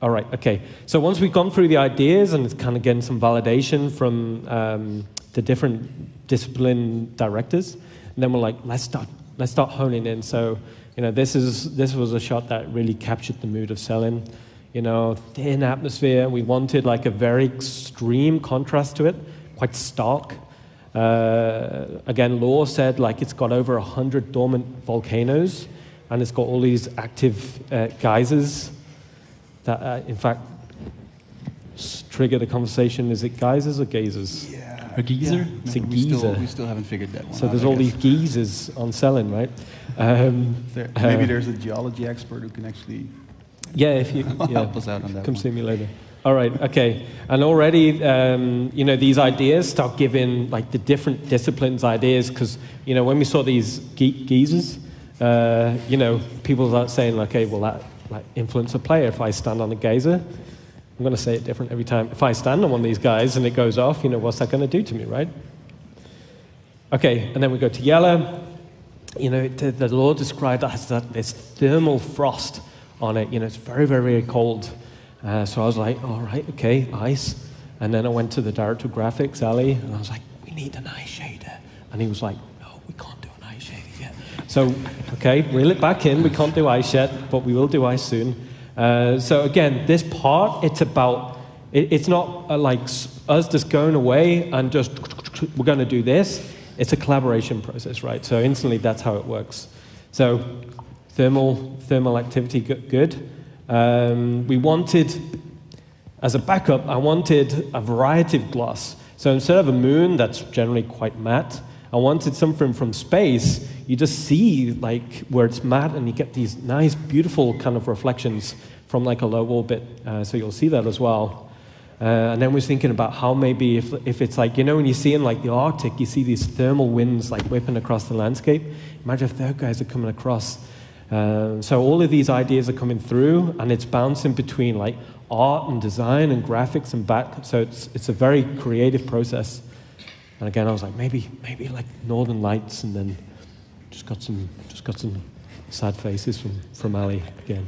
All right, okay. So once we've gone through the ideas and it's kind of getting some validation from the different discipline directors, and then we're like, let's start honing in. So, this was a shot that really captured the mood of selling. Thin atmosphere. We wanted a very extreme contrast to it, quite stark. Again, Law said it's got over 100 dormant volcanoes, and it's got all these active geysers that, in fact, triggered a conversation. Is it geysers or geysers? Yeah. A geyser? Yeah. It's a geyser. We still haven't figured that one out. So there's all these geysers on selling, right? Maybe there's a geology expert who can actually if you help us out on that. Come see me later. All right, okay. And already, these ideas start giving the different disciplines ideas, because when we saw these geysers, people start saying, okay, well that influence a player. If I stand on a geyser, I'm going to say it different every time. If I stand on one of these guys and it goes off, what's that going to do to me, right? Okay, and then we go to yellow. The law described that as this thermal frost on it. It's very, very, very cold. So I was like, all right, okay, ice. And then I went to the director of graphics, Ali, and I was like, we need an eye shader. And he was like, no, we can't do an eye shader yet. So, okay, reel it back in. We can't do ice yet, but we will do ice soon. So again, this part, it's about, it's not like us just going away and just, we're going to do this. It's a collaboration process, right? So instantly, that's how it works. So thermal activity, good. We wanted, as a backup, I wanted a variety of gloss. So instead of a moon that's generally quite matte, I wanted something from space. You just see like where it's matte, and you get these nice, beautiful kind of reflections from like a low orbit. So you'll see that as well. And then we're thinking about how maybe if it's like, you know, when you see in like the Arctic, you see these thermal winds like whipping across the landscape. Imagine if those guys are coming across. So all of these ideas are coming through, and it's bouncing between like art and design and graphics and back. So it's a very creative process. And again, I was like, maybe like Northern Lights, and then just got some sad faces from Ali again.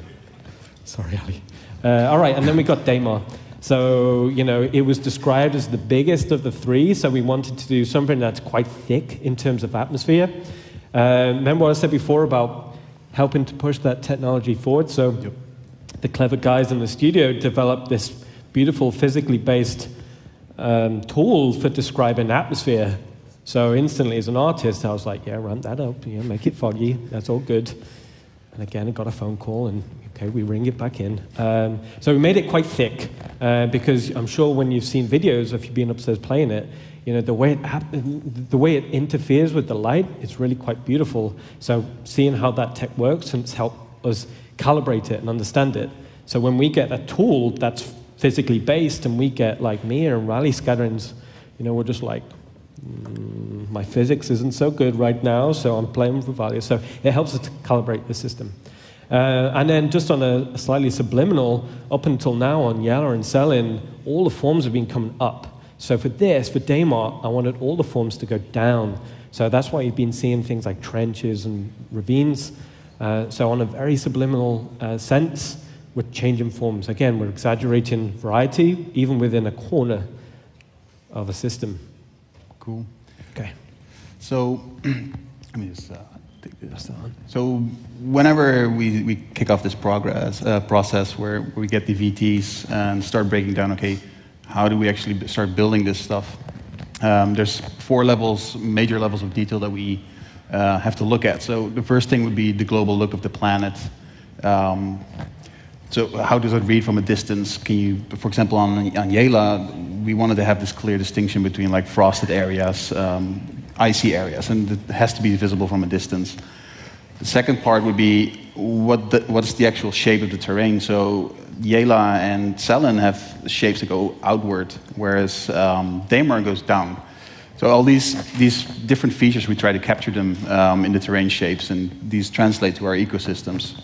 Sorry, Ali. All right, and then we got Daymar. So, you know, it was described as the biggest of the three, so we wanted to do something that's quite thick in terms of atmosphere. Remember what I said before about helping to push that technology forward? So the clever guys in the studio developed this beautiful physically based tool for describing atmosphere. So instantly, as an artist, I was like, yeah, ramp that up, yeah, make it foggy, that's all good. And again, I got a phone call, and okay, we ring it back in. So we made it quite thick, because I'm sure when you've seen videos, if you've been upstairs playing it, you know, the way it interferes with the light, it's really quite beautiful. So seeing how that tech works, and it's helped us calibrate it and understand it. So when we get a tool that's physically based, and we get like Mia and Raleigh scatterings, you know, we're just like, my physics isn't so good right now, so I'm playing with values. So it helps us to calibrate the system. And then just on a slightly subliminal, up until now on Yala and Selin, all the forms have been coming up. So for Daymar, I wanted all the forms to go down. So that's why you've been seeing things like trenches and ravines. So on a very subliminal sense, we're changing forms. Again, we're exaggerating variety, even within a corner of a system. Cool. Okay. So, let me just take this on. So, whenever we kick off this process where we get the VTs and start breaking down, okay, how do we actually start building this stuff? There's 4 levels, major levels of detail that we have to look at. So the first thing would be the global look of the planet. So how does it read from a distance? Can you, for example, on Yela, we wanted to have this clear distinction between like frosted areas, icy areas, and it has to be visible from a distance. The second part would be what's the actual shape of the terrain. So Yela and Selin have shapes that go outward, whereas Daymar goes down. So all these different features, we try to capture them in the terrain shapes, and these translate to our ecosystems.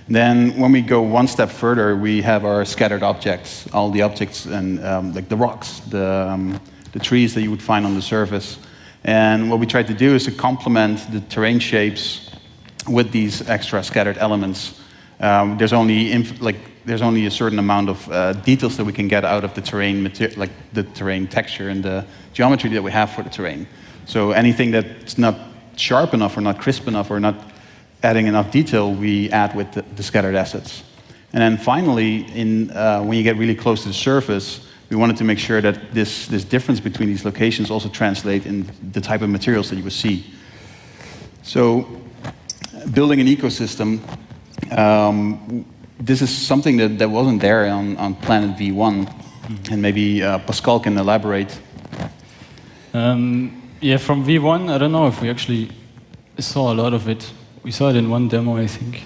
Then when we go one step further, we have our scattered objects, all the objects and like the rocks, the trees that you would find on the surface. And what we try to do is to complement the terrain shapes with these extra scattered elements. There's only a certain amount of details that we can get out of the terrain like the terrain texture and the geometry that we have for the terrain. So anything that's not sharp enough or not crisp enough or not adding enough detail, we add with the scattered assets. And then finally, when you get really close to the surface, we wanted to make sure that this difference between these locations also translate in the type of materials that you would see. So building an ecosystem, this is something that wasn't there on Planet V1, and maybe Pascal can elaborate. Yeah, from V1, I don't know if we actually saw a lot of it. We saw it in one demo, I think.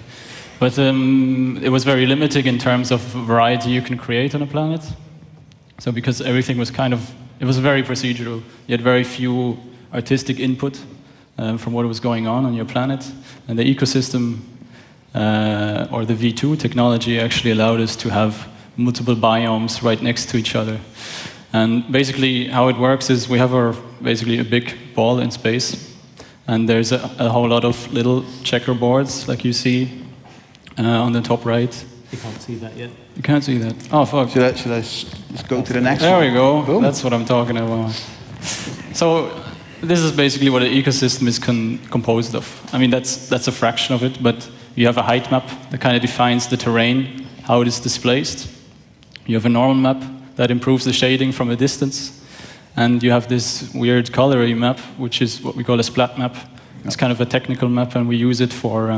But it was very limited in terms of variety you can create on a planet. So because everything was it was very procedural. You had very few artistic input from what was going on your planet. And the ecosystem, or the V2 technology, actually allowed us to have multiple biomes right next to each other. And basically how it works is we have basically a big ball in space. And there's a whole lot of little checkerboards, like you see on the top right. You can't see that yet. You can't see that. Oh, fuck. Should I just go to the next There one? we go. Boom. That's what I'm talking about. So this is basically what an ecosystem is composed of. I mean, that's a fraction of it, but you have a height map that kind of defines the terrain, how it is displaced. You have a normal map that improves the shading from a distance. And you have this weird colory map, which is what we call a splat map. It's kind of a technical map, and we use it for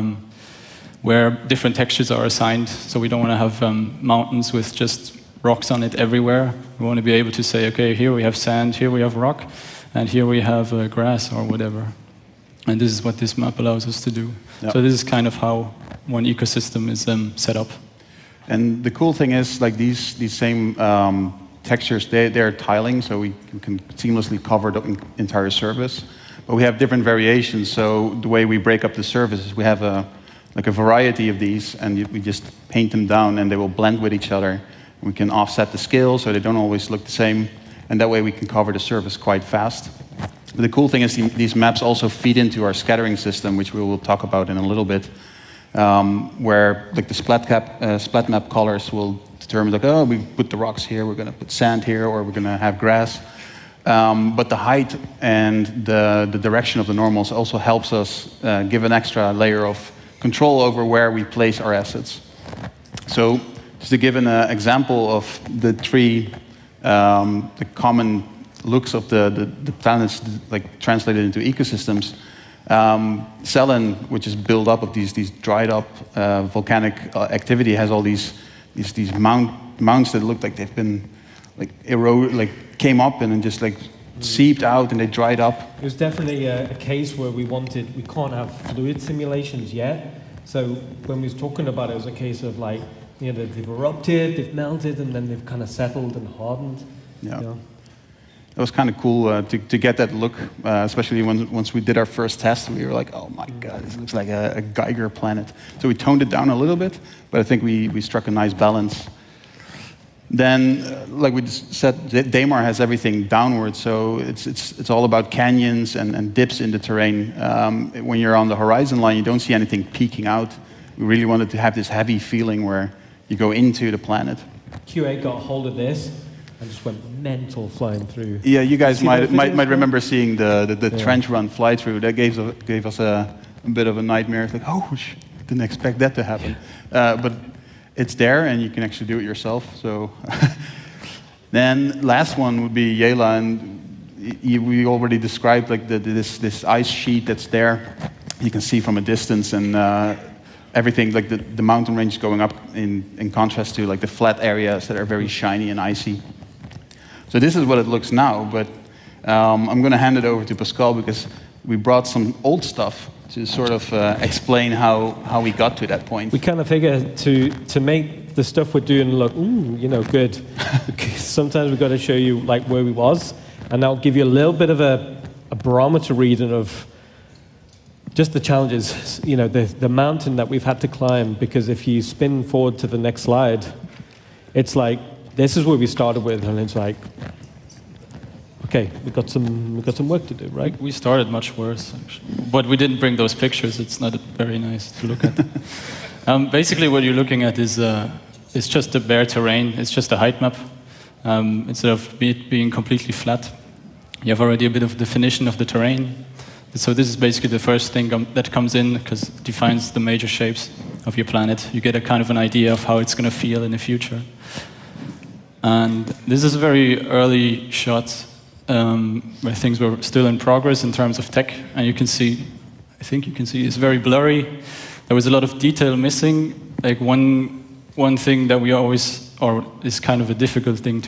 where different textures are assigned. So we don't want to have mountains with just rocks on it everywhere. We want to be able to say, okay, here we have sand, here we have rock, and here we have grass or whatever. And this is what this map allows us to do. Yep. So this is kind of how one ecosystem is set up. And the cool thing is, like these same textures, they're tiling, so we can seamlessly cover the entire surface. But we have different variations, so the way we break up the surfaces, we have a variety of these, and we just paint them down, and they will blend with each other. We can offset the scale, so they don't always look the same, and that way we can cover the surface quite fast. But the cool thing is these maps also feed into our scattering system, which we will talk about in a little bit, where like the splat map colors will determine, like, oh, we put the rocks here, we're going to put sand here, or we're going to have grass. But the height and the direction of the normals also helps us give an extra layer of control over where we place our assets. So just to give an example of the three the common looks of the planets, like translated into ecosystems, Selen, which is built up of these dried up volcanic activity, has all these mounds that look like they've been like eroded, like came up and then just like seeped out and they dried up. It was definitely a case where we can't have fluid simulations yet. So when we was talking about it, it was a case of like, you know, they've erupted, they've melted, and then they've kind of settled and hardened. Yeah. You know? It was kind of cool to get that look, especially once we did our first test. We were like, oh my God, this looks like a Geiger planet. So we toned it down a little bit, but I think we struck a nice balance. Then, like we just said, Daymar has everything downward, so it's all about canyons and dips in the terrain. When you're on the horizon line, you don't see anything peeking out. We really wanted to have this heavy feeling where you go into the planet. QA got a hold of this and just went mental flying through. Yeah, you guys might remember seeing the trench run fly through. That gave us a bit of a nightmare. It's like, oh, didn't expect that to happen. But it's there, and you can actually do it yourself. So then last one would be Yela, and we already described like this ice sheet that's there. You can see from a distance, and everything like the mountain range going up in contrast to like the flat areas that are very shiny and icy. So this is what it looks now, but I'm going to hand it over to Pascal because we brought some old stuff to sort of explain how we got to that point. We kind of figure to make the stuff we're doing look, good. Sometimes we've got to show you like where we was, and that'll give you a little bit of a barometer reading of just the challenges, the mountain that we've had to climb. Because if you spin forward to the next slide, it's like this is where we started with, and it's like, okay, we got some work to do, right? We started much worse, actually. But we didn't bring those pictures. It's not very nice to look at. Basically, what you're looking at is it's just a bare terrain. It's just a height map. Instead of it being completely flat, you have already a bit of definition of the terrain. So this is basically the first thing that comes in because it defines the major shapes of your planet. You get a kind of an idea of how it's going to feel in the future. And this is a very early shot where things were still in progress in terms of tech. And you can see, I think you can see, it's very blurry. There was a lot of detail missing. Like one thing that we always, or is kind of a difficult thing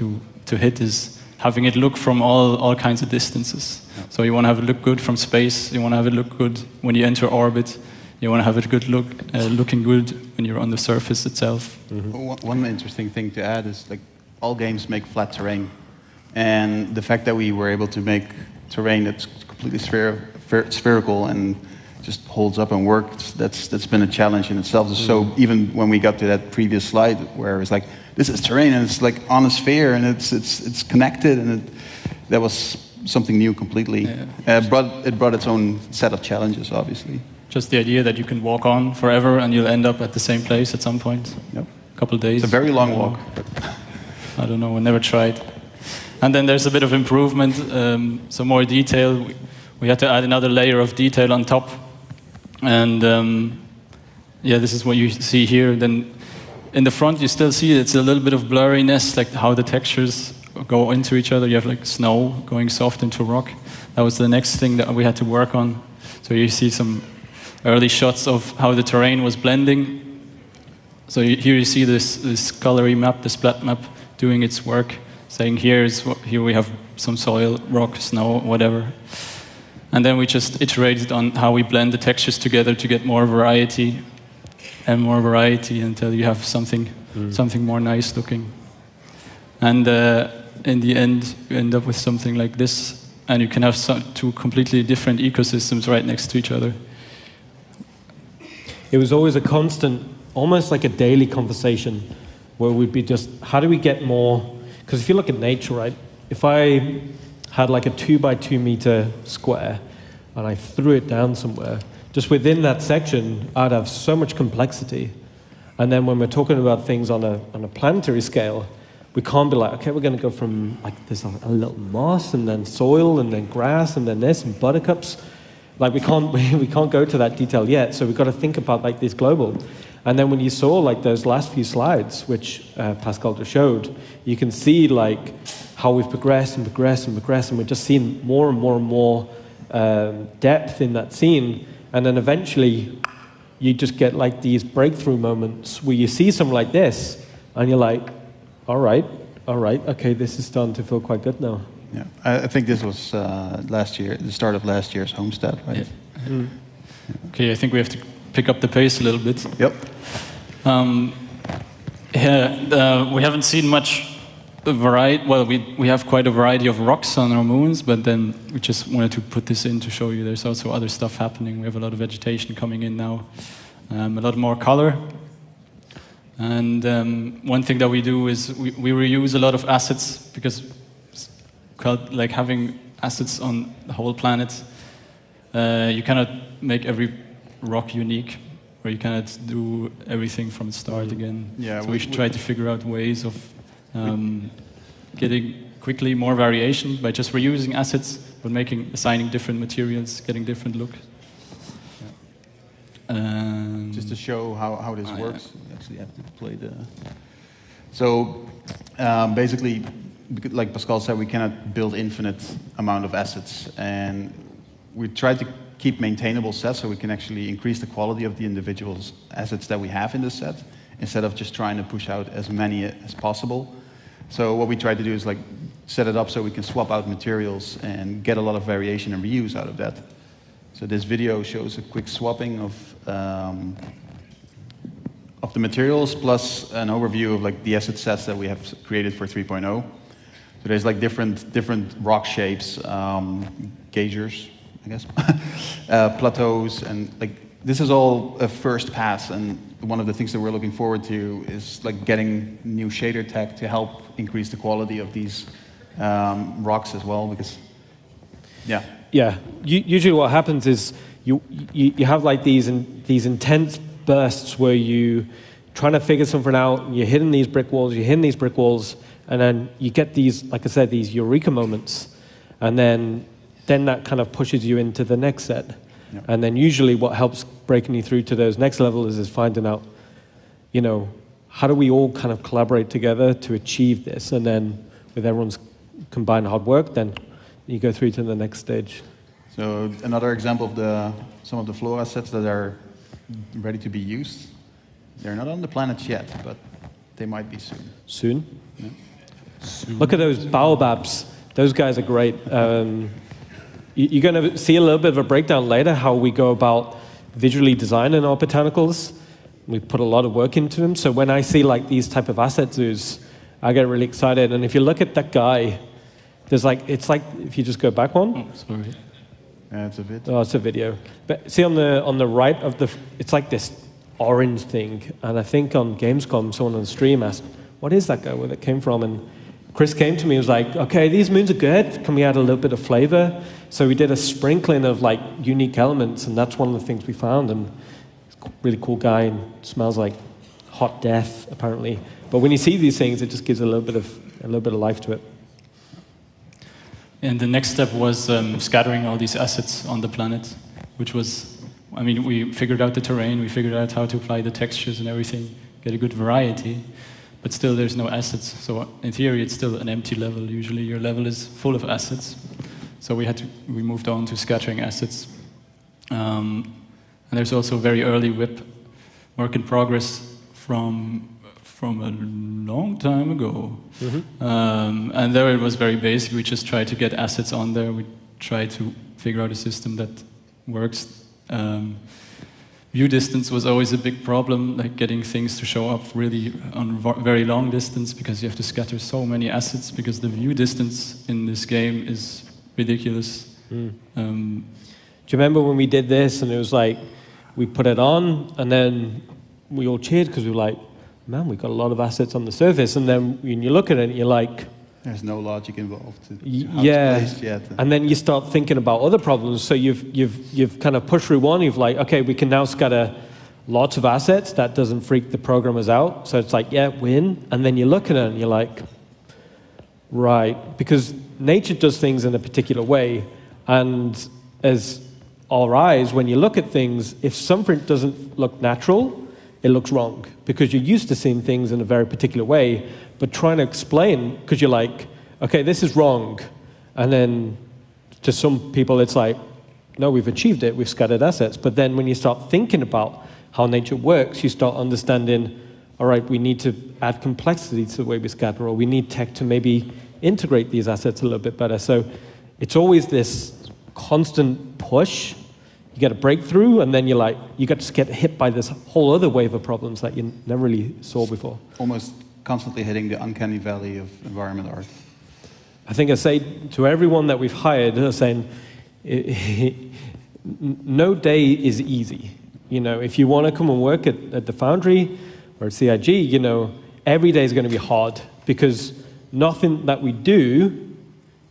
to hit is having it look from all kinds of distances. Yeah. So you want to have it look good from space. You want to have it look good when you enter orbit. You want to have it looking good when you're on the surface itself. Mm-hmm. One interesting thing to add is like all games make flat terrain, and the fact that we were able to make terrain that's completely spherical and just holds up and works, that's been a challenge in itself. Mm-hmm. So even when we got to that previous slide where it's like, this is terrain and it's like on a sphere and it's connected, and that was something new completely. Yeah. It brought its own set of challenges, obviously. Just the idea that you can walk on forever and you'll end up at the same place at some point. Yep. couple of days. It's a very long walk. I don't know, I never tried. And then there's a bit of improvement, some more detail. We had to add another layer of detail on top. And yeah, this is what you see here. Then in the front, you still see it's a little bit of blurriness, like how the textures go into each other. You have like snow going soft into rock. That was the next thing that we had to work on. So you see some early shots of how the terrain was blending. So here you see this colory map, the splat map, doing its work, saying here we have some soil, rock, snow, whatever. And then we just iterated on how we blend the textures together to get more variety and more variety until you have something more nice looking. And in the end, you end up with something like this, and you can have two completely different ecosystems right next to each other. It was always a constant, almost like a daily conversation, where we'd be just, how do we get more? Because if you look at nature, right? If I had like a 2 by 2 meter square, and I threw it down somewhere, just within that section, I'd have so much complexity. And then when we're talking about things on a planetary scale, we can't be like, okay, we're going to go from like there's a little moss, and then soil, and then grass, and then this, and buttercups. Like we can't go to that detail yet. So we've got to think about like this global. And then when you saw like those last few slides, which Pascal just showed, you can see like how we've progressed and progressed and progressed, and we're just seeing more and more and more depth in that scene. And then eventually you just get like these breakthrough moments where you see something like this, and you're like, all right, okay, this is starting to feel quite good now. Yeah, I think this was last year, the start of last year's homestead, right? Yeah. Mm. Okay, I think we have to pick up the pace a little bit. Yep. We haven't seen much variety. Well, we have quite a variety of rocks on our moons, but then we just wanted to put this in to show you there's also other stuff happening. We have a lot of vegetation coming in now, a lot more color. And one thing that we do is we reuse a lot of assets, because like having assets on the whole planet, you cannot make every rock unique, or you cannot do everything from the start again. Yeah, so we should try to figure out ways of getting quickly more variation by just reusing assets, but assigning different materials, getting different look. Just to show how this works, you actually have to play the... So basically, like Pascal said, we cannot build infinite amount of assets, and we try to keep maintainable sets so we can actually increase the quality of the individual assets that we have in the set, instead of just trying to push out as many as possible. So what we try to do is like set it up so we can swap out materials and get a lot of variation and reuse out of that. So this video shows a quick swapping of the materials, plus an overview of like the asset sets that we have created for 3.0. So there's like different rock shapes, geysers, I guess, plateaus, and like this is all a first pass. And one of the things that we're looking forward to is like getting new shader tech to help increase the quality of these rocks as well, because yeah. Yeah, usually what happens is you have like these intense bursts where you trying to figure something out, and you're hitting these brick walls, and then you get these, like I said, these eureka moments, and then that kind of pushes you into the next set. Yep. And then usually what helps breaking you through to those next levels is finding out, you know, how do we all kind of collaborate together to achieve this, and then with everyone's combined hard work, then you go through to the next stage. So another example of some of the flow assets that are ready to be used. They're not on the planet yet, but they might be soon. Soon? Yeah. Soon. Look at those baobabs. Those guys are great. You're going to see a little bit of a breakdown later how we go about visually designing our botanicals. We put a lot of work into them. So when I see like these type of asset zoos, I get really excited. And if you look at that guy, there's like, it's like, if you just go back one. Oh, sorry. Yeah, it's a video. Oh, it's a video. But see on the right of it's like this orange thing. And I think on Gamescom, someone on the stream asked, what is that guy, where that came from? And Chris came to me and was like, okay, these moons are good. Can we add a little bit of flavor? So we did a sprinkling of like unique elements, and that's one of the things we found. And he's a really cool guy, and smells like hot death, apparently. But when you see these things, it just gives a little bit of life to it. And the next step was scattering all these assets on the planet, which was, I mean, we figured out the terrain, we figured out how to apply the textures and everything, get a good variety, but still there's no assets. So in theory, it's still an empty level. Usually your level is full of assets. So we moved on to scattering assets. And there's also a very early WIP, work in progress from a long time ago. And there it was very basic. We just tried to get assets on there. We tried to figure out a system that works. View distance was always a big problem, like getting things to show up really on very long distance, because you have to scatter so many assets, because the view distance in this game is ridiculous. Do you remember when we did this and it was like, we put it on and then we all cheered because we were like, man, we've got a lot of assets on the surface. And then when you look at it and you're like, there's no logic involved. Yeah, and then you start thinking about other problems. So you've kind of pushed through one. You've like, okay, we can now scatter lots of assets. That doesn't freak the programmers out. So it's like, yeah, win. And then you look at it and you're like, right, because nature does things in a particular way, and as our eyes, when you look at things, if something doesn't look natural, it looks wrong, because you're used to seeing things in a very particular way. But trying to explain, because you're like, okay, this is wrong. And then to some people, it's like, no, we've achieved it, we've scattered assets. But then when you start thinking about how nature works, you start understanding, all right, we need to add complexity to the way we scatter, or we need tech to maybe integrate these assets a little bit better. So it's always this constant push. You get a breakthrough, and then you're like, you just get hit by this whole other wave of problems that you never really saw before. Almost constantly hitting the uncanny valley of environment art. I think I say to everyone that we've hired, I'm saying, no day is easy. You know, if you want to come and work at the Foundry or at CIG, you know, every day is going to be hard, because nothing that we do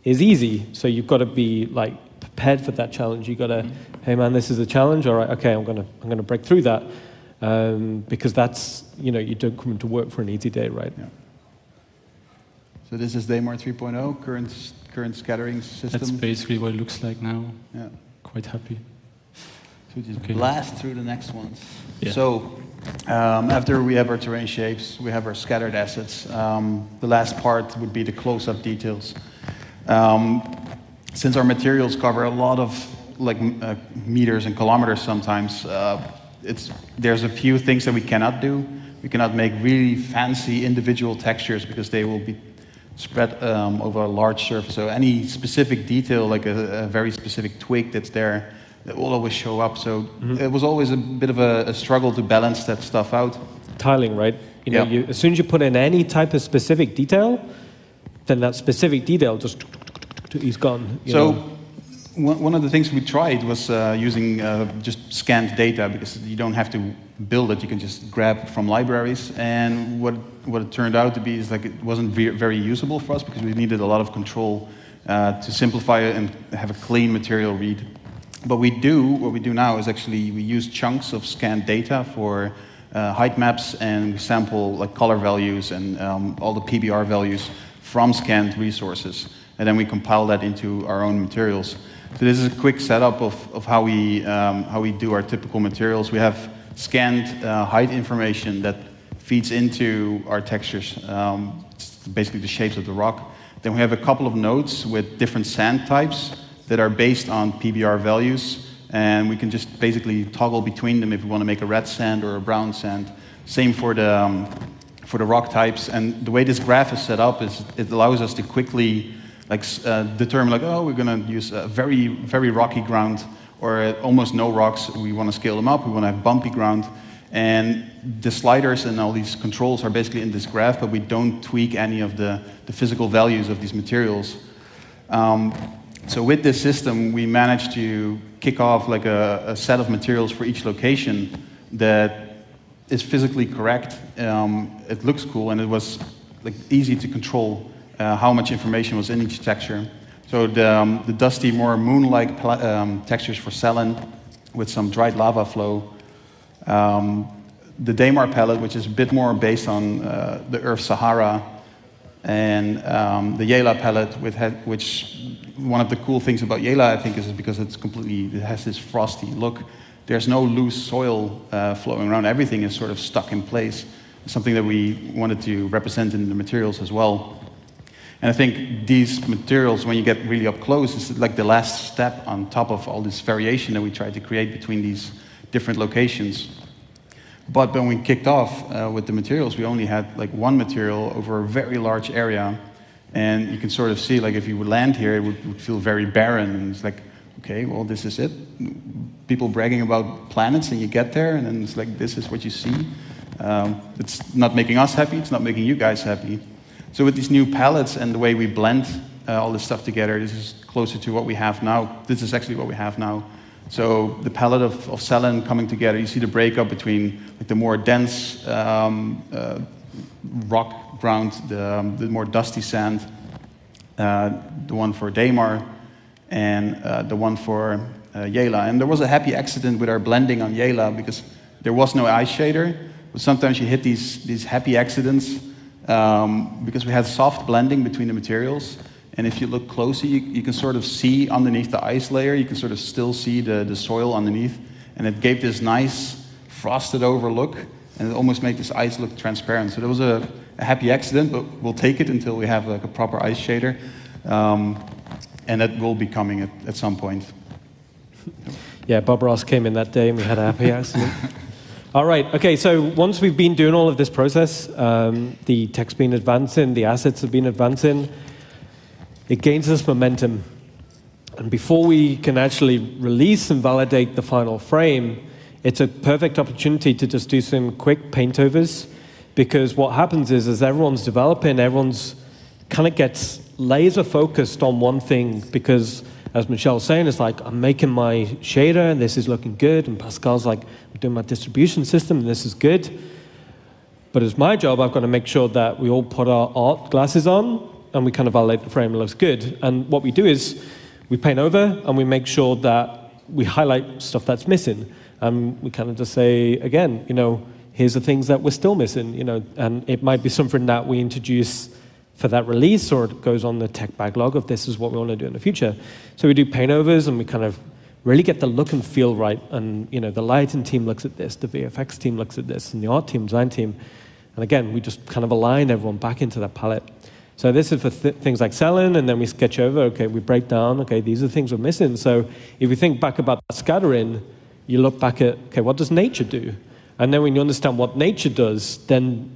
is easy. So you've got to be like prepared for that challenge. You've got to, hey man, this is a challenge. All right, okay, I'm gonna break through that. Because that's, you know, you don't come into work for an easy day, right? Yeah. So this is Daymar 3.0, current scattering system. That's basically what it looks like now. Yeah. Quite happy. So we just blast through the next ones. Yeah. So after we have our terrain shapes, we have our scattered assets. The last part would be the close-up details. Since our materials cover a lot of meters and kilometers sometimes, there's a few things that we cannot do. We cannot make really fancy individual textures, because they will be spread over a large surface. So any specific detail, like a very specific twig that's there, that will always show up. So it was always a bit of a struggle to balance that stuff out. Tiling, right? You know, as soon as you put in any type of specific detail, then that specific detail just is gone. So one of the things we tried was using just scanned data, because you don't have to build it, you can just grab it from libraries. And what it turned out to be is like it wasn't very usable for us, because we needed a lot of control to simplify it and have a clean material read. But what we do now is actually we use chunks of scanned data for height maps, and we sample like color values and all the PBR values from scanned resources. And then we compile that into our own materials. So this is a quick setup of how we do our typical materials. We have scanned height information that feeds into our textures, basically the shapes of the rock. Then we have a couple of nodes with different sand types that are based on PBR values, and we can just basically toggle between them if we want to make a red sand or a brown sand. Same for the rock types. And the way this graph is set up is it allows us to quickly determine, like, oh, we're going to use a very, very rocky ground, or almost no rocks. We want to scale them up. We want to have bumpy ground. And the sliders and all these controls are basically in this graph, but we don't tweak any of the physical values of these materials. So with this system, we managed to kick off like a set of materials for each location that is physically correct. It looks cool, and it was like easy to control how much information was in each texture. So the dusty, more moon-like textures for Selen with some dried lava flow. the Daymar palette, which is a bit more based on the Earth Sahara, and the Yela palette, which one of the cool things about Yela, I think, is because it has this frosty look. There's no loose soil flowing around. Everything is sort of stuck in place. It's something that we wanted to represent in the materials as well. And I think these materials, when you get really up close, is like the last step on top of all this variation that we tried to create between these different locations. But when we kicked off with the materials, we only had like one material over a very large area. And you can sort of see, like, if you would land here, it would feel very barren. And it's like, okay, well, this is it. People bragging about planets, and you get there, and then it's like, this is what you see. It's not making us happy. It's not making you guys happy. So with these new palettes and the way we blend all this stuff together, this is closer to what we have now. This is actually what we have now. So the palette of Selen coming together, you see the breakup between like the more dense rock ground, the more dusty sand, the one for Daymar, and the one for Yela. And there was a happy accident with our blending on Yela because there was no ice shader. But sometimes you hit these happy accidents because we had soft blending between the materials. And if you look closely, you can sort of see underneath the ice layer, you can sort of still see the soil underneath. And it gave this nice frosted over look, and it almost made this ice look transparent. So there was a happy accident, but we'll take it until we have like a proper ice shader. And that will be coming at some point. Yeah, Bob Ross came in that day and we had a happy accident. All right, okay, so once we've been doing all of this process, the tech's been advancing, the assets have been advancing, it gains us momentum. And before we can actually release and validate the final frame, it's a perfect opportunity to just do some quick paint overs, because what happens is, as everyone's developing, everyone's kind of gets laser focused on one thing, because as Michelle's saying, it's like, I'm making my shader and this is looking good, and Pascal's like, I'm doing my distribution system and this is good. But as my job, I've got to make sure that we all put our art glasses on and we kind of validate the frame looks good. And what we do is we paint over and we make sure that we highlight stuff that's missing. And we kind of just say, again, you know, here's the things that we're still missing, you know, and it might be something that we introduce for that release, or it goes on the tech backlog of this is what we want to do in the future. So we do paint overs and we kind of really get the look and feel right. And, you know, the lighting team looks at this, the VFX team looks at this, and the art team, design team. And again, we just kind of align everyone back into that palette. So this is for things like Selen, and then we sketch over, okay, we break down, okay, these are the things we're missing. So if you think back about scattering, you look back at, okay, what does nature do? And then when you understand what nature does, then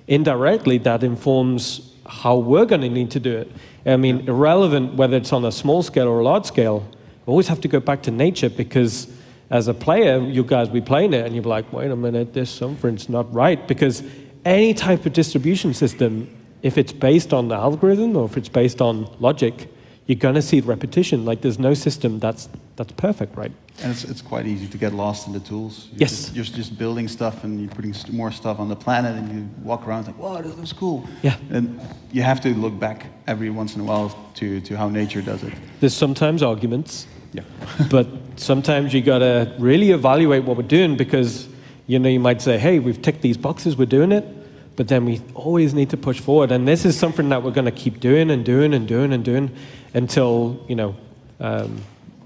indirectly that informs how we're going to need to do it. I mean, irrelevant whether it's on a small scale or a large scale, we always have to go back to nature, because as a player, you guys be playing it and you're like, wait a minute, this something's not right. Because any type of distribution system, if it's based on the algorithm or if it's based on logic, you're going to see repetition. Like, there's no system that's perfect, right? And it's quite easy to get lost in the tools. You're just building stuff and you're putting more stuff on the planet, and you walk around like, wow, this looks cool. Yeah. And you have to look back every once in a while to how nature does it. There's sometimes arguments. Yeah. But sometimes you got to really evaluate what we're doing, because, you know, you might say, hey, we've ticked these boxes, we're doing it. But then we always need to push forward. And this is something that we're going to keep doing and doing and doing and doing until, you know,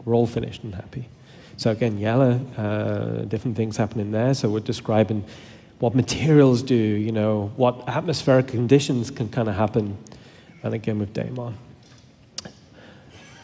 we're all finished and happy. So again, Yela, different things happening there. So we're describing what materials do, you know, what atmospheric conditions can kind of happen. And again with Daymar.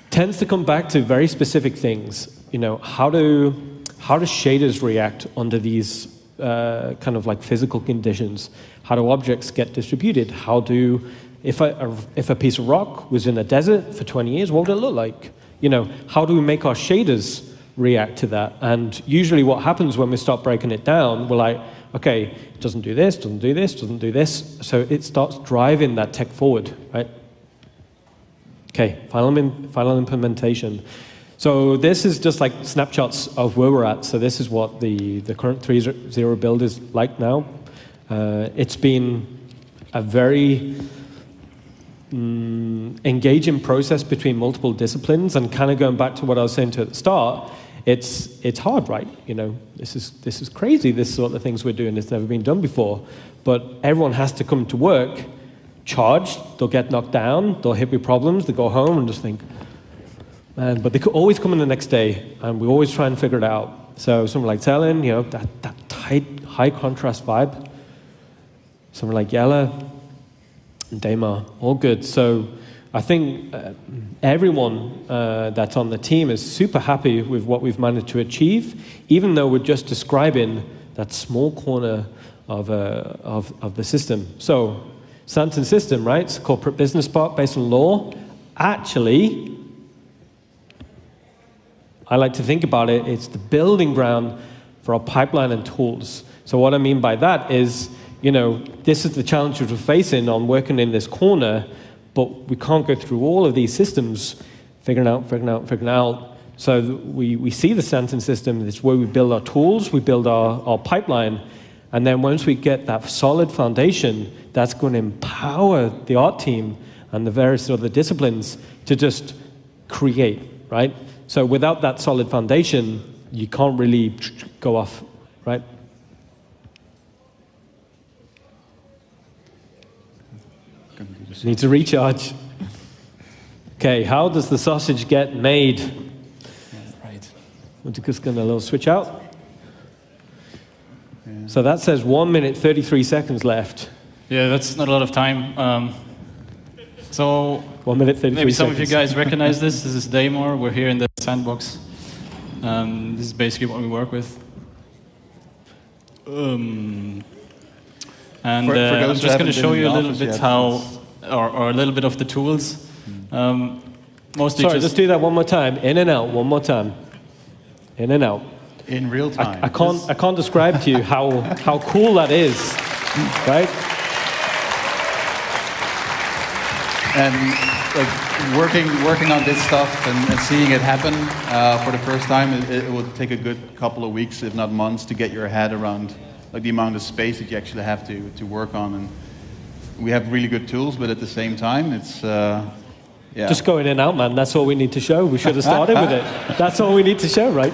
Tends to come back to very specific things. You know, how do shaders react under these kind of like physical conditions? How do objects get distributed? How do, if a piece of rock was in a desert for 20 years, what would it look like? You know, how do we make our shaders react to that? And usually what happens when we start breaking it down, we're like, okay, it doesn't do this, doesn't do this, doesn't do this. So it starts driving that tech forward, right? Okay, final implementation. So this is just like snapshots of where we're at. So this is what the current 3.0 build is like now. It's been a very engaging process between multiple disciplines, and kind of going back to what I was saying to at the start, It's hard, right? You know, this is crazy. This sort of things we're doing. It's never been done before. But everyone has to come to work charged. They'll get knocked down. They'll hit with problems. They go home and just think, man. But they could always come in the next day, and we always try and figure it out. So something like Talon, you know, that tight, high contrast vibe. Something like Yella and Damar, all good. So I think everyone that's on the team is super happy with what we've managed to achieve, even though we're just describing that small corner of the system. So, Santon system, right? It's a corporate business part based on law. Actually, I like to think about it, it's the building ground for our pipeline and tools. So what I mean by that is, you know, this is the challenge we're facing on working in this corner, but we can't go through all of these systems, figuring out. So we see the Santon system, it's where we build our tools, we build our pipeline, and then once we get that solid foundation, that's going to empower the art team and the various other disciplines to just create, right? So without that solid foundation, you can't really go off, right? Need to recharge. Okay, how does the sausage get made? Right. We're just going to switch out. Yeah. So that says 1 minute, 33 seconds left. Yeah, that's not a lot of time. So 1 minute, 33 maybe some seconds. of you guys recognize this. This is Damar. We're here in the sandbox. This is basically what we work with. And I'm just going to show you a little bit how, or a little bit of the tools. Mostly Sorry, just do that one more time. In and out, one more time. In and out. In real time. I can't describe to you how cool that is, right? And like working on this stuff and seeing it happen for the first time, it will take a good couple of weeks, if not months, to get your head around like the amount of space that you actually have to work on. And we have really good tools, but at the same time, it's yeah. Just going in and out, man. That's all we need to show. We should have started with it. That's all we need to show, right?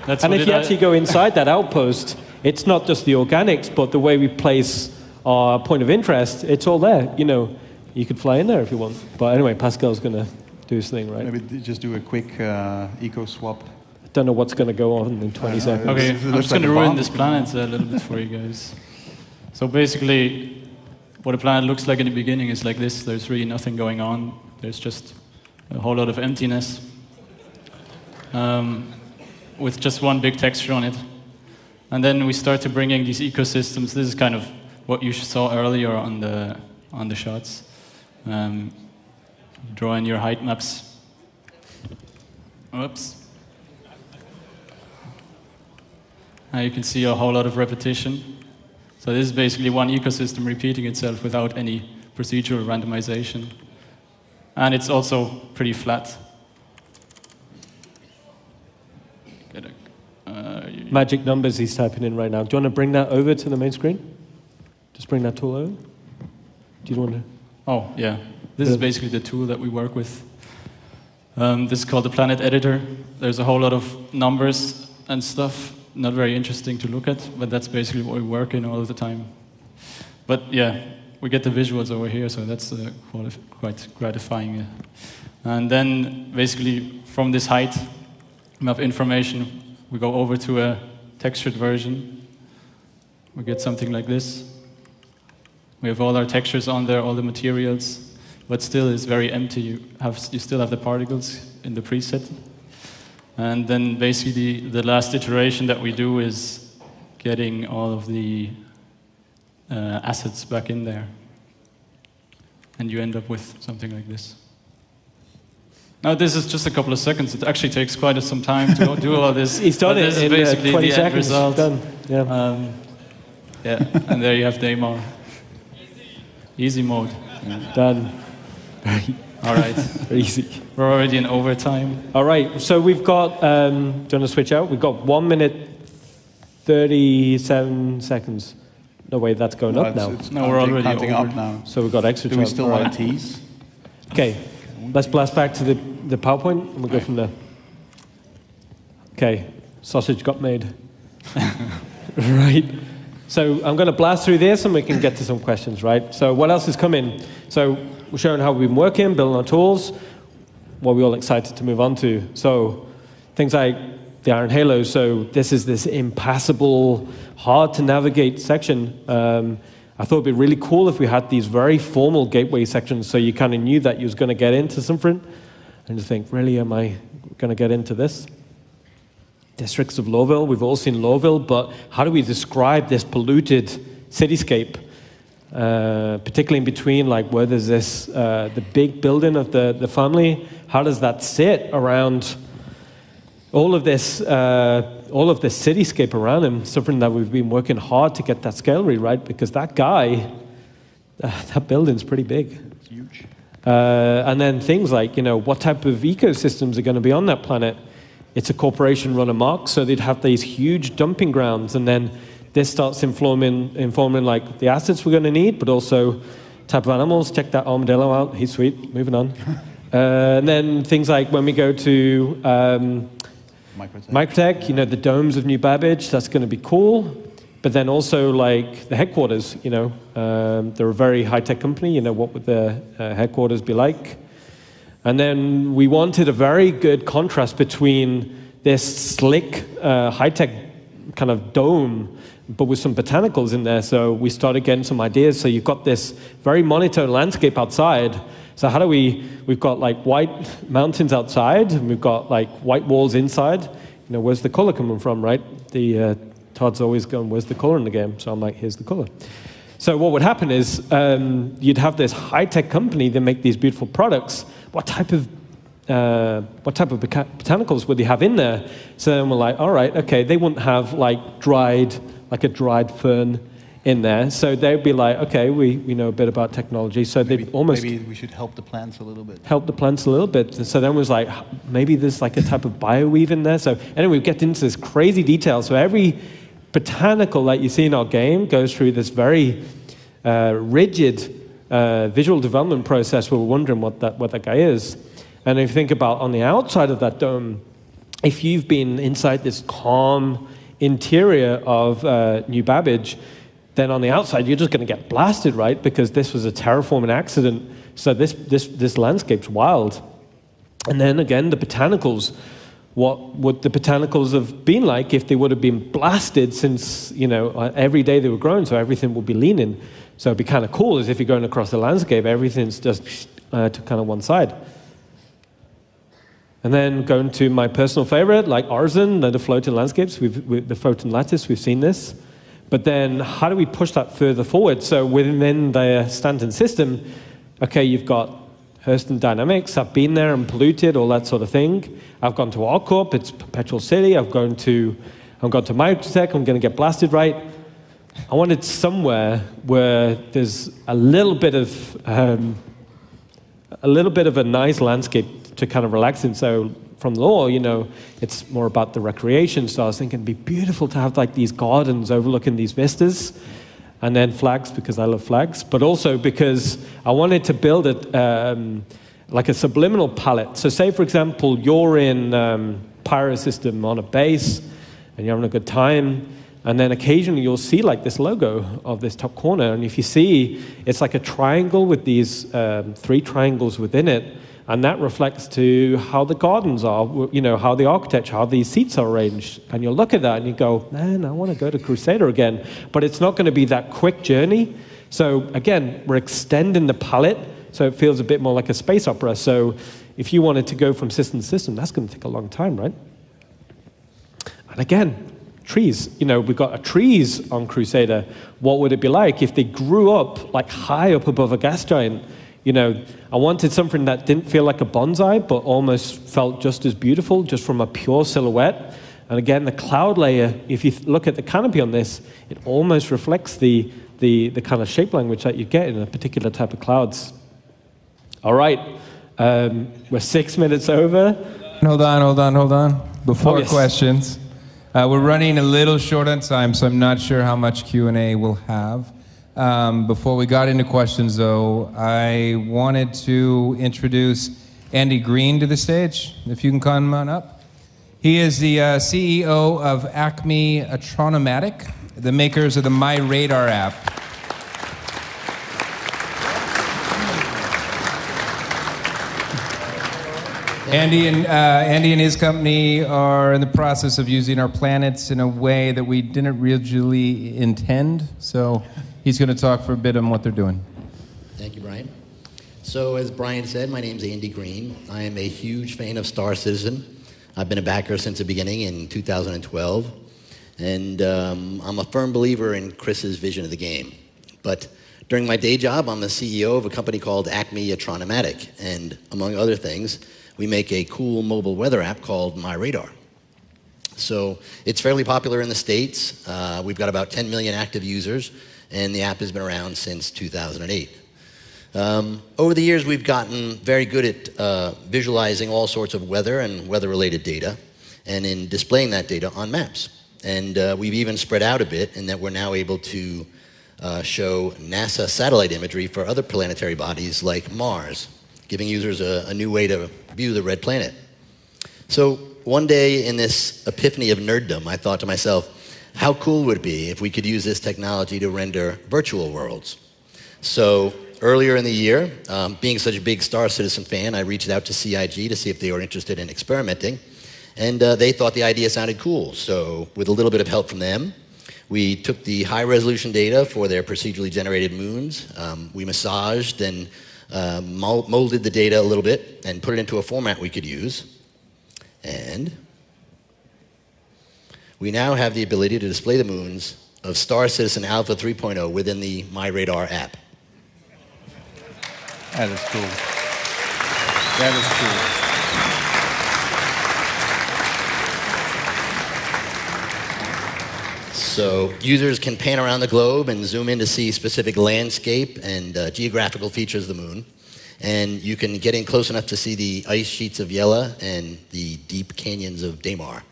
And if you actually go inside that outpost, it's not just the organics, but the way we place our point of interest. It's all there. You know, you could fly in there if you want. But anyway, Pascal's going to do his thing, right? Maybe just do a quick eco swap. I don't know what's going to go on in 20 seconds. Okay, I'm just going to ruin this planet a little bit for you guys. So basically, what a planet looks like in the beginning is like this. There's really nothing going on. There's just a whole lot of emptiness with just one big texture on it. And then we start to bring in these ecosystems. This is kind of what you saw earlier on the shots. Draw in your height maps. Oops. Now you can see a whole lot of repetition. So this is basically one ecosystem repeating itself without any procedural randomization. And it's also pretty flat. Magic numbers he's typing in right now. Do you want to bring that over to the main screen? Just bring that tool over. Do you want to? Oh, yeah. This is basically the tool that we work with. This is called the Planet Editor. There's a whole lot of numbers and stuff. Not very interesting to look at, but that's basically what we work in all of the time. But yeah, we get the visuals over here, so that's quite gratifying. And then basically from this height map information, we go over to a textured version. We get something like this. We have all our textures on there, all the materials, but still it's very empty. You still have the particles in the preset. And then basically the last iteration that we do is getting all of the assets back in there. And you end up with something like this. Now this is just a couple of seconds. It actually takes quite some time to do all this. He's done it in 20 the seconds. End result. Done. Yeah. Yeah, and there you have Damar. Easy mode. Yeah. Done. All right. Easy. We're already in overtime. All right, so we've got, do you want to switch out? We've got 1 minute, 37 seconds. No, wait, that's going up now. No, we're already counting over. up now. So we've got extra time. Do we still All want to tease? Okay, let's blast back to the PowerPoint and we'll go from there. Okay, sausage got made. Right. So I'm going to blast through this and we can get to some questions, right? So what else is coming? So we're showing how we've been working, building our tools. What are we all excited to move on to? So things like the Iron Halo. So this is this impassable, hard to navigate section. I thought it'd be really cool if we had these very formal gateway sections so you kind of knew that you was going to get into something. And you think, really, am I going to get into this? Districts of Lowville, we've all seen Lowville, but how do we describe this polluted cityscape? Particularly in between, like where there's this, the big building of the family, how does that sit around all of this cityscape around him? Something that we've been working hard to get that scale right, because that guy, that building's pretty big. It's huge. And then things like, what type of ecosystems are going to be on that planet? It's a corporation run amok, so they'd have these huge dumping grounds, and then this starts informing like the assets we're going to need, but also type of animals. Check that armadillo out; he's sweet. Moving on. And then things like when we go to Microtech, the domes of New Babbage. That's going to be cool. But then also like the headquarters. They're a very high-tech company. What would the headquarters be like? And then we wanted a very good contrast between this slick, high-tech kind of dome, but with some botanicals in there. So we started getting some ideas. So you've got this very monotone landscape outside. So how do we've got like white mountains outside, and we've got like white walls inside. Where's the color coming from, right? Todd's always going, where's the color in the game? So I'm like, here's the color. So what would happen is you'd have this high-tech company that make these beautiful products. What type of botanicals would they have in there? So then we're like, all right, okay, they wouldn't have like a dried fern in there. So they'd be like, okay, we know a bit about technology. So maybe we should help the plants a little bit. Help the plants a little bit. And so then it was like, maybe there's like a type of bioweave in there. So anyway, we get into this crazy detail. So every botanical that you see in our game goes through this very rigid visual development process where we're wondering what that guy is. And if you think about on the outside of that dome, if you've been inside this calm interior of New Babbage, then on the outside you're just going to get blasted, right? Because this was a terraforming accident. So this landscape's wild. And then again, the botanicals. What would the botanicals have been like if they would have been blasted since, every day they were growing, so everything would be leaning. So it'd be kind of cool as if you're going across the landscape, everything's just to kind of one side. And then going to my personal favorite, like Arzen, the floating landscapes, the floating lattice, we've seen this. But then how do we push that further forward? So within the Stanton system, okay, you've got Hurston Dynamics, I've been there and polluted, all that sort of thing. I've gone to Arcorp, it's Perpetual City. I've gone to Microtech, I'm going to get blasted, right? I wanted somewhere where there's a little bit of a nice landscape to kind of relax in. So from law, it's more about the recreation. So I was thinking it'd be beautiful to have like these gardens overlooking these vistas. And then flags, because I love flags, but also because I wanted to build it like a subliminal palette. So say, for example, you're in Pyro System on a base, and you're having a good time, and then occasionally you'll see like this logo of this top corner, and if you see, it's like a triangle with these 3 triangles within it, and that reflects to how the gardens are, how the architecture, how these seats are arranged. And you'll look at that and you go, man, I want to go to Crusader again. But it's not going to be that quick journey. So again, we're extending the palette, so it feels a bit more like a space opera. So if you wanted to go from system to system, that's going to take a long time, right? And again, trees. We've got trees on Crusader. What would it be like if they grew up like high up above a gas giant? I wanted something that didn't feel like a bonsai, but almost felt just as beautiful, just from a pure silhouette. And again, the cloud layer, if you look at the canopy on this, it almost reflects the kind of shape language that you get in a particular type of clouds. All right, we're 6 minutes over. Hold on. Before questions, we're running a little short on time, so I'm not sure how much Q&A we'll have. Before we got into questions, though, I wanted to introduce Andy Green to the stage, if you can come on up. He is the CEO of Acme Atronomatic, the makers of the My Radar app. Andy and his company are in the process of using our planets in a way that we didn't really intend. So he's going to talk for a bit on what they're doing. Thank you, Brian. So as Brian said, my name's Andy Green. I am a huge fan of Star Citizen. I've been a backer since the beginning in 2012. And I'm a firm believer in Chris's vision of the game. But during my day job, I'm the CEO of a company called Acme Atronomatic. And among other things, we make a cool mobile weather app called My Radar. So it's fairly popular in the States. We've got about 10 million active users, and the app has been around since 2008. Over the years, we've gotten very good at visualizing all sorts of weather and weather-related data, and in displaying that data on maps. And we've even spread out a bit in that we're now able to show NASA satellite imagery for other planetary bodies like Mars, giving users a new way to view the red planet. So one day in this epiphany of nerddom, I thought to myself, how cool would it be if we could use this technology to render virtual worlds? So earlier in the year, being such a big Star Citizen fan, I reached out to CIG to see if they were interested in experimenting. And they thought the idea sounded cool. So with a little bit of help from them, we took the high-resolution data for their procedurally generated moons. We massaged and molded the data a little bit and put it into a format we could use. And we now have the ability to display the moons of Star Citizen Alpha 3.0 within the My Radar app. That is cool. That is cool. So users can pan around the globe and zoom in to see specific landscape and geographical features of the moon. And you can get in close enough to see the ice sheets of Yela and the deep canyons of Damar.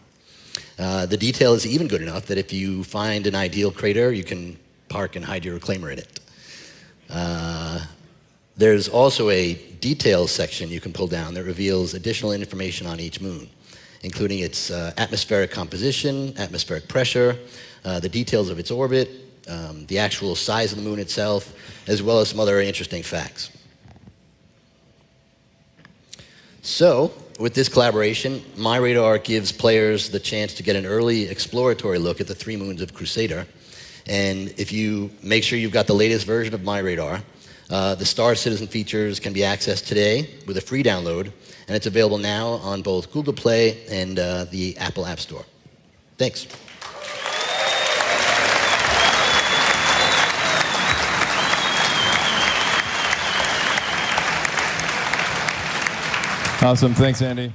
The detail is even good enough that if you find an ideal crater, you can park and hide your reclaimer in it. There's also a details section you can pull down that reveals additional information on each moon, including its atmospheric composition, atmospheric pressure, the details of its orbit, the actual size of the moon itself, as well as some other interesting facts. So, with this collaboration, My Radar gives players the chance to get an early exploratory look at the 3 moons of Crusader. And if you make sure you've got the latest version of My Radar, the Star Citizen features can be accessed today with a free download, and it's available now on both Google Play and the Apple App Store. Thanks. Awesome. Thanks, Andy.